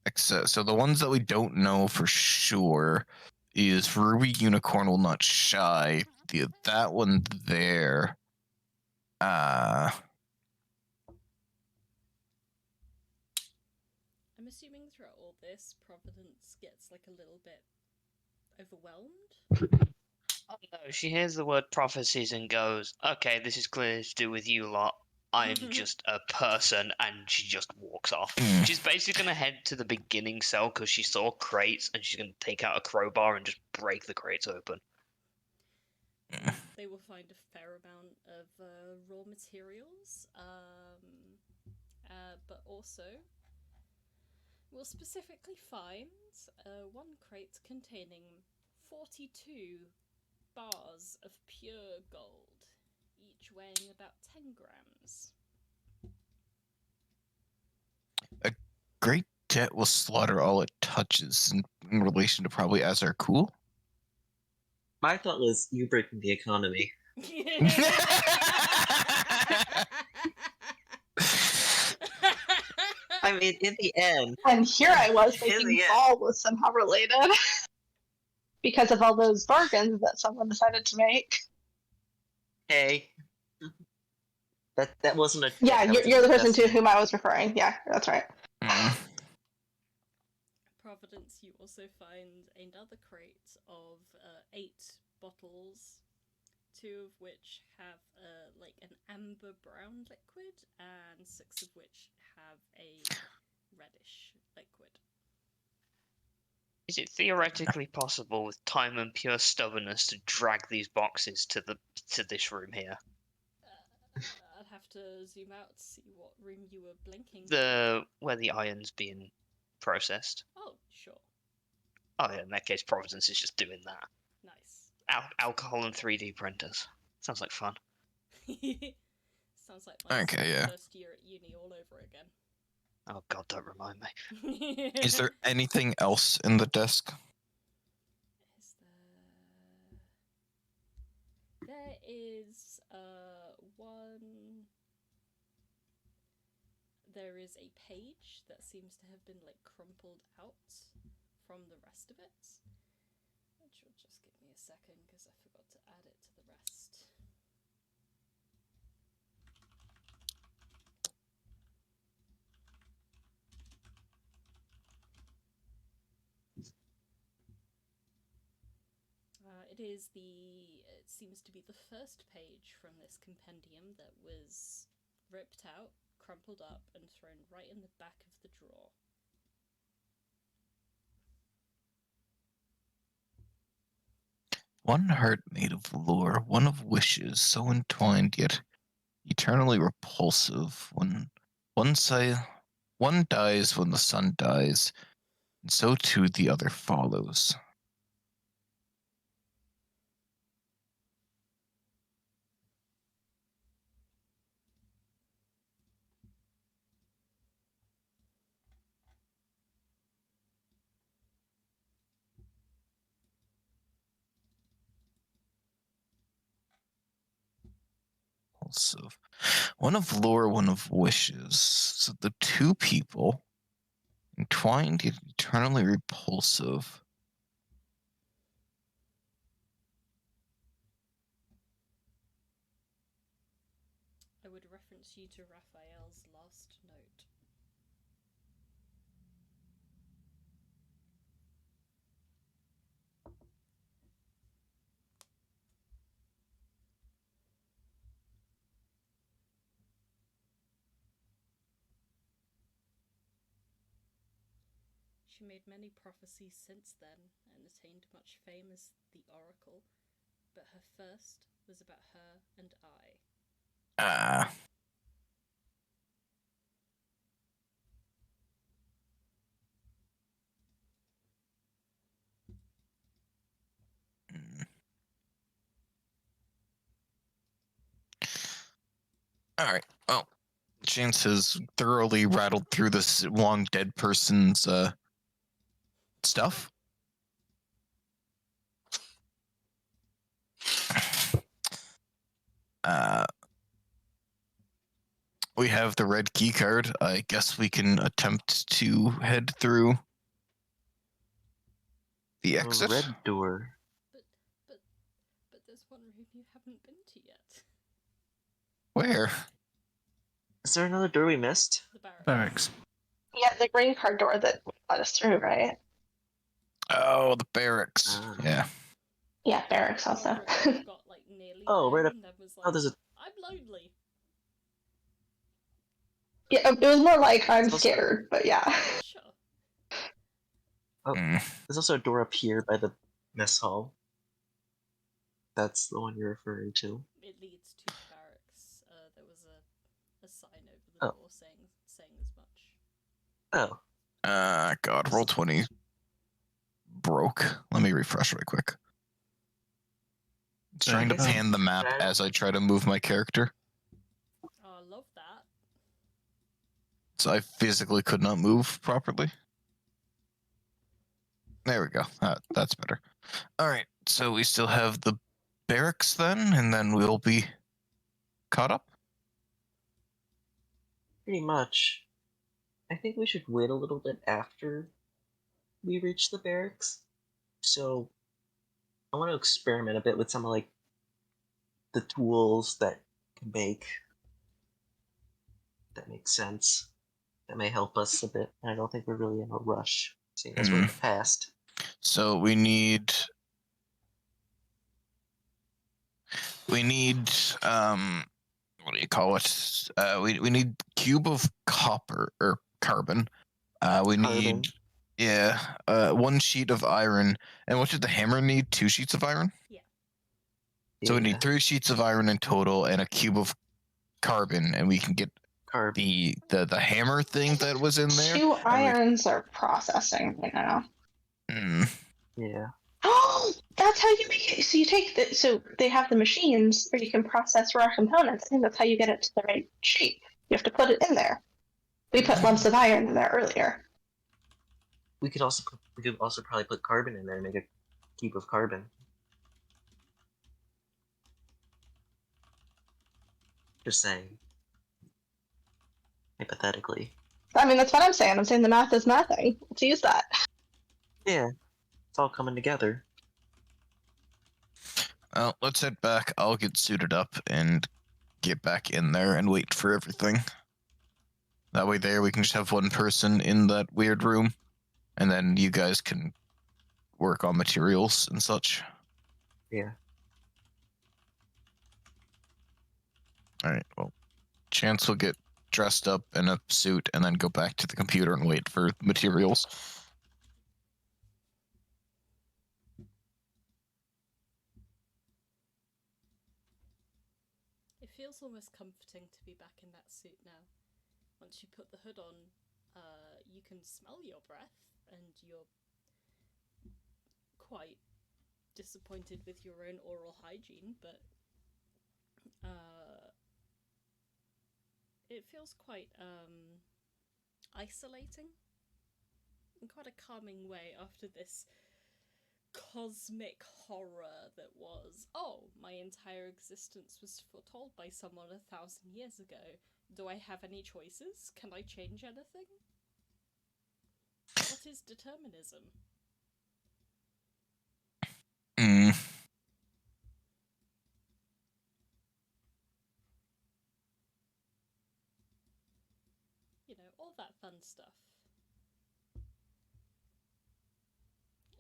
E: Except, so the ones that we don't know for sure is Ruby Unicorn Will Not Shy. That one there.
B: I'm assuming throughout all this, Providence gets like a little bit overwhelmed.
C: Oh no, she hears the word prophecies and goes, okay, this is clearly to do with you lot. I'm just a person, and she just walks off. She's basically going to head to the beginning cell because she saw crates, and she's going to take out a crowbar and just break the crates open.
B: They will find a fair amount of raw materials, but also will specifically find one crate containing 42 bars of pure gold, each weighing about 10 grams.
E: A great debt will slaughter all it touches in relation to probably Azar Cool.
F: My thought was you breaking the economy. I mean, in the end...
D: And here I was thinking Ball was somehow related. Because of all those bargains that someone decided to make.
F: Hey. That wasn't a...
D: Yeah, you're the person to whom I was referring. Yeah, that's right.
B: Providence, you also find another crate of 8 bottles, 2 of which have like an amber brown liquid, and 6 of which have a reddish liquid.
C: Is it theoretically possible with time and pure stubbornness to drag these boxes to this room here?
B: I'd have to zoom out to see what room you were blinking.
C: Where the iron's being processed.
B: Oh, sure.
C: Oh yeah, in that case, Providence is just doing that.
B: Nice.
C: Alcohol and 3D printers. Sounds like fun.
B: Sounds like my
E: Okay, yeah.
B: first year at uni all over again.
C: Oh god, don't remind me.
E: Is there anything else in the desk?
B: Is there is one. There is a page that seems to have been like crumpled out from the rest of it. Which will just give me a second because I forgot to add it to the rest. It seems to be the first page from this compendium that was ripped out, crumpled up, and thrown right in the back of the drawer.
E: One heart made of lore, one of wishes, so entwined yet eternally repulsive. One dies when the sun dies, and so too the other follows. Repulsive. One of lore, one of wishes. So the two people, entwined yet eternally repulsive.
B: I would reference you to Raphael's last note. She made many prophecies since then, and attained much fame as the Oracle, but her first was about her and I.
E: Ah. All right. Well, Chance has thoroughly rattled through this long dead person's stuff. We have the red key card. I guess we can attempt to head through the exit.
F: A red door.
B: But there's one room you haven't been to yet.
E: Where?
F: Is there another door we missed?
B: The barracks.
A: Barracks.
D: Yeah, the green card door that let us through, right?
E: Oh, the barracks.
F: Ah.
E: Yeah.
D: Yeah, barracks also.
B: Got like nearly
F: Oh,
B: there
F: right up-
B: and there was
F: oh, there's a-
B: I'm lonely.
D: Yeah, it was more like I'm
F: Also-
D: scared, but yeah.
B: Sure.
F: Oh,
E: Mm.
F: there's also a door up here by the mess hall. That's the one you're referring to.
B: It leads to the barracks. There was a sign over the door saying as much.
F: Oh,
E: God, roll 20 broke. Let me refresh right quick. It's trying to
F: Okay.
E: pan the map as I try to move my character.
B: Oh, I love that.
E: So I physically could not move properly. There we go. That's better. All right. So we still have the barracks then, and then we'll be caught up.
F: pretty much. I think we should wait a little bit after we reach the barracks. So I want to experiment a bit with some of like the tools that make sense. That may help us a bit. I don't think we're really in a rush. Seeing as we're in the past.
E: So we need what do you call it? We need cube of copper or carbon. We need
F: Carbon.
E: 1 sheet of iron. And what did the hammer need? 2 sheets of iron?
B: Yeah.
E: So we need 3 sheets of iron in total and a cube of carbon, and we can get
F: carbon.
E: the hammer thing that was in there.
G: 2 irons are processing right now.
F: Yeah.
G: Oh, that's how you make it. So you take the, so they have the machines where you can process raw components. I think that's how you get it to the right shape. You have to put it in there. We put lumps of iron in there earlier.
F: We could also probably put carbon in there and make a cube of carbon. Just saying. Hypothetically.
G: I mean, that's what I'm saying. I'm saying the math is mathing. Let's use that.
F: Yeah. It's all coming together.
E: Well, let's head back. I'll get suited up and get back in there and wait for everything. That way we can just have one person in that weird room, and then you guys can work on materials and such.
F: Yeah.
E: Alright, well, Chance will get dressed up in a suit and then go back to the computer and wait for materials.
B: It feels almost comforting to be back in that suit now. Once you put the hood on, you can smell your breath, and you're quite disappointed with your own oral hygiene, but it feels quite isolating in quite a calming way after this cosmic horror that was, oh, my entire existence was foretold by someone 1,000 years ago. Do I have any choices? Can I change anything? What is determinism? You know, all that fun stuff.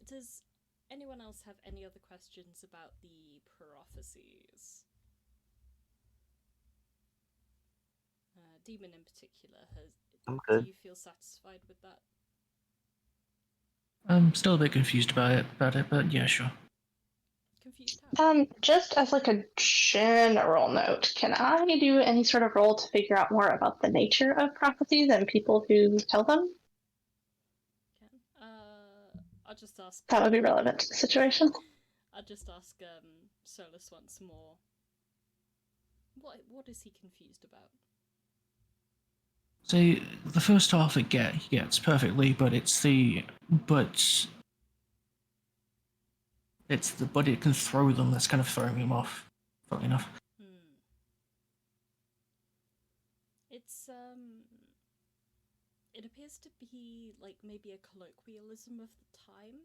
B: Does anyone else have any other questions about the prophecies? Demon in particular,
F: I'm good.
B: do you feel satisfied with that?
A: I'm still a bit confused about it, but yeah, sure.
B: Confused how?
G: Just as like a general note, can I do any sort of roll to figure out more about the nature of prophecies and people who tell them?
B: I'll just ask.
G: That would be relevant to the situation.
B: I'll just ask Solas once more. What is he confused about?
A: So the first half he gets perfectly, but it can throw them. That's kind of throwing him off. Funny enough.
B: It's it appears to be like maybe a colloquialism of the time.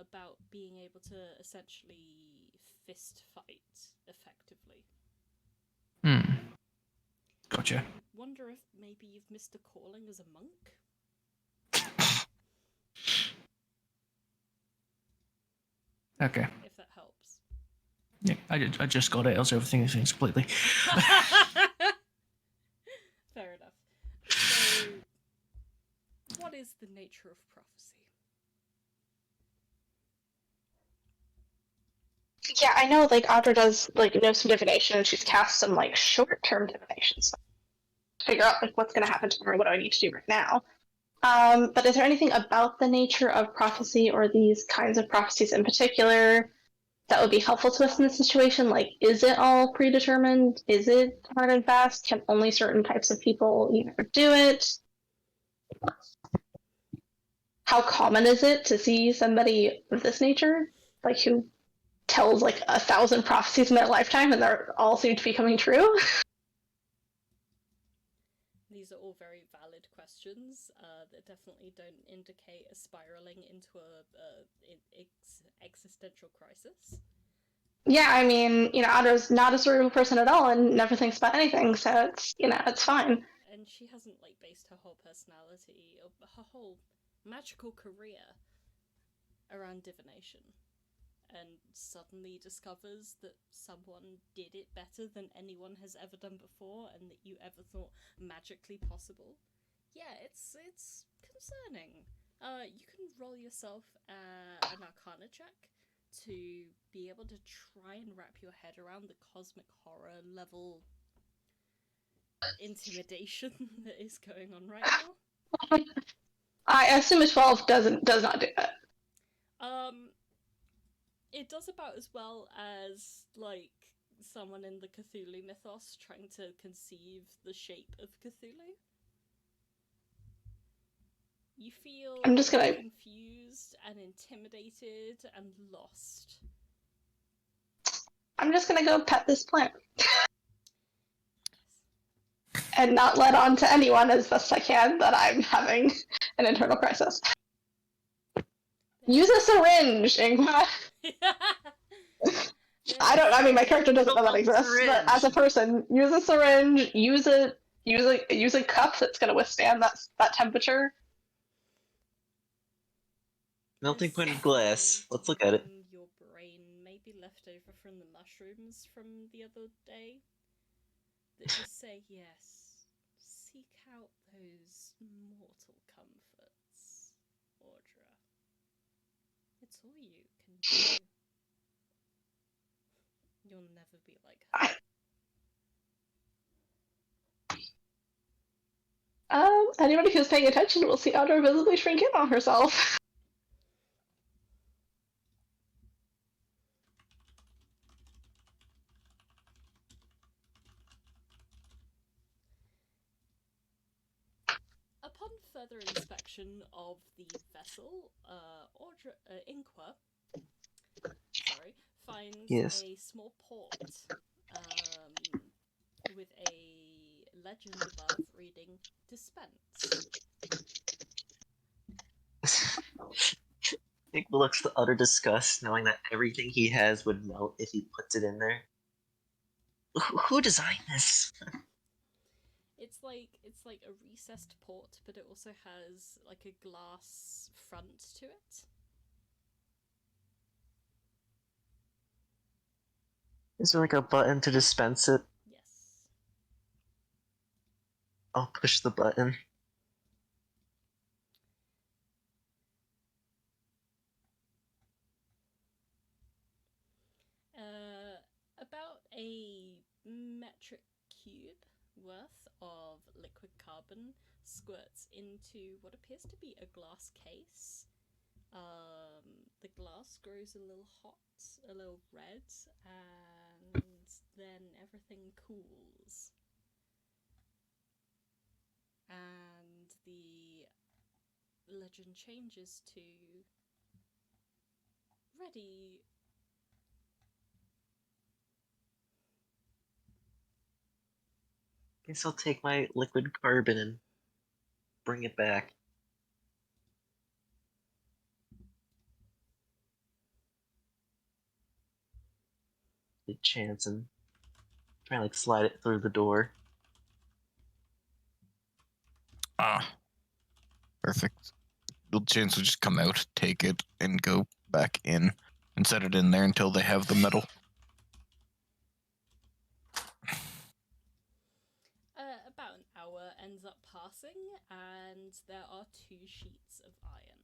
B: About being able to essentially fist fight effectively.
A: Gotcha.
B: I wonder if maybe you've missed a calling as a monk?
A: Okay.
B: If that helps.
A: Yeah, I just got it. I was overthinking things completely.
B: Fair enough. So, what is the nature of prophecy?
G: Yeah, I know, like, Audra does, like, know some divination, and she's cast some, like, short-term divinations. Figure out, like, what's going to happen tomorrow, what do I need to do right now. But is there anything about the nature of prophecy, or these kinds of prophecies in particular, that would be helpful to us in this situation? Like, is it all predetermined? Is it hard and fast? Can only certain types of people, do it? How common is it to see somebody of this nature? Like, who tells like 1,000 prophecies in their lifetime and they're all seem to be coming true?
B: These are all very valid questions that definitely don't indicate a spiraling into a existential crisis.
G: Yeah, I mean, Otto's not a cerebral person at all and never thinks about anything, so it's, it's fine.
B: and she hasn't like based her whole personality or her whole magical career around divination, and suddenly discovers that someone did it better than anyone has ever done before and that you ever thought magically possible. Yeah, it's concerning. You can roll yourself an Arcana check to be able to try and wrap your head around the cosmic horror level intimidation that is going on right now.
G: I assume a 12 does not do that.
B: It does about as well as like someone in the Cthulhu mythos trying to conceive the shape of Cthulhu. You feel
G: I'm just gonna-
B: confused and intimidated and lost.
G: I'm just gonna go pet this plant. And not let on to anyone as best I can that I'm having an internal crisis. Use a syringe, Inqua. I mean, my character doesn't know that exists, but as a person, use a syringe, use a cup that's gonna withstand that temperature.
F: Melting point of glass. Let's look at it.
B: Your brain may be left over from the mushrooms from the other day that just say yes. Seek out those mortal comforts, Audra. It's all you can do. You'll never be like her.
G: Anybody who's paying attention will see Audra visibly shrink in on herself.
B: Upon further inspection of the vessel, Inqua, finds
F: Yes.
B: a small port with a legend above reading "Dispense."
F: Nick looks to utter disgust, knowing that everything he has would melt if he puts it in there. Who designed this?
B: It's like a recessed port, but it also has like a glass front to it.
F: Is there like a button to dispense it?
B: Yes.
F: I'll push the button.
B: About a metric cube worth of liquid carbon squirts into what appears to be a glass case. The glass grows a little hot, a little red, and then everything cools. And the legend changes to ready.
F: Guess I'll take my liquid carbon and bring it back. Good chance and try and like slide it through the door.
E: Perfect. Little chance will just come out, take it, and go back in and set it in there until they have the metal.
B: About an hour ends up passing, and there are 2 sheets of iron.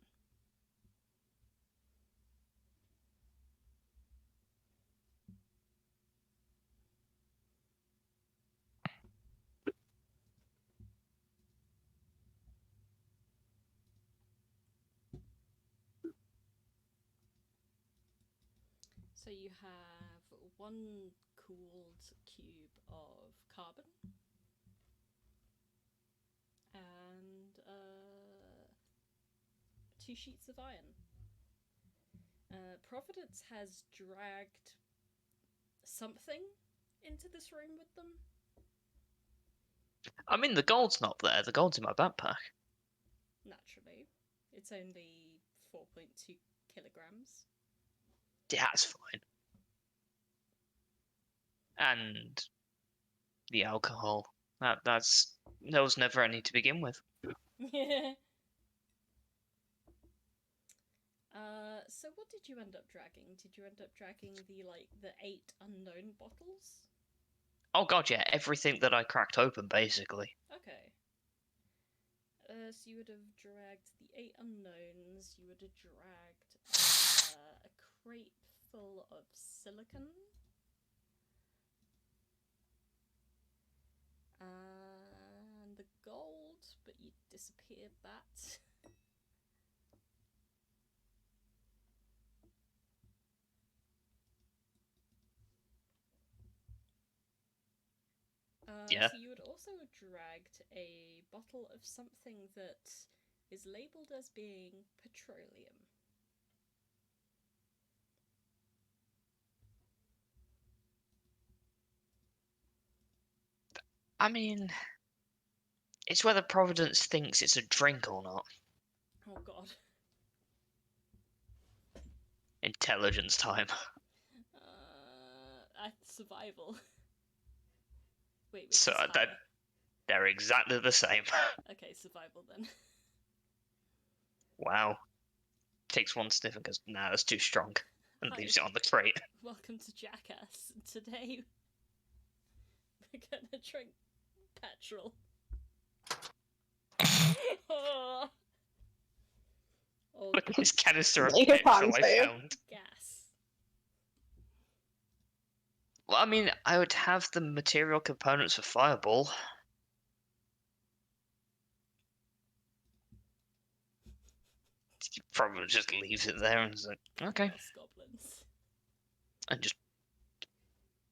B: So you have 1 cooled cube of carbon and 2 sheets of iron. Providence has dragged something into this room with them.
C: I mean, the gold's not there. The gold's in my backpack.
B: Naturally. It's only 4.2 kilograms.
C: Yeah, that's fine. And the alcohol. There was never any to begin with.
B: So what did you end up dragging? Did you end up dragging the 8 unknown bottles?
C: Oh god, yeah, everything that I cracked open, basically.
B: Okay. So you would have dragged the 8 unknowns, you would have dragged a crate full of silicon. And the gold, but you disappeared that.
C: Yeah.
B: So you would also have dragged a bottle of something that is labelled as being petroleum.
C: I mean, it's whether Providence thinks it's a drink or not.
B: Oh god.
C: Intelligence time.
B: Survival. Wait, which
C: So
B: is higher?
C: they're exactly the same.
B: Okay, survival then.
C: Wow. Takes one sniff and goes, nah, that's too strong. And
B: Hi.
C: leaves it on the crate.
B: Welcome to Jackass. Today we're gonna drink petrol. Oh,
C: Look at this canister of
G: Make a
C: petrol
G: pun,
C: I
G: save.
C: found.
B: gas.
C: Well, I mean, I would have the material components for Fireball. He probably just leaves it there and is like, okay.
B: Gas goblins.
C: And just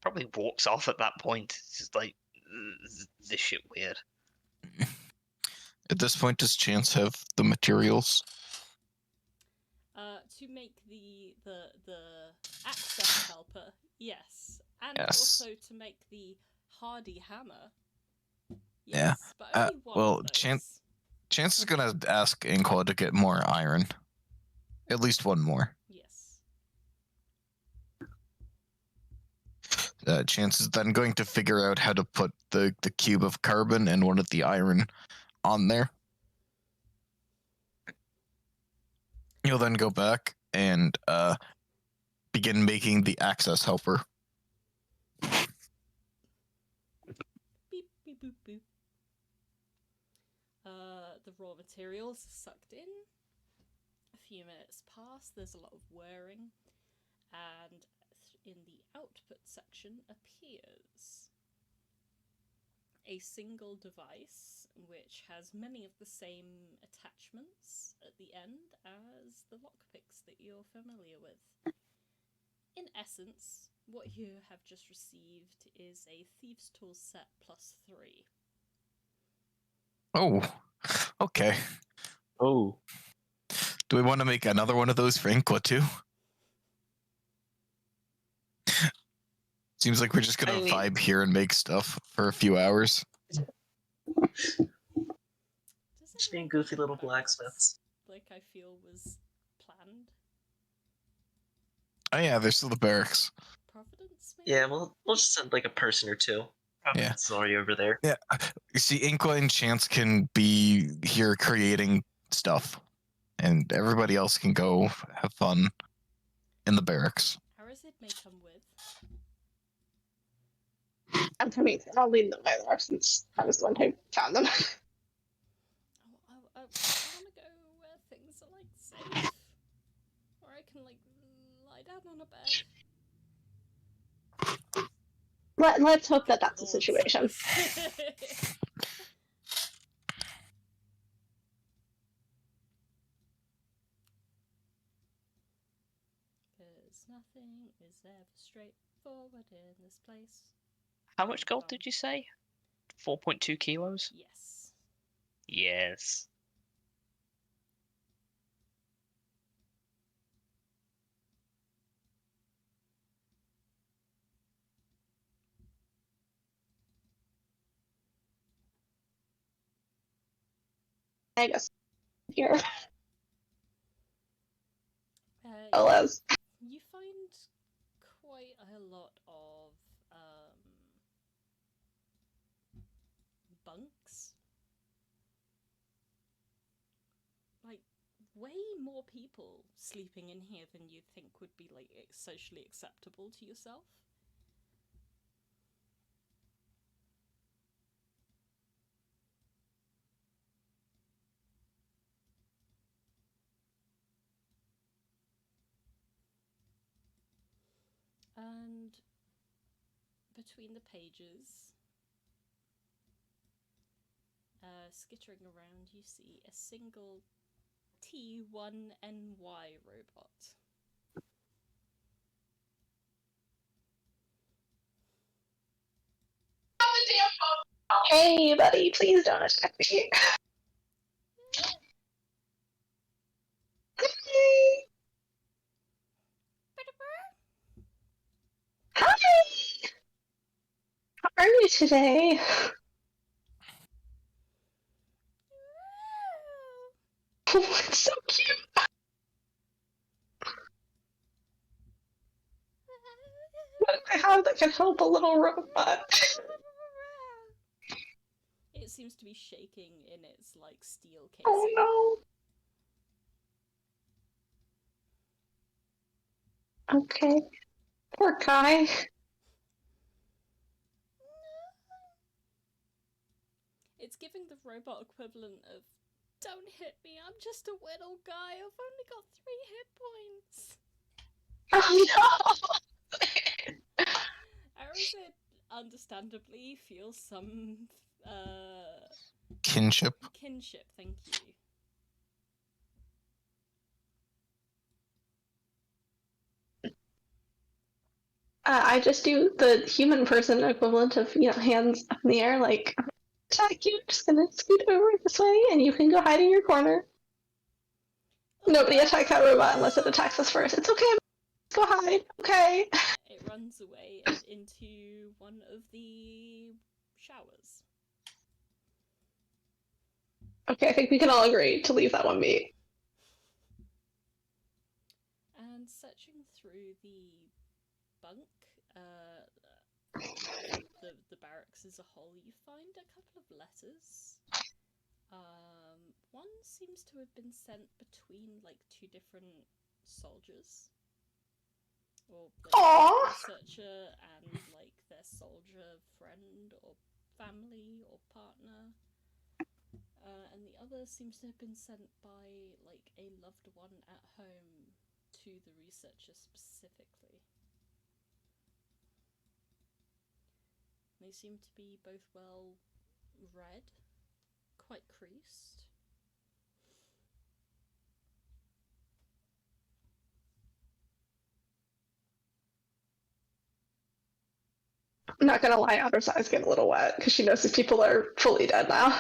C: probably walks off at that point. It's just like, this shit weird.
E: At this point, does Chance have the materials?
B: To make the access helper, yes, and
E: Yes.
B: also to make the hardy hammer.
E: Yeah.
B: Yes, but only one
E: well,
B: of those.
E: Chance is gonna ask Inqua to get more iron. At least one more.
B: Yes.
E: Chance is then going to figure out how to put the cube of carbon and one of the iron on there. He'll then go back and begin making the access helper.
B: Beep beep boop boop. The raw materials are sucked in. A few minutes pass. There's a lot of whirring, and in the output section appears a single device which has many of the same attachments at the end as the lockpicks that you're familiar with. In essence, what you have just received is a Thieves' Tools set +3.
E: Oh, okay.
F: Oh,
E: Do we want to make another one of those for Inqua too? Seems like we're just gonna
F: I mean-
E: vibe here and make stuff for a few hours.
B: Does
F: just being
B: anyone
F: goofy
B: think
F: little
B: about
F: blacksmiths.
B: this, I feel was planned?
E: Oh yeah, there's still the barracks.
B: Providence, maybe?
F: Yeah, we'll just send like a person or two.
E: Yeah.
F: It's already over there.
E: Yeah, you see, Inqua and Chance can be here creating stuff, and everybody else can go have fun in the barracks.
B: Arazid may come with.
G: I'm coming. I'll lead them by there since I was the one who found them.
B: I want to go where things are safe, where I can lie down on a bed.
G: Let's hope that that's the
B: Lord
G: situation.
B: Solas. Because nothing is ever straightforward in this place.
C: How much gold did you say? 4.2 kilos?
B: Yes.
C: Yes.
G: I guess here.
B: You
G: Solas.
B: find quite a lot of bunks. Like, way more people sleeping in here than you'd think would be, like, socially acceptable to yourself. And between the pages, skittering around, you see a single T1NY robot.
G: Hey, buddy, please don't attack me. Hi! How are you today? Oh, it's so cute. What do I have that can help a little robot?
B: It seems to be shaking in its, like, steel casing.
G: Oh no. Okay. Poor guy.
B: It's giving the robot equivalent of, don't hit me, I'm just a little guy, I've only got 3 hit points.
G: Oh no.
B: Arazid understandably feels some,
E: Kinship.
B: kinship, thank you.
G: I just do the human person equivalent of, hands up in the air, like, attack you, just gonna scoot over this way, and you can go hide in your corner. Nobody attack that robot unless it attacks us first. It's okay, let's go hide, okay?
B: It runs away and into one of the showers.
G: Okay, I think we can all agree to leave that one be.
B: And searching through the bunk, the barracks as a whole, you find a couple of letters. One seems to have been sent between, like, 2 different soldiers. Or, like,
G: Aww.
B: a researcher and, like, their soldier friend or family or partner. And the other seems to have been sent by, like, a loved one at home to the researcher specifically. They seem to be both well read, quite creased.
G: I'm not gonna lie, Outer's eyes get a little wet, because she knows these people are fully dead now.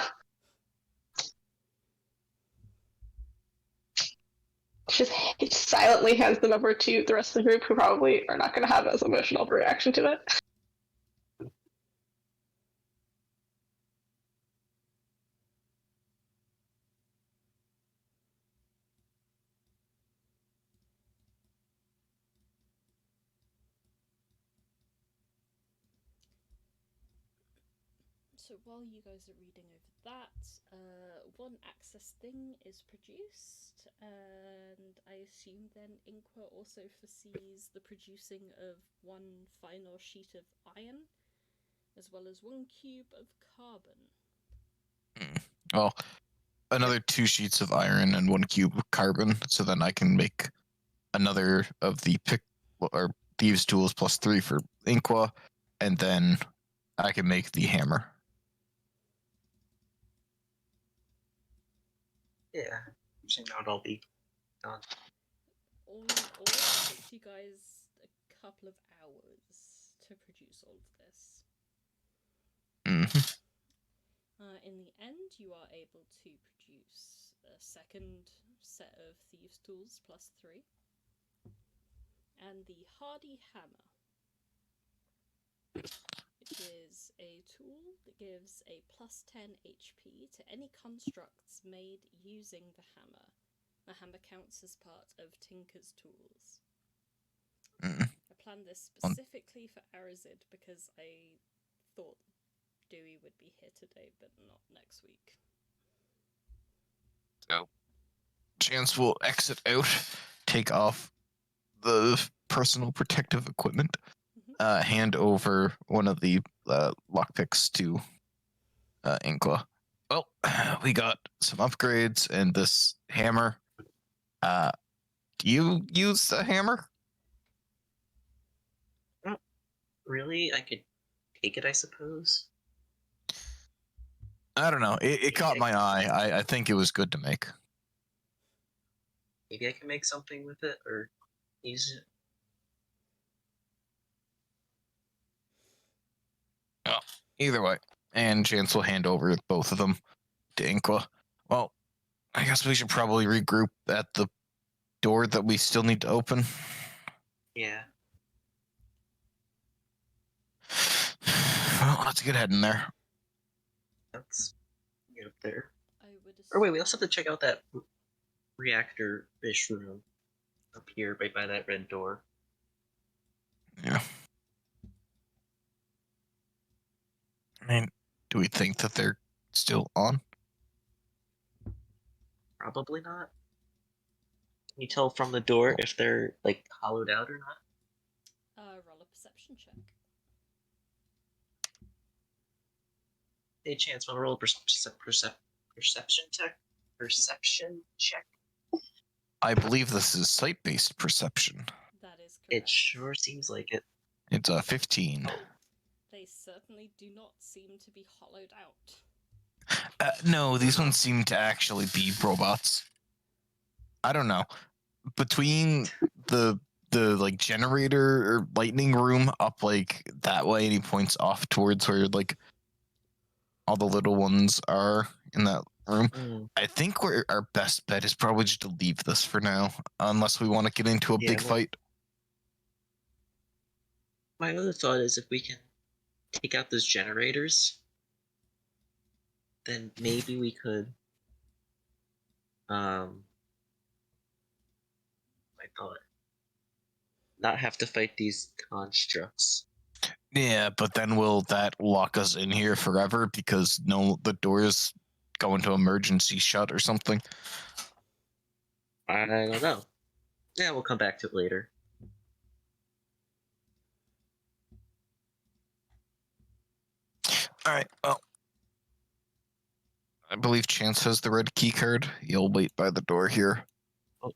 G: She just silently hands them over to the rest of the group, who probably are not gonna have as emotional of a reaction to it.
B: So while you guys are reading over that, one access thing is produced, and I assume then Inqua also foresees the producing of 1 final sheet of iron, as well as 1 cube of carbon.
E: Well, another 2 sheets of iron and 1 cube of carbon, so then I can make another of the or thieves' tools plus 3 for Inqua, and then I can make the hammer.
F: Yeah. So now it'll be done.
B: All in all, it takes you guys a couple of hours to produce all of this.
E: Mm-hmm.
B: In the end, you are able to produce a second set of thieves' tools plus 3, and the hardy hammer, which is a tool that gives a plus 10 HP to any constructs made using the hammer. The hammer counts as part of Tinker's tools.
E: Mm.
B: I planned this specifically for Arazid because I thought Dewey would be here today, but not next week.
E: So, Chance will exit out, take off the personal protective equipment, hand over one of the lockpicks to Inqua. Well, we got some upgrades and this hammer. Do you use a hammer?
F: Really? I could take it, I suppose.
E: I don't know. It caught my eye. I think it was good to make.
F: Maybe I can make something with it or use it.
E: Oh, either way. And Chance will hand over both of them to Inqua. Well, I guess we should probably regroup at the door that we still need to open.
F: Yeah.
E: Well, let's get heading there.
F: Let's get up there.
B: I would
F: Or wait, we also have to check out that reactor-ish room up here, right by that red door.
E: Yeah. I mean, do we think that they're still on?
F: Probably not. Can you tell from the door if they're, like, hollowed out or not?
B: roll a perception check.
F: Hey, Chance, want to roll a perception check? Perception check?
E: I believe this is sight-based perception.
B: That is correct.
F: It sure seems like it.
E: It's 15.
B: They certainly do not seem to be hollowed out.
E: No, these ones seem to actually be robots. I don't know. Between the like generator or lightning room up like that way, and he points off towards where like all the little ones are in that room. I think our best bet is probably just to leave this for now, unless we want to get into a big fight.
F: My other thought is if we can take out those generators, then maybe we could I thought not have to fight these constructs.
E: Yeah, but then will that lock us in here forever because the doors go into emergency shut or something?
F: I don't know. Yeah, we'll come back to it later.
E: All right, well, I believe Chance has the red key card. You'll wait by the door here.
F: Oh.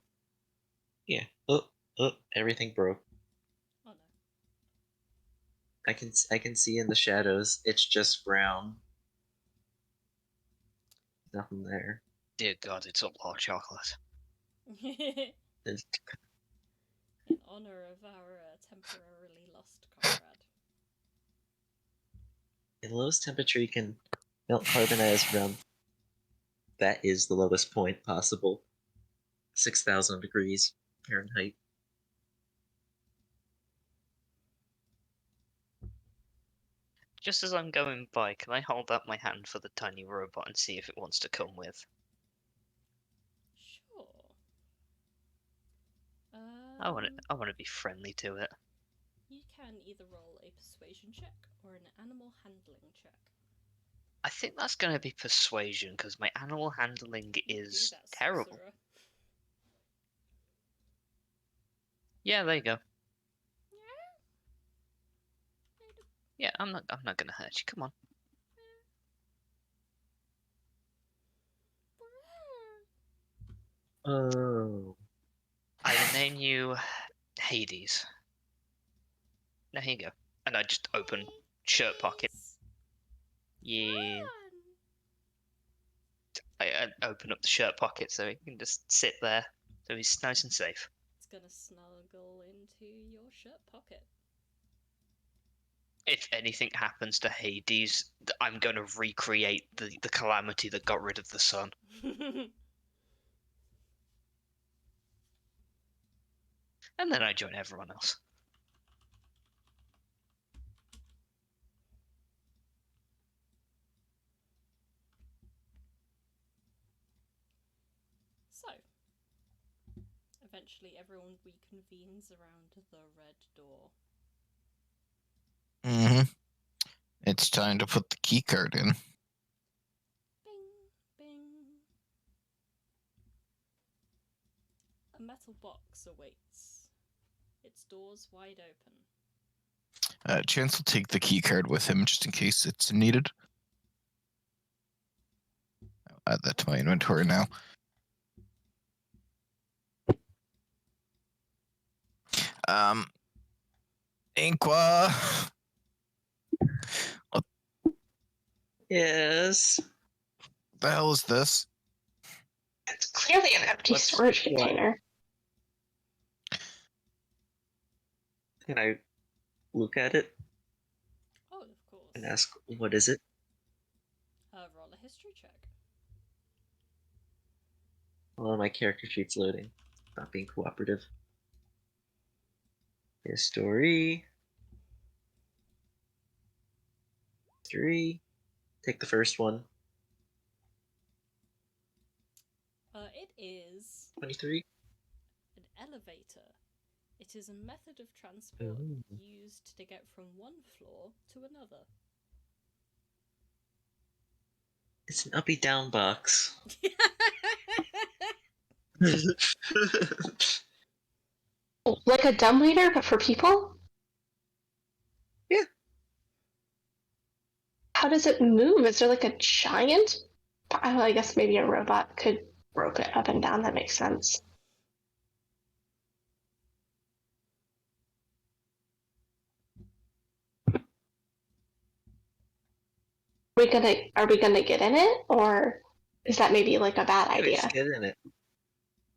F: Yeah. Oh, everything broke.
B: Oh no.
F: I can see in the shadows. It's just brown. Nothing there.
C: Dear God, it's all hot chocolate.
F: There's-
B: In honor of our temporarily lost comrade.
F: In the lowest temperature, you can melt carbonized rum. That is the lowest point possible. 6,000 degrees Fahrenheit.
C: Just as I'm going by, can I hold up my hand for the tiny robot and see if it wants to come with?
B: Sure.
C: I want to be friendly to it.
B: You can either roll a persuasion check or an animal handling check.
C: I think that's going to be persuasion because my animal handling is
B: Do that,
C: terrible.
B: sorcerer.
C: Yeah, there you go. Yeah, I'm not going to hurt you. Come on.
F: Oh.
C: I will name you Hades. Now here you go. And I just open shirt pocket. Yeah. I open up the shirt pocket so he can just sit there, so he's nice and safe.
B: It's gonna snuggle into your shirt pocket.
C: If anything happens to Hades, I'm going to recreate the calamity that got rid of the sun. And then I join everyone else.
B: So, eventually everyone reconvenes around the red door.
E: Mm-hmm. it's time to put the key card in.
B: Bing, bing. A metal box awaits, its doors wide open.
E: Chance will take the key card with him just in case it's needed. I'll add that to my inventory now. Inqua. What
F: Yes.
E: the hell is this?
G: It's clearly an empty
F: What's
G: storage
F: what?
G: container.
F: Can I look at it
B: Oh, of course.
F: and ask, what is it?
B: Roll a history check.
F: Well, my character sheet's loading. Not being cooperative. History. 3. Take the first one.
B: It is
F: 23.
B: an elevator. It is a method of transport
F: Ooh.
B: used to get from one floor to another.
F: It's an uppy down box.
G: Like a dumbwaiter, but for people?
F: Yeah.
G: How does it move? Is there like a giant? I guess maybe a robot could rope it up and down. That makes sense. Are we gonna get in it, or is that maybe like a bad
F: We
G: idea?
F: just get in it.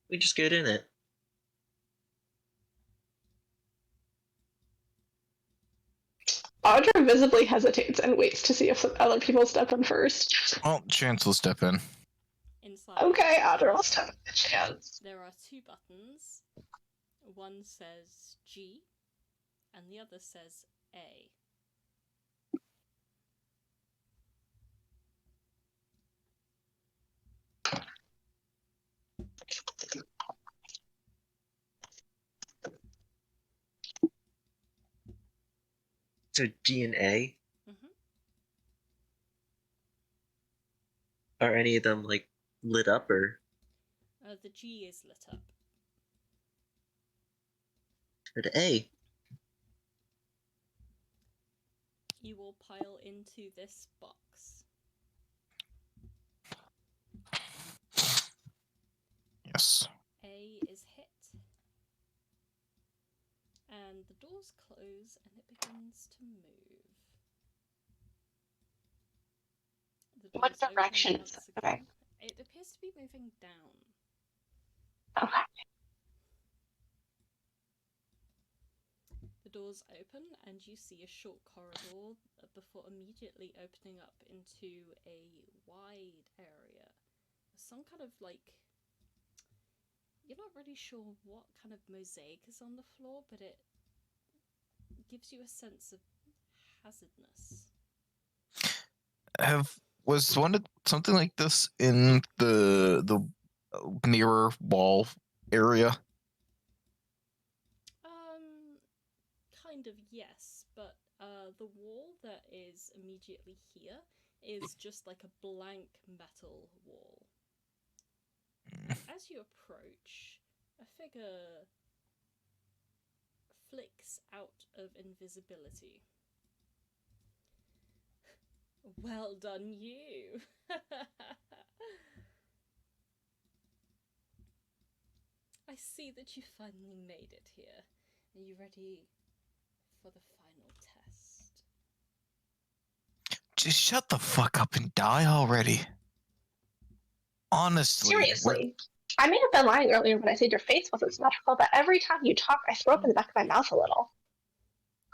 F: We just get in it.
G: Audra visibly hesitates and waits to see if some other people step in first.
E: Well, Chance will step in.
B: Inside.
G: Okay, Audra will step in a chance.
B: There are two buttons. One says G, and the other says A.
F: So G and A.
B: Mhm.
F: Are any of them like lit up or
B: The G is lit up.
F: the A?
B: You will pile into this box.
E: Yes.
B: A is hit. And the doors close and it begins to move. The
G: What
B: doors open
G: direction is
B: once
G: it going?
B: again. It appears to be moving down.
G: Okay.
B: The doors open and you see a short corridor before immediately opening up into a wide area. Some kind of like... You're not really sure what kind of mosaic is on the floor, but it gives you a sense of hazardness.
E: Was something like this in the mirror wall area?
B: Kind of, yes, but the wall that is immediately here is just like a blank metal wall. As you approach, a figure flicks out of invisibility. Well done, you! I see that you finally made it here. Are you ready for the final test?
E: Just shut the fuck up and die already. Honestly.
G: Seriously. I may have been lying earlier when I said your face wasn't symmetrical, but every time you talk, I throw up in the back of my mouth a little.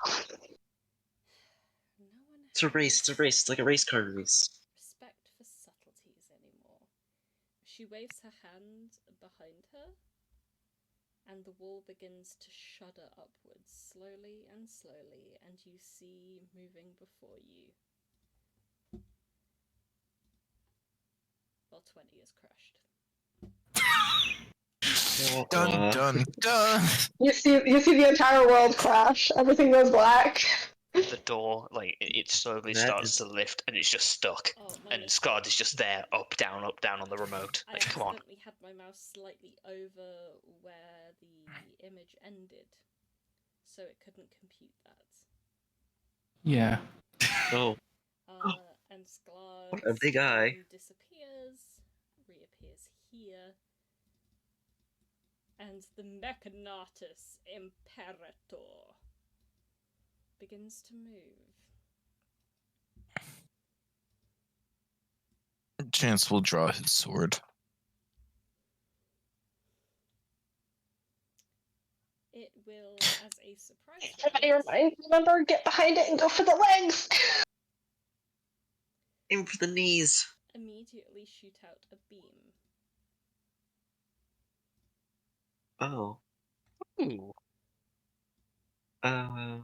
B: No one
F: It's a race.
B: has
F: It's a race. It's like a race car race.
B: respect for subtleties anymore. She waves her hand behind her, and the wall begins to shudder upwards slowly, and you see moving before you. Well, 20 is crushed.
E: Dun dun dun.
G: You see the entire world crash. Everything goes black.
C: the door, like it slowly
F: That
C: starts
F: is-
C: to lift, and it's just stuck.
B: Oh, my
C: And
B: mistake.
C: Scard is just there, up, down on the remote.
B: I
C: Like, come on.
B: accidentally had my mouse slightly over where the image ended, so it couldn't compute that.
A: Yeah.
F: Oh,
B: And Sklar
F: a big eye.
B: disappears, reappears here, and the Mechanatus Imperator begins to move.
E: Chance will draw his sword.
B: It will, as a surprise
G: Everybody remember, get behind it and go for the legs.
F: aim for the knees.
B: immediately shoot out a beam.
F: Oh.
C: Ooh.
F: Oh.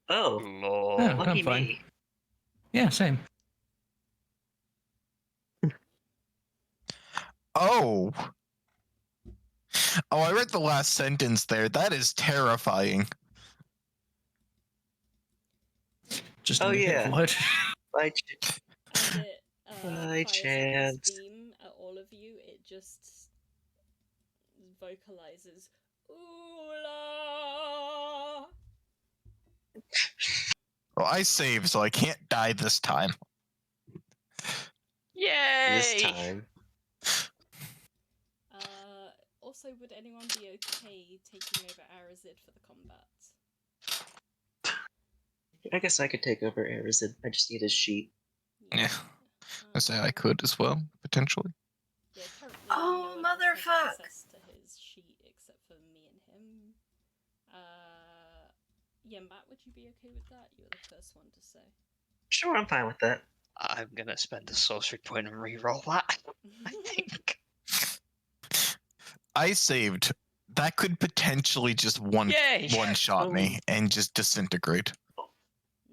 C: Lord.
A: Yeah,
F: Lucky
A: I'm fine.
F: me.
A: Yeah, same.
E: Oh. Oh, I read the last sentence there. That is terrifying.
A: Just
F: Oh,
A: a
F: yeah.
A: hateful word.
F: By
B: And it
F: By
B: fires up
F: chance.
B: this beam at all of you. It just vocalizes, "Ooh-la!"
E: Well, I saved, so I can't die this time.
C: Yay!
F: this time.
B: Also, would anyone be okay taking over Arazid for the combat?
F: I guess I could take over Arazid. I just need his sheet.
E: Yeah. I say I could as well, potentially.
B: Yeah, currently
D: Oh,
B: no one else has
D: motherfuck.
B: access to his sheet except for me and him. Yeah, Matt, would you be okay with that? You were the first one to say.
F: Sure, I'm fine with that.
C: I'm gonna spend a sorcery point and re-roll that. I think.
E: I saved. That could potentially just
C: Yay!
E: one-shot me and just disintegrate.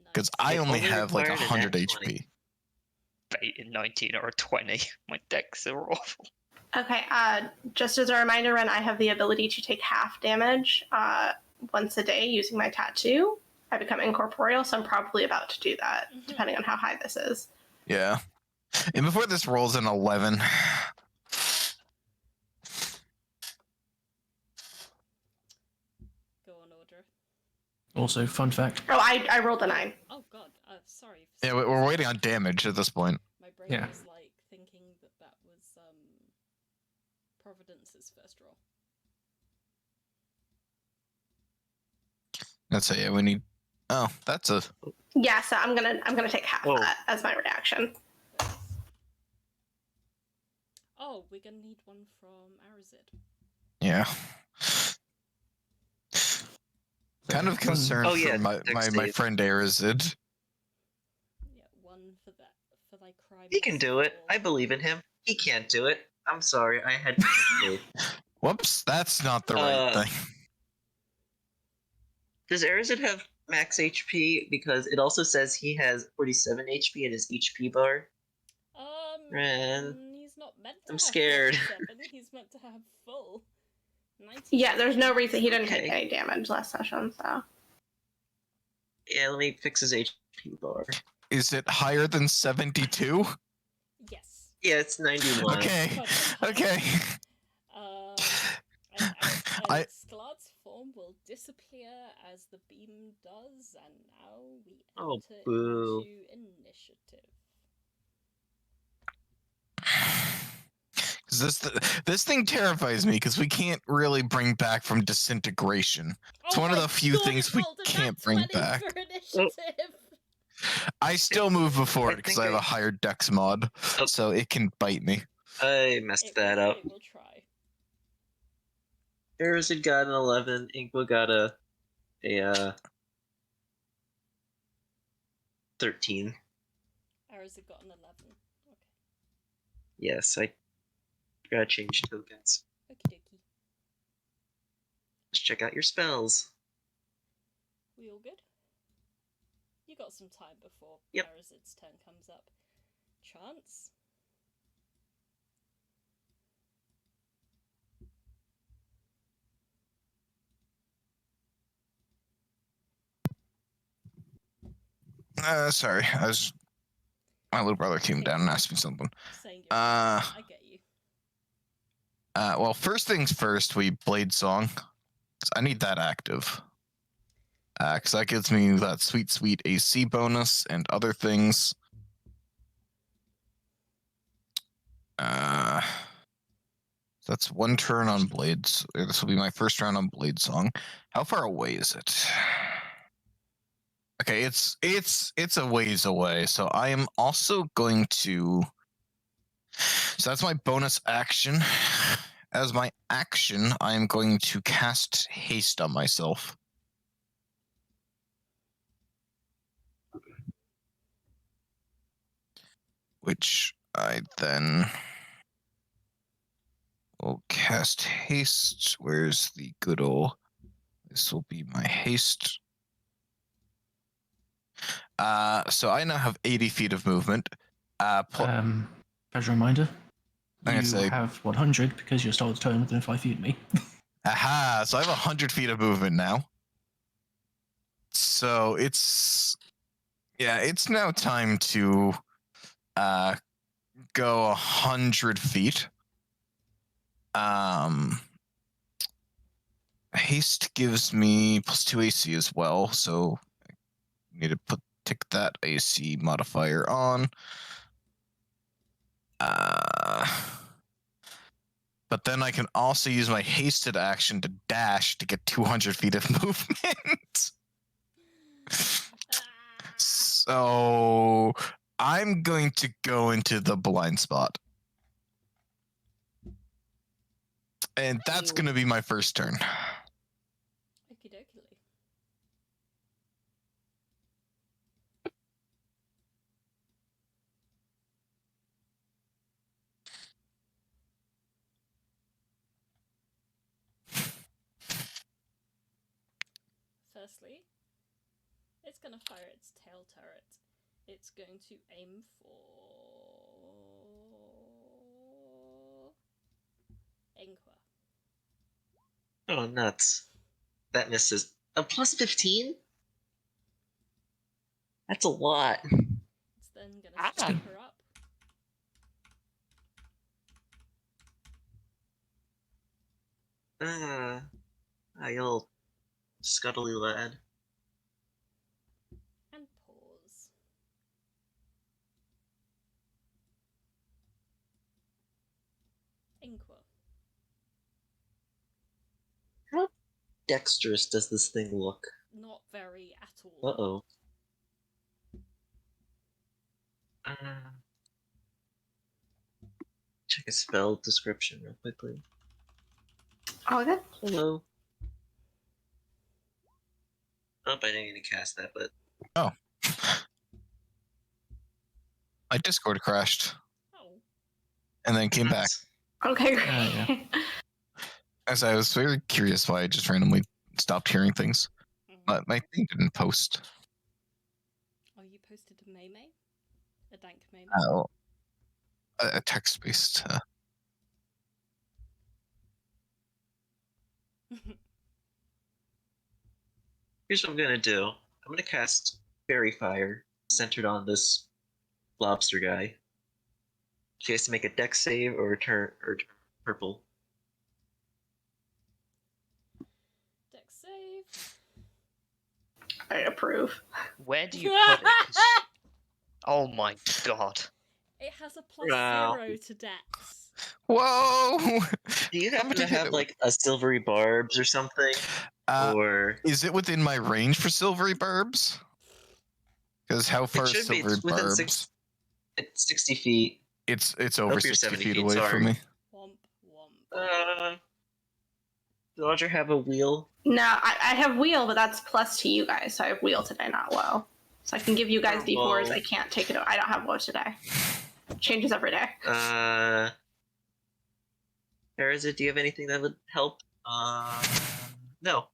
E: Because I
F: It
E: only
F: only
E: have like
F: required a
E: 100
F: nat
E: HP.
C: Bait in 19 or a 20. My decks are awful.
D: Okay, just as a reminder, Ren, I have the ability to take half damage once a day using my tattoo. I become incorporeal, so I'm probably about to do that, depending on how high this is.
E: Yeah. And before this rolls an 11.
B: Go on, Audra.
A: Also, fun fact.
D: Oh, I rolled a 9.
B: Oh god, sorry.
E: Yeah, we're waiting on damage at this point.
B: My brain
A: Yeah.
B: was like thinking that was Providence's first roll.
E: Let's say, yeah, we need. Oh, that's a.
D: Yeah, so I'm gonna take half
F: Oh.
D: of that as my reaction.
B: Oh, we're gonna need one from Arazid.
E: Yeah. Kind of concerned
F: Oh, yeah,
E: for my
F: dex save.
E: friend Arazid.
B: Yeah, one for that for thy crime.
F: He can do it. I believe in him. He can't do it. I'm sorry. I had faith.
E: Whoops, that's not the right thing.
F: Does Arazid have max HP? Because it also says he has 47 HP in his HP bar. Ren,
B: He's not meant to
F: I'm
B: have
F: scared.
B: 47, he's meant to have full. 19.
D: Yeah, there's no reason he didn't take
F: Okay.
D: any damage last session, so.
F: Yeah, let me fix his HP bar.
E: Is it higher than 72?
B: Yes.
F: Yeah, it's 91.
E: Okay. Okay.
B: And
E: I-
B: Sklad's form will disappear as the beam does, and now we
F: Oh,
B: enter
F: boo.
B: into initiative.
E: 'Cause this thing terrifies me because we can't really bring back from disintegration. It's one of the few things we can't bring back.
B: For initiative.
E: I still move before
F: I
E: it because
F: think
E: I have
F: I-
E: a higher dex mod,
F: Oh.
E: so it can bite me.
F: I messed that up.
B: It will try.
F: Arazid got an 11. Inqua got a 13.
B: Arazid got an 11. Okay.
F: Yes, I gotta change tokens.
B: Okie dokie.
F: Let's check out your spells.
B: We all good? You got some time before
F: Yep.
B: Arazid's turn comes up. Chance?
E: Sorry, my little brother came down and asked me something.
B: Saying your I get you.
E: Well, first things first, we Blade Song. 'Cause I need that active. Because that gives me that sweet AC bonus and other things. That's one turn on Blades. This will be my first round on Blade Song. How far away is it? Okay, it's a ways away. So I am also going to. So that's my bonus action. As my action, I am going to cast haste on myself. Which I then will cast haste. Where's the good old? This will be my haste. So I now have 80 feet of movement.
A: As a reminder,
E: I'm
A: you
E: gonna say-
A: have 100 because you're starting the turn within 5 feet of me.
E: Aha! So I have 100 feet of movement now. So it's now time to go 100 feet. Haste gives me +2 AC as well, so I need to tick that AC modifier on. But then I can also use my hasted action to dash to get 200 feet of movement. So I'm going to go into the blind spot. And that's going to be my first turn.
B: Okie dokie. Firstly, it's going to fire its tail turret. It's going to aim for Inqua.
F: Oh, nuts. That misses. A +15? That's a lot.
B: It's then going to scoop her up.
F: You little scuttly lad.
B: And pause. Inqua.
F: How dexterous does this thing look?
B: Not very at all.
F: Uh-oh. Check a spell description real quickly.
D: Oh, okay.
F: Hello. Oh, I didn't need to cast that, but...
E: Oh. My Discord crashed.
B: Oh.
E: And then came back.
D: Okay, great.
A: Yeah.
E: As I was very curious why I just randomly stopped hearing things. But my thing didn't post.
B: Oh, you posted a Maymay? A dank Maymay?
E: Oh. A text-based.
F: Here's what I'm gonna do. I'm gonna cast Fairy Fire, centered on this lobster guy. She has to make a dex save or turn purple.
B: Dex save.
D: I approve.
C: Where do you put it? 'Cause oh my god.
B: It has a
F: Wow.
B: +0 to Dex.
E: Whoa!
F: Do you happen to
E: Somebody
F: have
E: hit-
F: like a silvery barbs or something? Or
E: Is it within my range for silvery barbs? Because how far is
F: should be.
E: silvery
F: It's within
E: barbs?
F: it's 60 feet.
E: It's over
F: Nope, you're
E: 60
F: 70
E: feet
F: feet,
E: away
F: sorry.
E: from me.
B: Womp womp.
F: Does Audra have a wheel?
D: No, I have wheel, but that's plus to you guys, so I have wheel today, not woe. So I can give you guys
F: Oh,
D: D4s.
F: woe.
D: I can't take it. I don't have woe today. Changes every day.
F: Arazid, do you have anything that would help? No.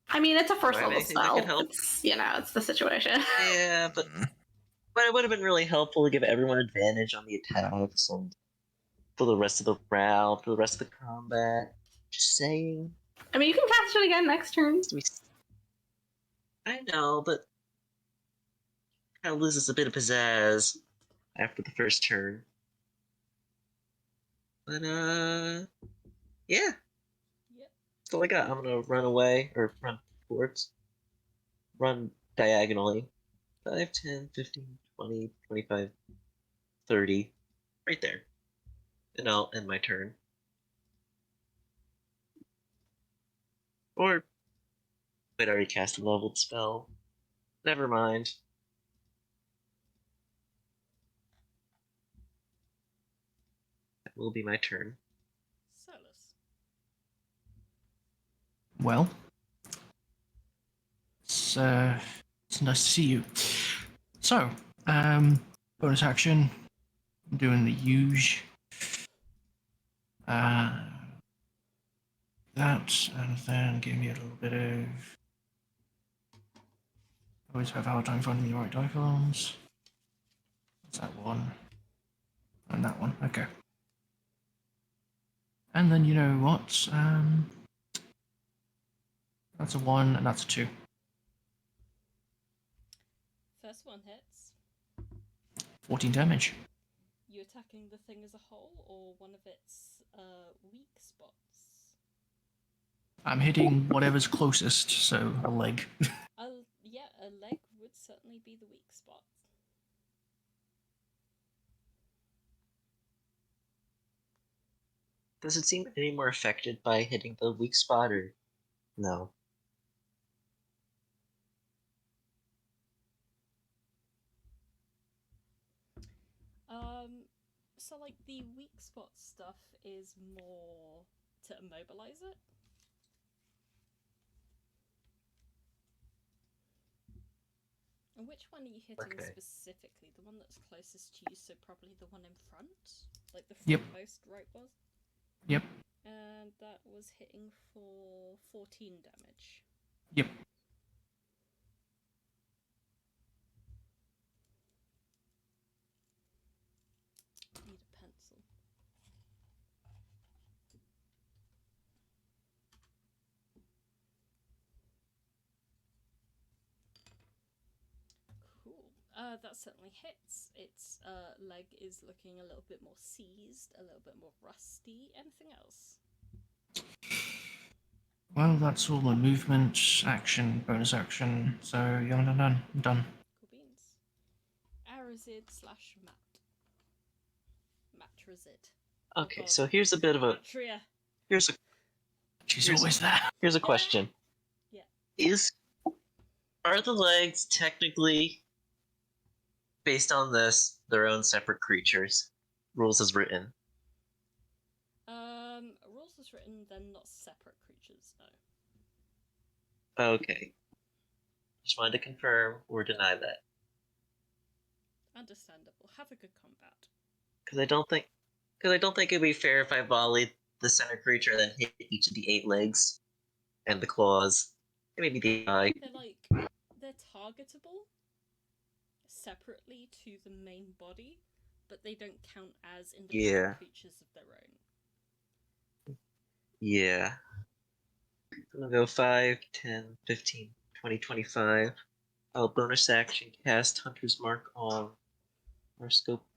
D: I mean, it's a first
F: Do I have
D: level
F: anything that
D: spell.
F: can help?
D: It's, it's the situation.
F: Yeah, but it would have been really helpful to give everyone advantage on the attacks and for the rest of the round, for the rest of the combat. Just saying.
D: I mean, you can cast it again next turn.
F: I know, but kind of loses a bit of pizzazz after the first turn. But yeah,
B: Yep.
F: that's all I got. I'm gonna run away or run towards, run diagonally. 5, 10, 15, 20, 25, 30, right there, and I'll end my turn. Or I'd already cast a leveled spell. Never mind. That will be my turn.
B: Solas.
A: Well, it's nice to see you. So, bonus action, I'm doing the huge. That, and then give me a little bit of. I always have a hard time finding the right die columns. That's that one. And that one, okay. And then you know what? That's a 1 and that's a 2.
B: First one hits.
A: 14 damage.
B: You attacking the thing as a whole or one of its weak spots?
A: I'm hitting whatever's closest, so a leg.
B: Yeah, a leg would certainly be the weak spot.
F: Does it seem any more affected by hitting the weak spot, or no?
B: So like the weak spot stuff is more to immobilize it. And which one are you hitting specifically? The one that's closest to you, so probably the one in front? Like the
A: Yep.
B: frontmost right was?
A: Yep.
B: And that was hitting for 14 damage.
A: Yep.
B: Need a pencil. Cool. That certainly hits. Its leg is looking a little bit more seized, a little bit more rusty. Anything else?
A: Well, that's all my movement, action, bonus action. So, yeah, I'm done. I'm done.
B: Cool beans. Arazid / Mat. Matrazid.
F: Okay,
B: God.
F: so here's a bit of a
B: Matria.
A: She's
F: Here's-
A: always there.
F: here's a question.
B: Yeah.
F: Are the legs technically, based on this, their own separate creatures? Rules as written.
B: Rules as written, they're not separate creatures, no.
F: Okay. Just wanted to confirm or deny that.
B: Understandable. Have a good combat.
F: Because I don't think it'd be fair if I volleyed the center creature and then hit each of the 8 legs and the claws. And maybe the eye.
B: They're targetable separately to the main body, but they don't count as independent creatures of their own.
F: Yeah. I'm gonna go 5, 10, 15, 20, 25. I'll bonus action cast Hunter's Mark on our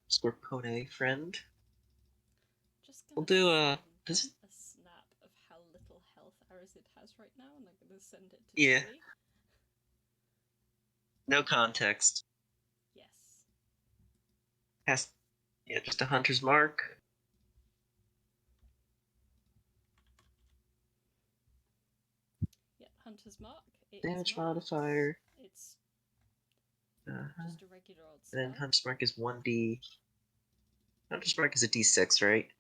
F: Scorpone friend.
B: Just
F: We'll
B: gonna
F: do
B: send a snap of how little health Arazid has right now, and I'm gonna send it to
F: Yeah.
B: Billy.
F: No context.
B: Yes.
F: Cast, just a Hunter's Mark.
B: Yep, Hunter's Mark.
F: Damage modifier.
B: It's
F: Uh-huh.
B: just a regular old spell.
F: And then Hunter's Mark is 1d. Hunter's Mark is a d6, right?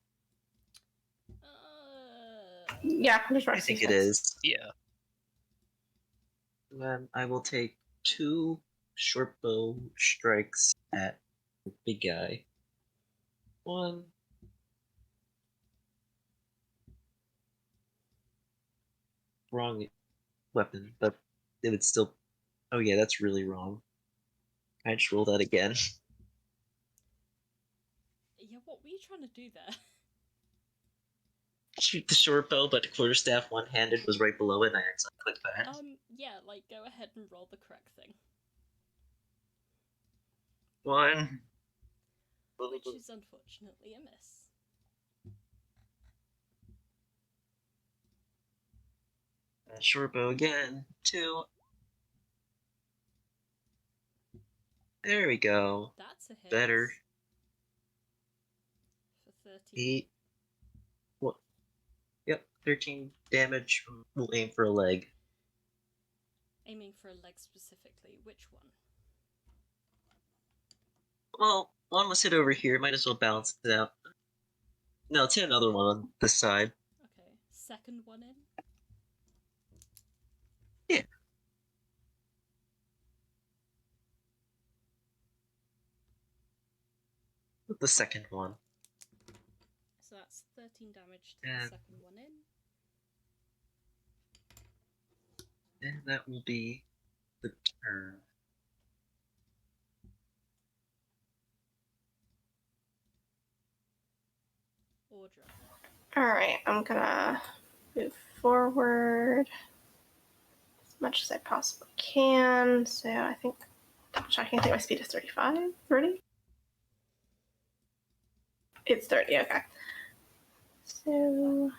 D: Yeah, Hunter's Mark.
F: I think it is.
C: Yeah.
F: And then I will take 2 short bow strikes at the big guy. 1. Wrong weapon, but it would still. Oh yeah, that's really wrong. I just roll that again.
B: Yeah, what were you trying to do there?
F: Shoot the short bow, but the quarterstaff one-handed was right below it, and I accidentally clicked that.
B: Yeah, go ahead and roll the correct thing.
F: 1.
B: which is unfortunately a miss.
F: Short bow again. 2. There we go.
B: That's a hit.
F: Better.
B: For 13.
F: 8. What? Yep, 13 damage. We'll aim for a leg.
B: Aiming for a leg specifically. Which one?
F: Well, one was hit over here. Might as well balance it out. No, let's hit another one on this side.
B: Okay. Second one in.
F: Yeah. The second one.
B: So that's 13 damage to
F: And-
B: the second one in.
F: And that will be the turn.
B: Audra.
D: Alright, I'm gonna move forward as much as I possibly can. So I think, double checking, I think my speed is 35, 30? It's 30, okay. So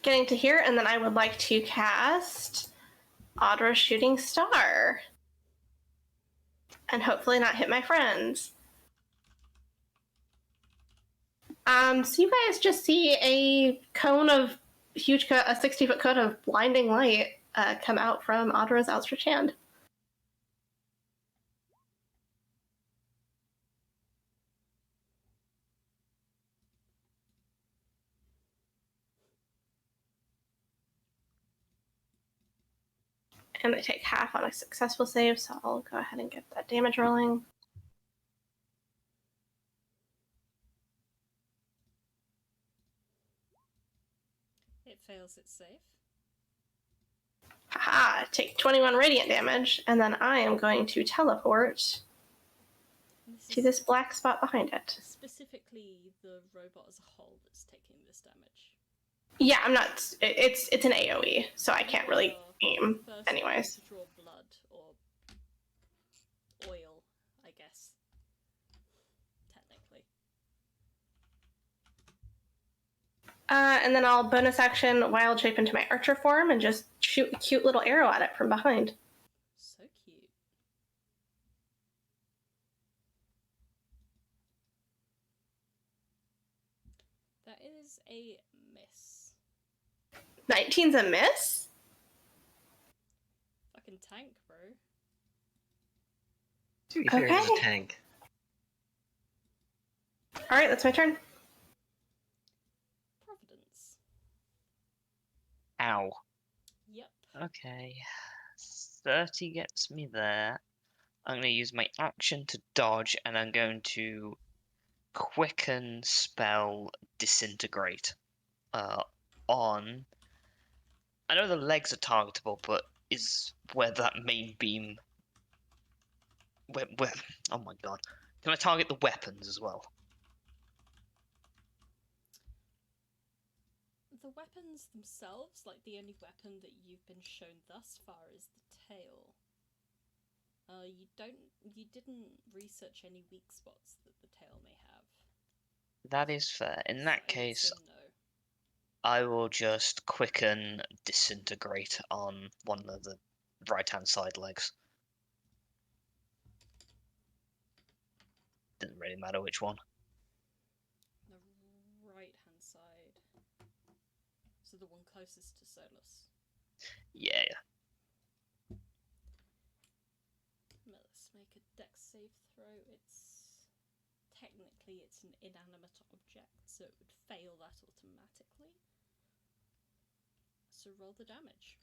D: getting to here, and then I would like to cast Audra Shooting Star. And hopefully not hit my friends. So you guys just see a a 60-foot cone of blinding light come out from Audra's outstretched hand. And they take half on a successful save, so I'll go ahead and get that damage rolling.
B: It fails its save.
D: Haha, take 21 radiant damage, and then I am going to teleport to this black spot behind it.
B: Specifically, the robot as a whole that's taking this damage.
D: Yeah, I'm not. It's an AoE, so I can't really aim.
B: First
D: Anyways.
B: to draw blood or oil, I guess. Technically.
D: And then I'll bonus action wild shape into my archer form and just shoot a cute little arrow at it from behind.
B: So cute. That is a miss.
D: 19's a miss?
B: Fucking tank, bro.
F: To be fair, it was a
D: Okay.
F: tank.
D: Alright, that's my turn.
B: Providence.
C: Ow.
B: Yep.
C: Okay. 30 gets me there. I'm going to use my action to dodge, and I'm going to quicken spell disintegrate on. I know the legs are targetable, but is where that main beam. Where? Oh my god! Can I target the weapons as well?
B: The weapons themselves, like the only weapon that you've been shown thus far is the tail. You didn't research any weak spots that the tail may have.
C: That is fair. In
B: So
C: that
B: I would
C: case,
B: say no.
C: I will just quicken disintegrate on one of the right-hand side legs. Doesn't really matter which one.
B: The right hand side. So the one closest to Solas.
C: Yeah.
B: Let's make a dex save throw. Technically it's an inanimate object, so it would fail that automatically. So roll the damage.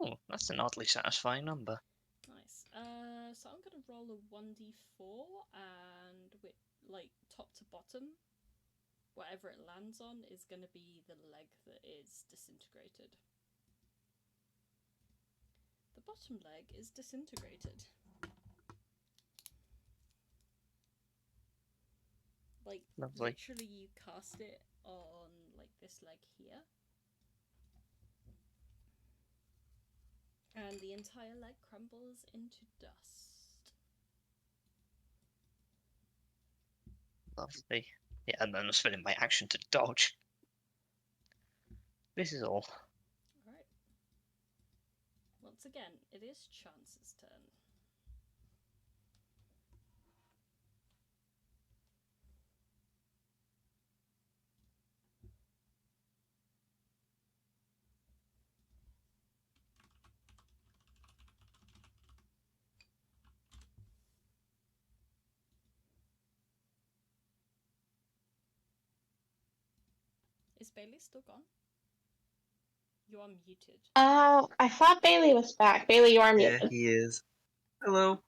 C: Oh, that's an oddly satisfying number.
B: Nice. So I'm gonna roll a 1d4, and with like top to bottom, whatever it lands on is gonna be the leg that is disintegrated. The bottom leg is disintegrated. Like,
C: Lovely.
B: literally you cast it on, like, this leg here. And the entire leg crumbles into dust.
C: Lovely. Yeah, and then I'm spending my action to dodge. This is all.
B: Alright. Once again, it is Chance's turn. Is Bailey still gone? You are muted.
G: I thought Bailey was back. Bailey, you are
F: Yeah,
G: muted.
F: he is. Hello.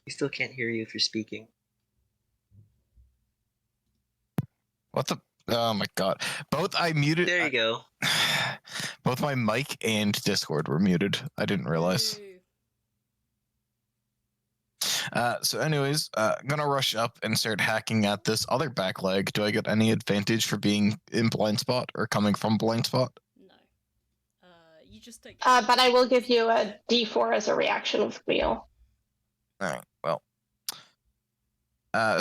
F: We still can't hear you if you're speaking.
E: What the? Oh my god! Both I muted.
F: There you go.
E: Both my mic and Discord were muted. I didn't realize.
B: Ooh.
E: So, anyways, gonna rush up and start hacking at this other back leg. Do I get any advantage for being in blind spot or coming from blind spot?
B: No. You just don't get
G: But I will give you a D4 as a reaction with wheel.
E: All right. Well,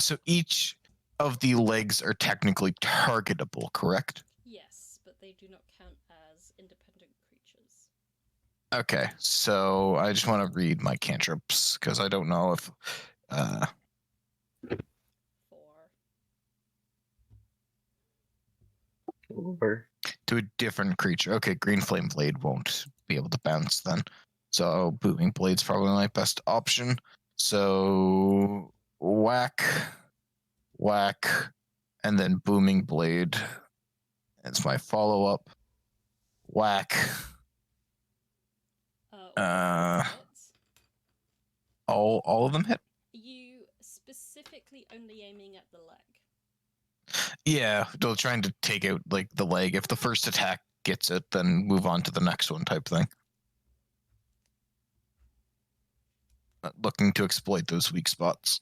E: so each of the legs are technically targetable, correct?
B: Yes, but they do not count as independent creatures.
E: Okay. So I just want to read my cantrips because I don't know if.
F: Or
E: To a different creature. Okay, green flame blade won't be able to bounce then. So booming blade's probably my best option. So whack, whack, and then booming blade. It's my follow up. Whack.
B: All
E: All of them hit.
B: you specifically only aiming at the leg.
E: Yeah, they're trying to take out like the leg. If the first attack gets it, then move on to the next one type thing. Not looking to exploit those weak spots.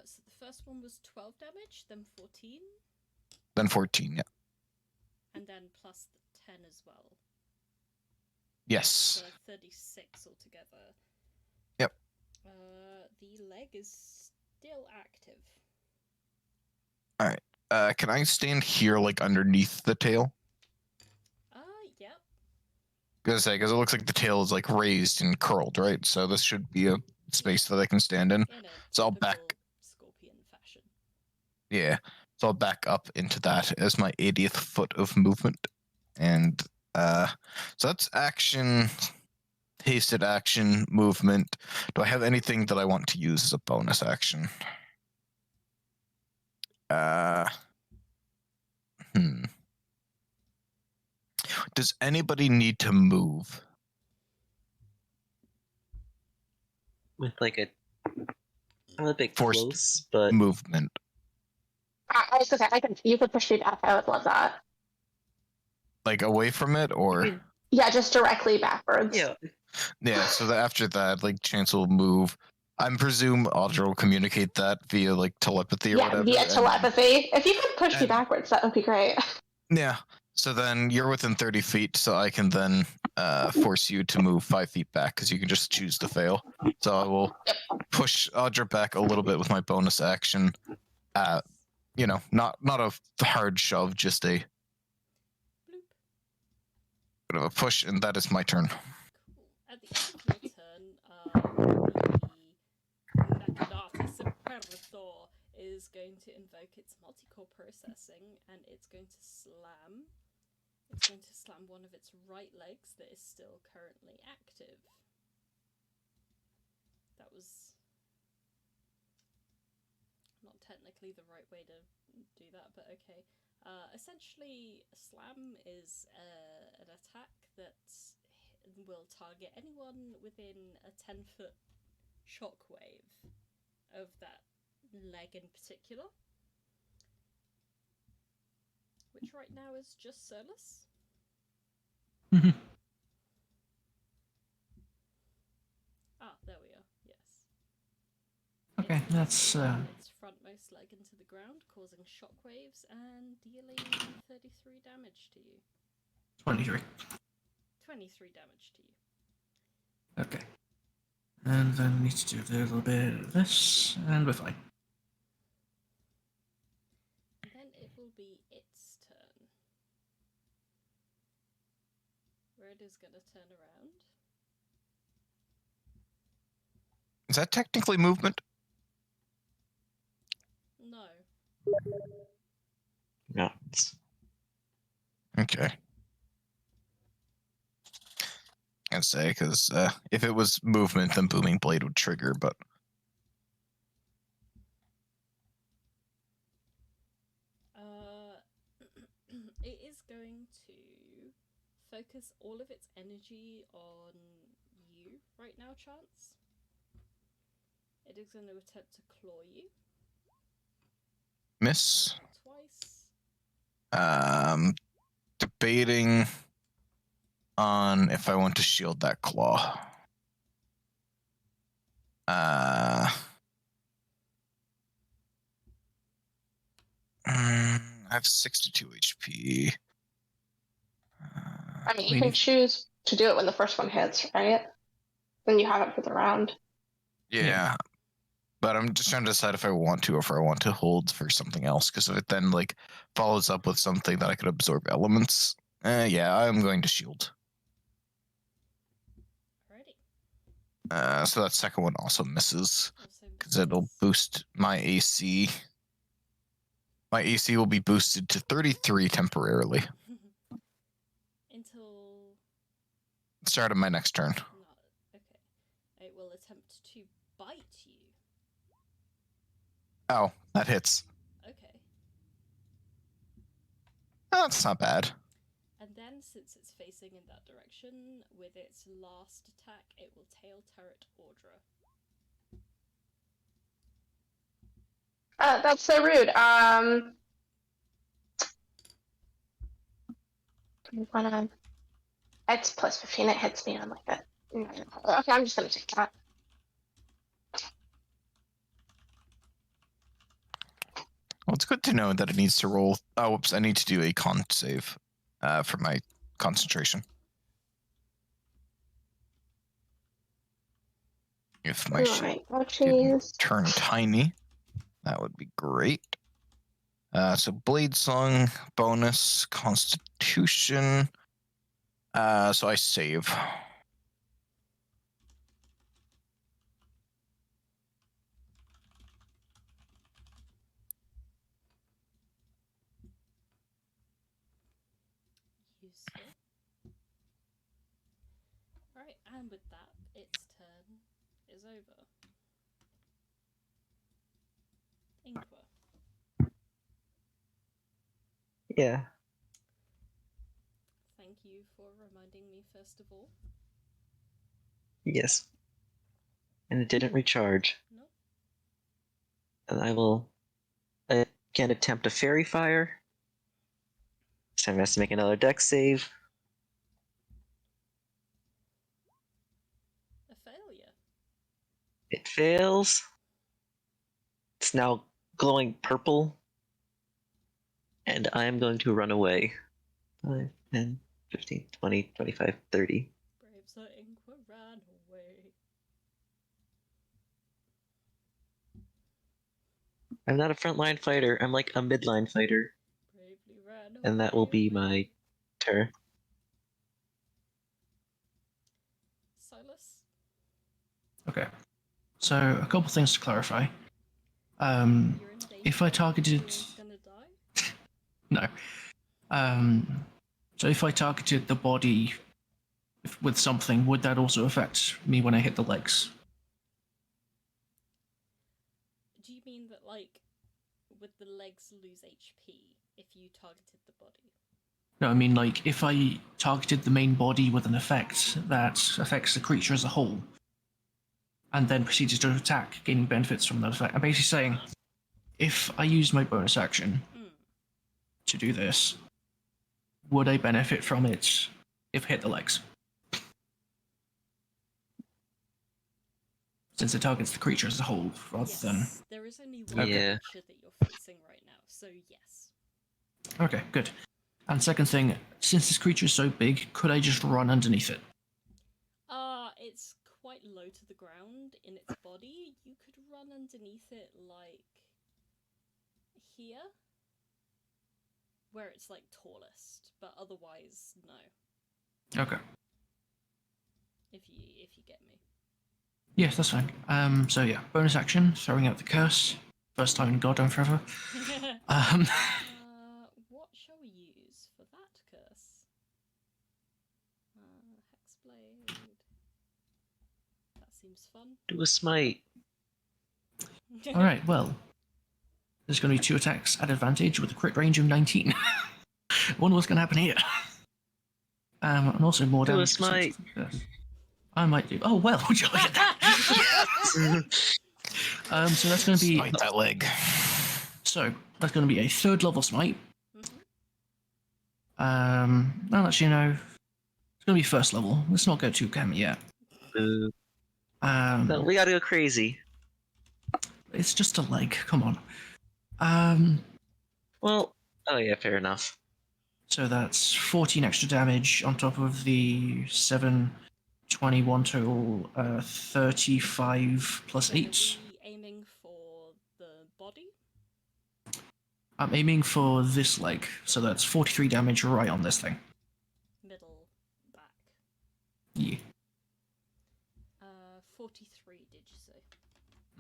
B: So the first one was 12 damage, then 14,
E: Then 14, yeah.
B: and then plus the 10 as well.
E: Yes.
B: So 36 altogether.
E: Yep.
B: The leg is still active.
E: Alright. Can I stand here like underneath the tail?
B: Yep.
E: Because it looks like the tail is like raised and curled, right? So this should be a space that I can stand in.
B: In a
E: So I'll
B: typical
E: back.
B: scorpion fashion.
E: Yeah. So I'll back up into that as my 80th foot of movement. And so that's action, hasted action, movement. Do I have anything that I want to use as a bonus action? Does anybody need to move?
F: with like I'm a bit
E: Forced
F: close, but
E: movement.
G: I was gonna say, you could push me back. I would love that.
E: Like away from it, or?
G: Yeah, just directly backwards.
F: yeah.
E: Yeah, so after that, like, Chance will move. I presume Audra will communicate that via, like, telepathy or
G: Yeah,
E: whatever.
G: via telepathy. If you could push me
E: and-
G: backwards, that would be great.
E: Yeah, so then you're within 30 feet, so I can then force you to move 5 feet back, because you can just choose to fail. So I will push Audra back a little bit with my bonus action. You know, not a hard shove, just a bit of a push, and that is my turn.
B: Cool. At the end of your turn, the Mechanatus Imperator is going to invoke its multi-core processing, and it's going to slam. It's going to slam one of its right legs that is still currently active. That was not technically the right way to do that, but okay. Essentially, a slam is an attack that will target anyone within a 10-foot shockwave of that leg in particular, which right now is just Solas.
A: Mhm.
B: Ah, there we are. Yes.
A: Okay,
B: It
A: that's
B: hits its frontmost leg into the ground, causing shockwaves and dealing 33 damage to you.
A: 23.
B: 23 damage to you.
A: Okay. And then we need to do a little bit of this, and we're fine.
B: Then it will be its turn. Where it is going to turn around.
E: Is that technically movement?
B: No.
F: No.
E: Okay. I'd say, because if it was movement, then Booming Blade would trigger, but...
B: It is going to focus all of its energy on you right now, Chance. It is going to attempt to claw you.
E: Miss.
B: Twice.
E: Debating on if I want to shield that claw. I have 62 HP.
G: I mean, you can choose to do it when the first one hits, right? Then you have it for the round.
E: Yeah. But I'm just trying to decide if I want to or if I want to hold for something else. Because if it then like follows up with something that I could absorb elements, yeah, I'm going to shield.
B: Alrighty.
E: So that second one also misses
B: Also
E: because it'll boost my AC. My AC will be boosted to 33 temporarily.
B: Until
E: Start of my next turn.
B: not okay. It will attempt to bite you.
E: Oh, that hits.
B: Okay.
E: Oh, that's not bad.
B: And then, since it's facing in that direction, with its last attack, it will tail turret Audra.
G: That's so rude. It's plus 15. It hits me. I'm like that. Okay, I'm just gonna take that.
E: Well, it's good to know that it needs to roll. Oh, whoops! I need to do a con save, for my concentration. If my shit didn't turn tiny, that would be great. So Blade Song bonus, Constitution. So I save.
B: Useful. Right, and with that, its turn is over. Inqua.
F: Yeah.
B: Thank you for reminding me, first of all.
F: Yes. And it didn't recharge.
B: Nope.
F: And I will again attempt a fairy fire. This time it has to make another dex save.
B: A failure.
F: It fails. It's now glowing purple. And I am going to run away. 5, 10, 15, 20, 25, 30.
B: Brave Sir Inqua ran away.
F: I'm not a frontline fighter. I'm like a midline fighter.
B: Bravely ran away.
F: And that will be my turn.
B: Solas.
A: Okay. So a couple things to clarify.
B: You're in danger.
A: If I targeted,
B: Everyone's gonna die.
A: no. So if I targeted the body with something, would that also affect me when I hit the legs?
B: Do you mean that, like, would the legs lose HP if you targeted the body?
A: No, I mean, like, if I targeted the main body with an effect that affects the creature as a whole, and then proceeded to attack, gaining benefits from that effect. I'm basically saying, if I use my bonus action to do this, would I benefit from it if hit the legs. Since it targets the creature as a whole rather than.
B: Yes, there is only one
F: Yeah.
B: creature that you're facing right now, so yes.
A: Okay, good. And second thing, since this creature is so big, could I just run underneath it?
B: It's quite low to the ground in its body. You could run underneath it like here, where it's like tallest, but otherwise no.
A: Okay.
B: If you get me.
A: Yes, that's fine. So yeah, bonus action, throwing out the curse. First time in goddamn forever.
B: What shall we use for that curse? Hexblade. That seems fun.
F: Do a smite.
A: Alright, well. There's going to be 2 attacks at advantage with a crit range of 19. Wonder what's going to happen here. And also more
F: Do a
A: damage.
F: smite.
A: I might do. Oh, well, would you look at that? So that's going to be.
E: Smite that leg.
A: So that's going to be a 3rd level smite. I'll let you know. It's going to be 1st level. Let's not go too gammy yet.
F: No, we gotta go crazy.
A: It's just a leg. Come on.
F: Well, oh yeah, fair enough.
A: So that's 14 extra damage on top of the 7, 21 total, 35 plus 8.
B: Are we aiming for the body?
A: I'm aiming for this leg, so that's 43 damage right on this thing.
B: Middle, back.
A: Yeah.
B: 43, did you say?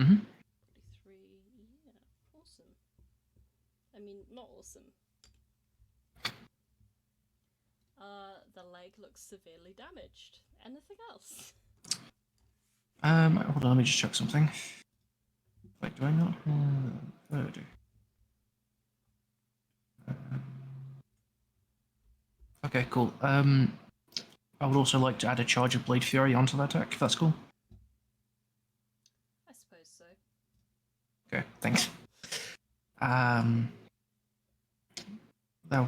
A: Mm-hmm.
B: 43, yeah, awesome. I mean, not awesome. The leg looks severely damaged. Anything else?
A: Hold on, let me just check something. Wait, do I not? Oh, I do. Okay, cool. I would also like to add a charge of Blade Fury onto that attack, if that's cool.
B: I suppose so.
A: Okay, thanks. That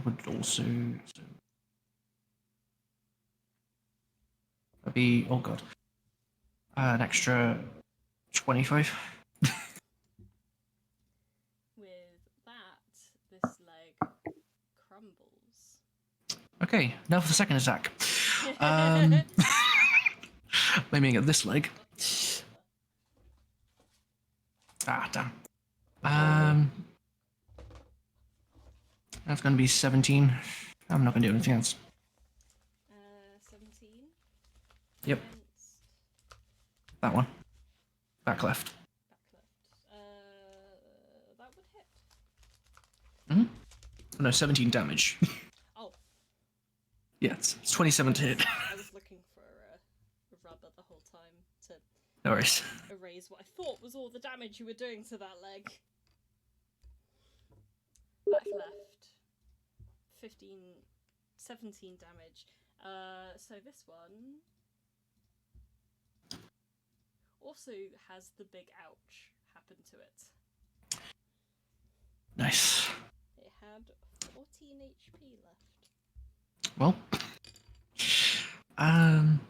A: would also. That'd be. Oh god. An extra 25.
B: With that, this leg crumbles.
A: Okay, now for the second attack. Aiming at this leg. Ah, damn. That's going to be 17. I'm not going to do anything else.
B: 17.
A: Yep.
B: Against
A: That one. Back left.
B: back left. That would hit.
A: No, 17 damage.
B: Oh,
A: Yeah, it's 27 to hit.
B: I was looking for a rubber the whole time to
A: No worries.
B: erase what I thought was all the damage you were doing to that leg. Back left. 17 damage. So this one also has the big ouch happen to it.
A: Nice.
B: It had 14 HP left.
A: Well. Then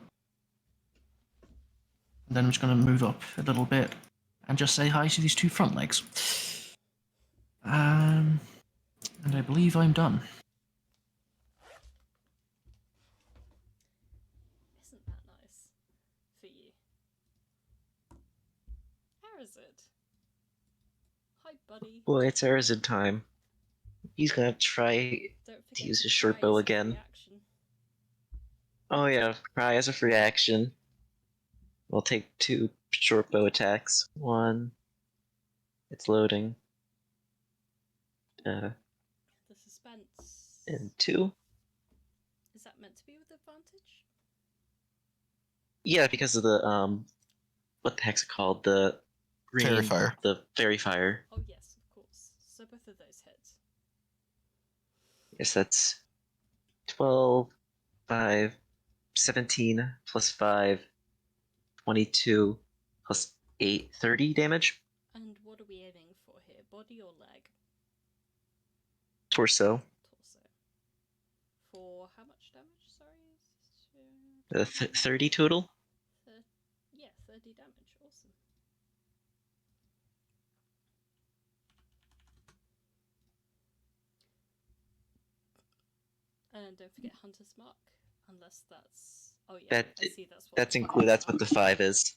A: I'm just going to move up a little bit and just say hi to these 2 front legs. And I believe I'm done.
B: Isn't that nice for you? Arazid. Hi, buddy.
F: Boy, it's Arazid time. He's gonna try
B: Don't forget
F: to use
B: to
F: his short
B: try
F: bow
B: as a
F: again.
B: reaction.
F: Oh yeah, cry as a free action. We'll take 2 short bow attacks. 1. It's loading.
B: The suspense.
F: And 2.
B: Is that meant to be with advantage?
F: Yeah, because of the what the heck's it called? The
E: Fairy fire.
F: The fairy fire.
B: Oh yes, of course. So both of those hits.
F: Yes, that's 12, 5, 17 plus 5, 22 plus 8, 30 damage.
B: And what are we aiming for here? Body or leg?
F: Torso.
B: Torso. For how much damage? Sorry.
F: 30 total.
B: Yeah, 30 damage. Awesome. And don't forget Hunter's Mark, unless that's. Oh yeah,
F: That
B: I see. That's what.
F: that's
B: the
F: include. That's what the 5 is.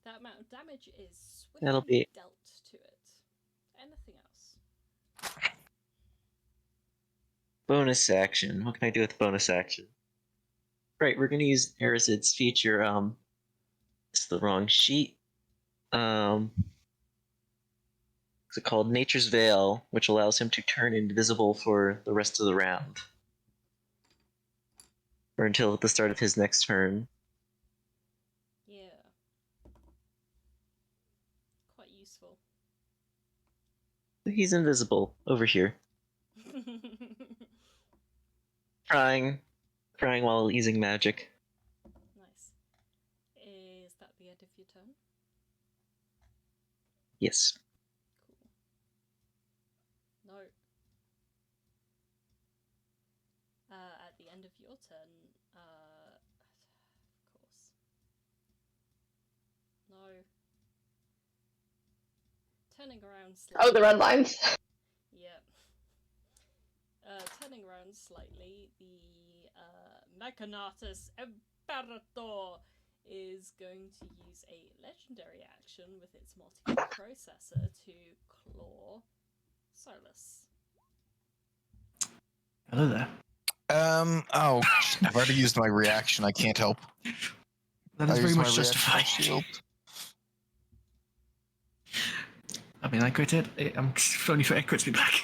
B: That amount of damage is
F: That'll
B: swiftly
F: be-
B: dealt to it. Anything else?
F: Bonus action. What can I do with bonus action? Right, we're gonna use Arazid's feature. It's the wrong sheet. It's called Nature's Veil, which allows him to turn invisible for the rest of the round, or until the start of his next turn.
B: Yeah. Quite useful.
F: He's invisible over here, crying while using magic.
B: Nice. Is that the end of your turn?
F: Yes.
B: Cool. No. At the end of your turn, of course. No. Turning around slightly.
G: Oh, the red lines.
B: Yep. Turning around slightly, the Mechanatus Imperator is going to use a legendary action with its multi processor to claw Solas.
A: Hello there.
E: Oh, I've already used my reaction. I can't help.
A: That is
E: I
A: very
E: used my
A: much
E: reaction
A: justified.
E: shield.
A: I mean, I critted. I'm only for it crits me back.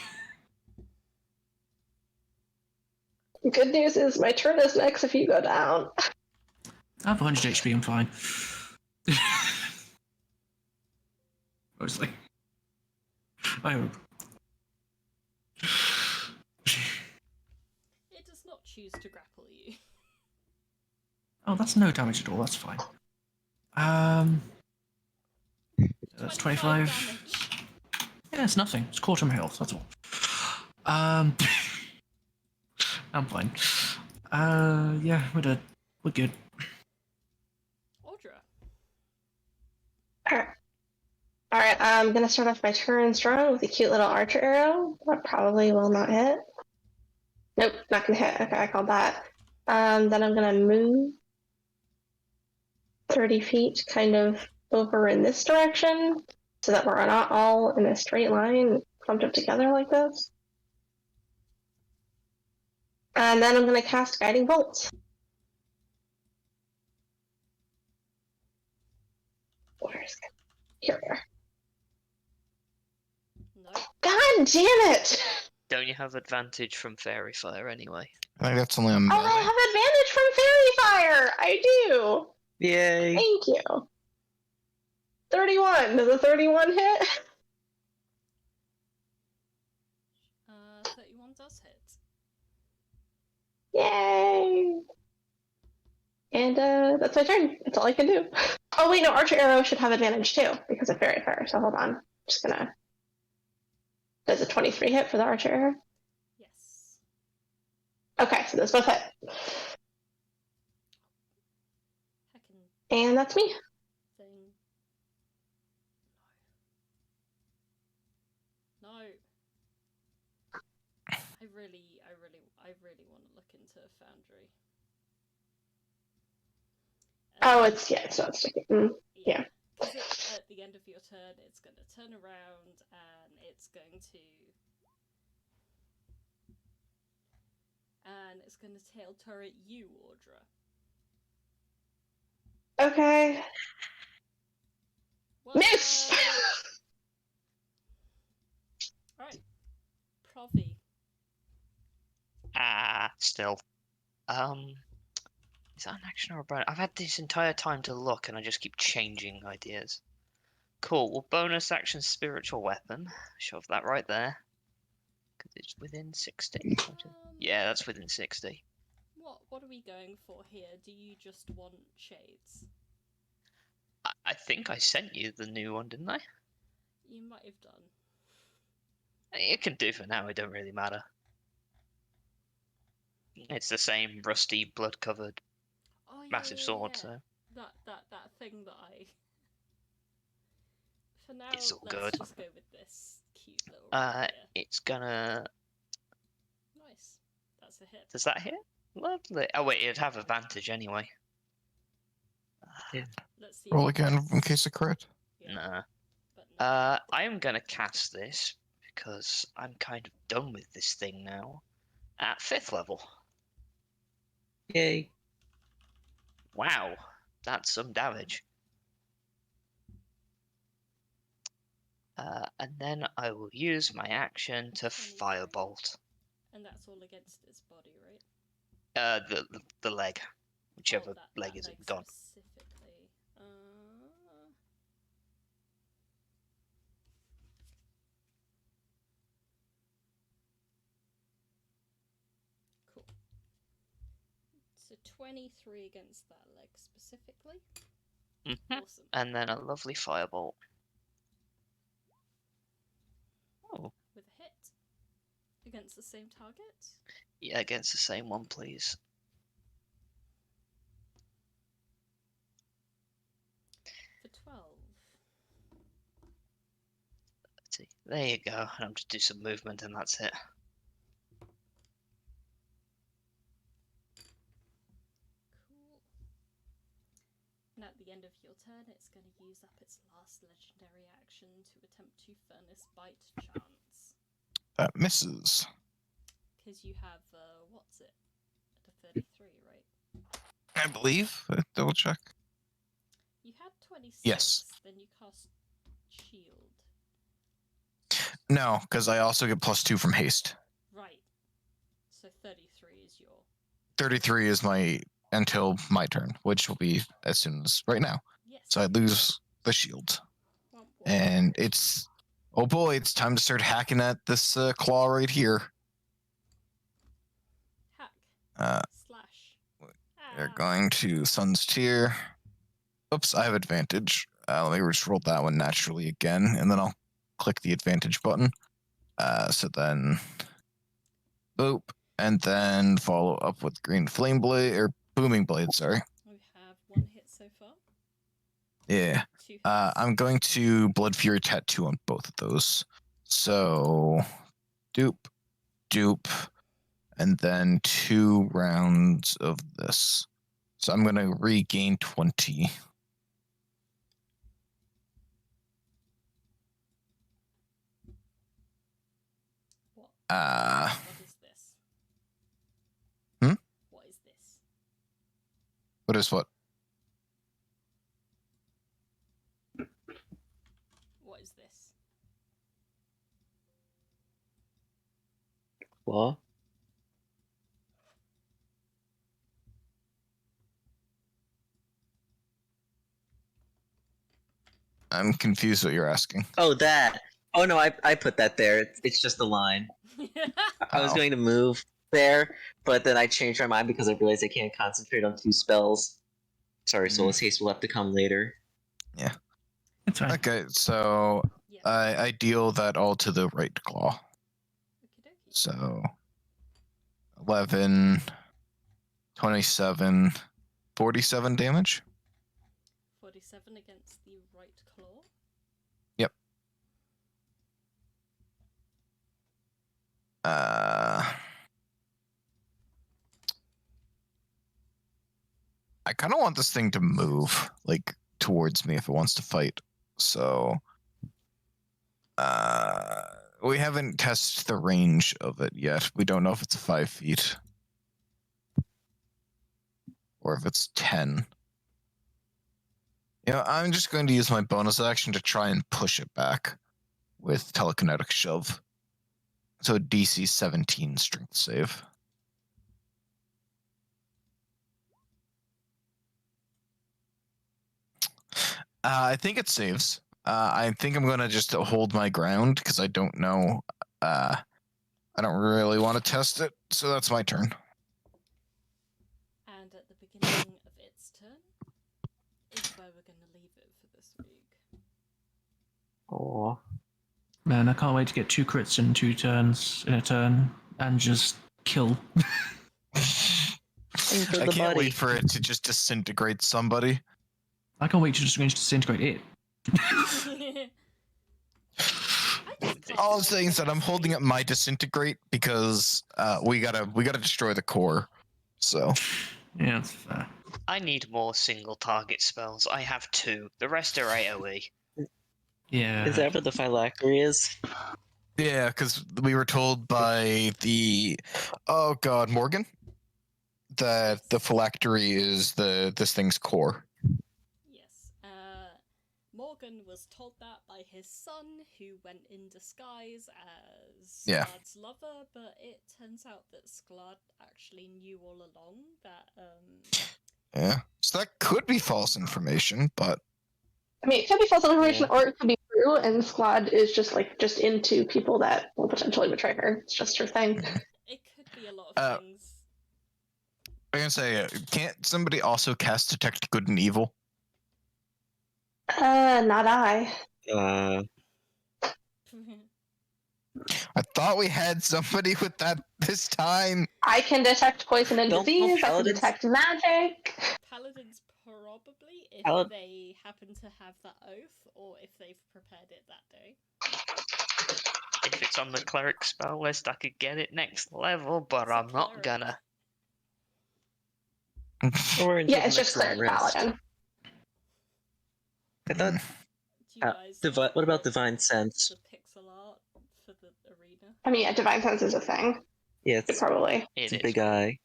G: Good news is my turn is next if you go down.
A: I have 100 HP, I'm fine. Mostly. I hope.
B: It does not choose to grapple you.
A: Oh, that's no damage at all, that's fine. That's 25.
B: damage.
A: Yeah, it's nothing. It's quarter my health, that's all. I'm fine. Yeah, we're dead. We're good.
B: Audra.
G: Alright, I'm gonna start off my turn strong with a cute little archer arrow. That probably will not hit. Nope, not gonna hit. Okay, I called that. Then I'm gonna move 30 feet kind of over in this direction so that we're not all in a straight line clumped up together like this. And then I'm gonna cast Guiding Bolt. Where's it? Here we are.
B: No.
G: God damn it!
C: Don't you have advantage from fairy fire anyway?
E: I think that's only a
G: Oh,
E: melee.
G: I have advantage from Fairy Fire! I do!
F: Yay!
G: Thank you. 31. Does a 31 hit?
B: 31 does hit.
G: Yay! And that's my turn. That's all I can do. Oh wait, no, Archer Arrow should have advantage too because of Fairy Fire. So hold on. Just gonna. Does a 23 hit for the Archer Arrow?
B: Yes.
G: Okay, so those both hit.
B: Heckin'
G: And that's me.
B: thing. No. No. I really want to look into a foundry.
G: Oh, it's not sticking. Yeah.
B: Because at the end of your turn, it's going to turn around and it's going to tail turret you, Audra.
G: Okay.
B: What?
G: Miss!
B: Alright. Provi.
C: Still. Is that an action or a bonus? I've had this entire time to look and I just keep changing ideas. Cool. Well, bonus action spiritual weapon. Shove that right there. Because it's within 60. Yeah, that's within 60.
B: What are we going for here? Do you just want shades?
C: I think I sent you the new one, didn't I?
B: You might have done.
C: It can do for now, it don't really matter. It's the same rusty, blood-covered,
B: Oh, yeah,
C: massive
B: yeah,
C: sword.
B: yeah.
C: So
B: That thing that I. For now,
C: It's all
B: let's
C: good.
B: just go with this cute little rapier.
C: it's gonna.
B: Nice. That's a hit.
C: Does that hit? Lovely. Oh wait, it'd have advantage anyway.
B: Let's see.
E: Roll
B: if it
E: again in
B: hits.
E: case of crit.
B: Yeah,
C: Nah.
B: but no,
C: I am gonna cast this because I'm kind of done with this thing now. At 5th level.
F: Yay.
C: Wow, that's some damage. And then I will use my action to
B: 23.
C: firebolt.
B: And that's all against its body, right?
C: The leg, whichever
B: Oh,
C: leg
B: that
C: is
B: leg
C: gone.
B: specifically. Cool. So 23 against that leg specifically.
C: Mhm.
B: Awesome.
C: And then a lovely firebolt. Oh,
B: With a hit. Against the same target.
C: yeah, against the same one, please.
B: For 12.
C: Let's see. There you go. And I'll just do some movement, and that's it.
B: Cool. And at the end of your turn, it's going to use up its last legendary action to attempt to Furnace Bite chance.
E: That misses.
B: Because you have, what's it? At a 33, right?
E: I believe. Double check.
B: You had 26.
E: Yes.
B: Then you cast Shield.
E: No, because I also get +2 from haste.
B: Right. So 33 is your.
E: 33 is my until my turn, which will be as soon as right now.
B: Yes.
E: So I lose the shield.
B: Womp womp.
E: And it's, oh boy, it's time to start hacking at this claw right here.
B: Hack.
E: Uh,
B: Slash.
E: We're
B: Ah.
E: going to Sun's Tier. Oops, I have advantage. Let me just roll that one naturally again, and then I'll click the advantage button. So then, boop, and then follow up with Green Flame Blade, or Booming Blade, sorry.
B: We have 1 hit so far.
E: Yeah.
B: 2 hits.
E: I'm going to Blood Fury Tattoo on both of those. So, dupe, dupe, and then 2 rounds of this. So I'm going to regain 20.
B: What?
E: Uh,
B: What is this?
E: Hmm?
B: What is this?
E: What is what?
B: What is this?
F: Claw?
E: I'm confused what you're asking.
F: Oh, that. Oh no, I put that there. It's just a line. I was
E: Oh.
F: going to move there, but then I changed my mind because I realized I can't concentrate on 2 spells. Sorry, Solas Haste will have to come later.
A: It's fine.
E: Okay, so
B: Yeah.
E: I deal that all to the right claw.
B: Okie dokie.
E: So 11, 27, 47 damage.
B: 47 against the right claw.
E: Yep. I kind of want this thing to move, like, towards me if it wants to fight. So, we haven't tested the range of it yet. We don't know if it's 5 feet. Or if it's 10. You know, I'm just going to use my bonus action to try and push it back with telekinetic shove. So DC 17 strength save. I think it saves. I think I'm going to just hold my ground because I don't know. I don't really want to test it. So that's my turn.
B: And at the beginning of its turn is where we're going to leave it for this week.
F: Aw.
A: Man, I can't wait to get 2 crits in 2 turns in a turn and just kill.
F: Aim for
E: I
F: the
E: can't
F: body.
E: wait for it to just disintegrate somebody.
A: I can't wait to just disintegrate it.
B: I just
E: All I'm
B: like
E: saying is that I'm holding
B: astray.
E: up my disintegrate because we gotta destroy the core. So
A: Yeah, that's fair.
C: I need more single target spells. I have 2. The rest are AoE.
A: Yeah.
F: Is that what the phylactery is?
E: yeah, because we were told by the Morgan that the phylactery is this thing's core.
B: Yes. Morgan was told that by his son, who went in disguise as
E: Yeah.
B: Sklad's lover, but it turns out that Sklad actually knew all along that
E: Yeah, so that could be false information, but
G: I mean, it could be false information
F: Yeah.
G: or it could be true, and Squad is just into people that will potentially betray her. It's just her thing.
B: it could be a lot of things.
E: I'm gonna say, can't somebody also cast detect good and evil?
G: Not I.
E: I thought we had somebody with that this time.
G: I can detect poison and
F: Don't
G: disease. I can
F: paladins-
G: detect magic.
B: Paladins probably, if
F: Palad-
B: they happen to have that oath, or if they've prepared it that day.
C: If it's on the cleric spell list, I could get it next level, but
B: It's a
C: I'm not
B: cleric.
C: gonna.
F: Or until
G: Yeah, it's
F: the
G: just
F: next long
G: cleric
F: rest.
G: paladin.
F: I thought.
B: Do you guys
F: What about
B: the-
F: Divine Sense?
B: The pixel art for the arena.
G: I mean, yeah, divine sense is a thing.
F: Yeah,
G: It probably.
F: it's
C: It
F: a
C: is.
F: big eye.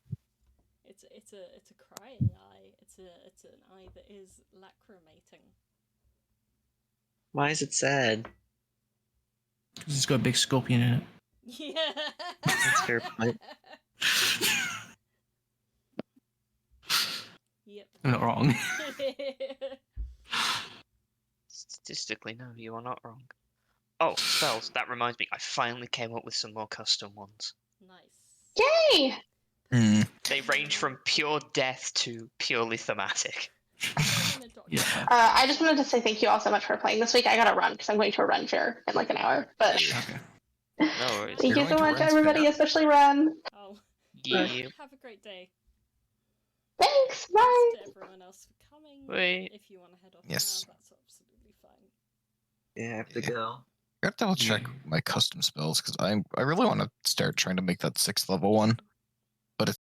B: It's a crying eye. It's an eye that is lacrimating.
F: Why is it sad?
A: 'Cause it's got a big scorpion in it.
B: Yeah.
F: That's a fair point.
B: Yep.
A: I'm not wrong.
C: Statistically, no, you are not wrong. Oh, spells. That reminds me, I finally came up with some more custom ones.
B: Nice.
G: Yay!
E: Hmm.
C: They range from pure death to purely thematic.
A: Yeah.
G: I just wanted to say thank you all so much for playing this week. I gotta run because I'm going to a run fair in like an hour. But
A: Okay.
C: No worries.
G: thank
E: You're
G: you so
E: going to
G: much,
E: Ren's
G: everybody,
E: fair?
G: especially Ren.
B: Oh,
C: Yeah.
B: have a great day.
G: Thanks. Bye.
B: Thanks to everyone else for coming.
C: Wait.
B: If you want to head off
E: Yes.
B: now, that's absolutely fine.
F: Yeah, I have to
E: Yeah.
F: go.
E: I gotta double check my custom spells because I really want to start trying to make that 6th level one.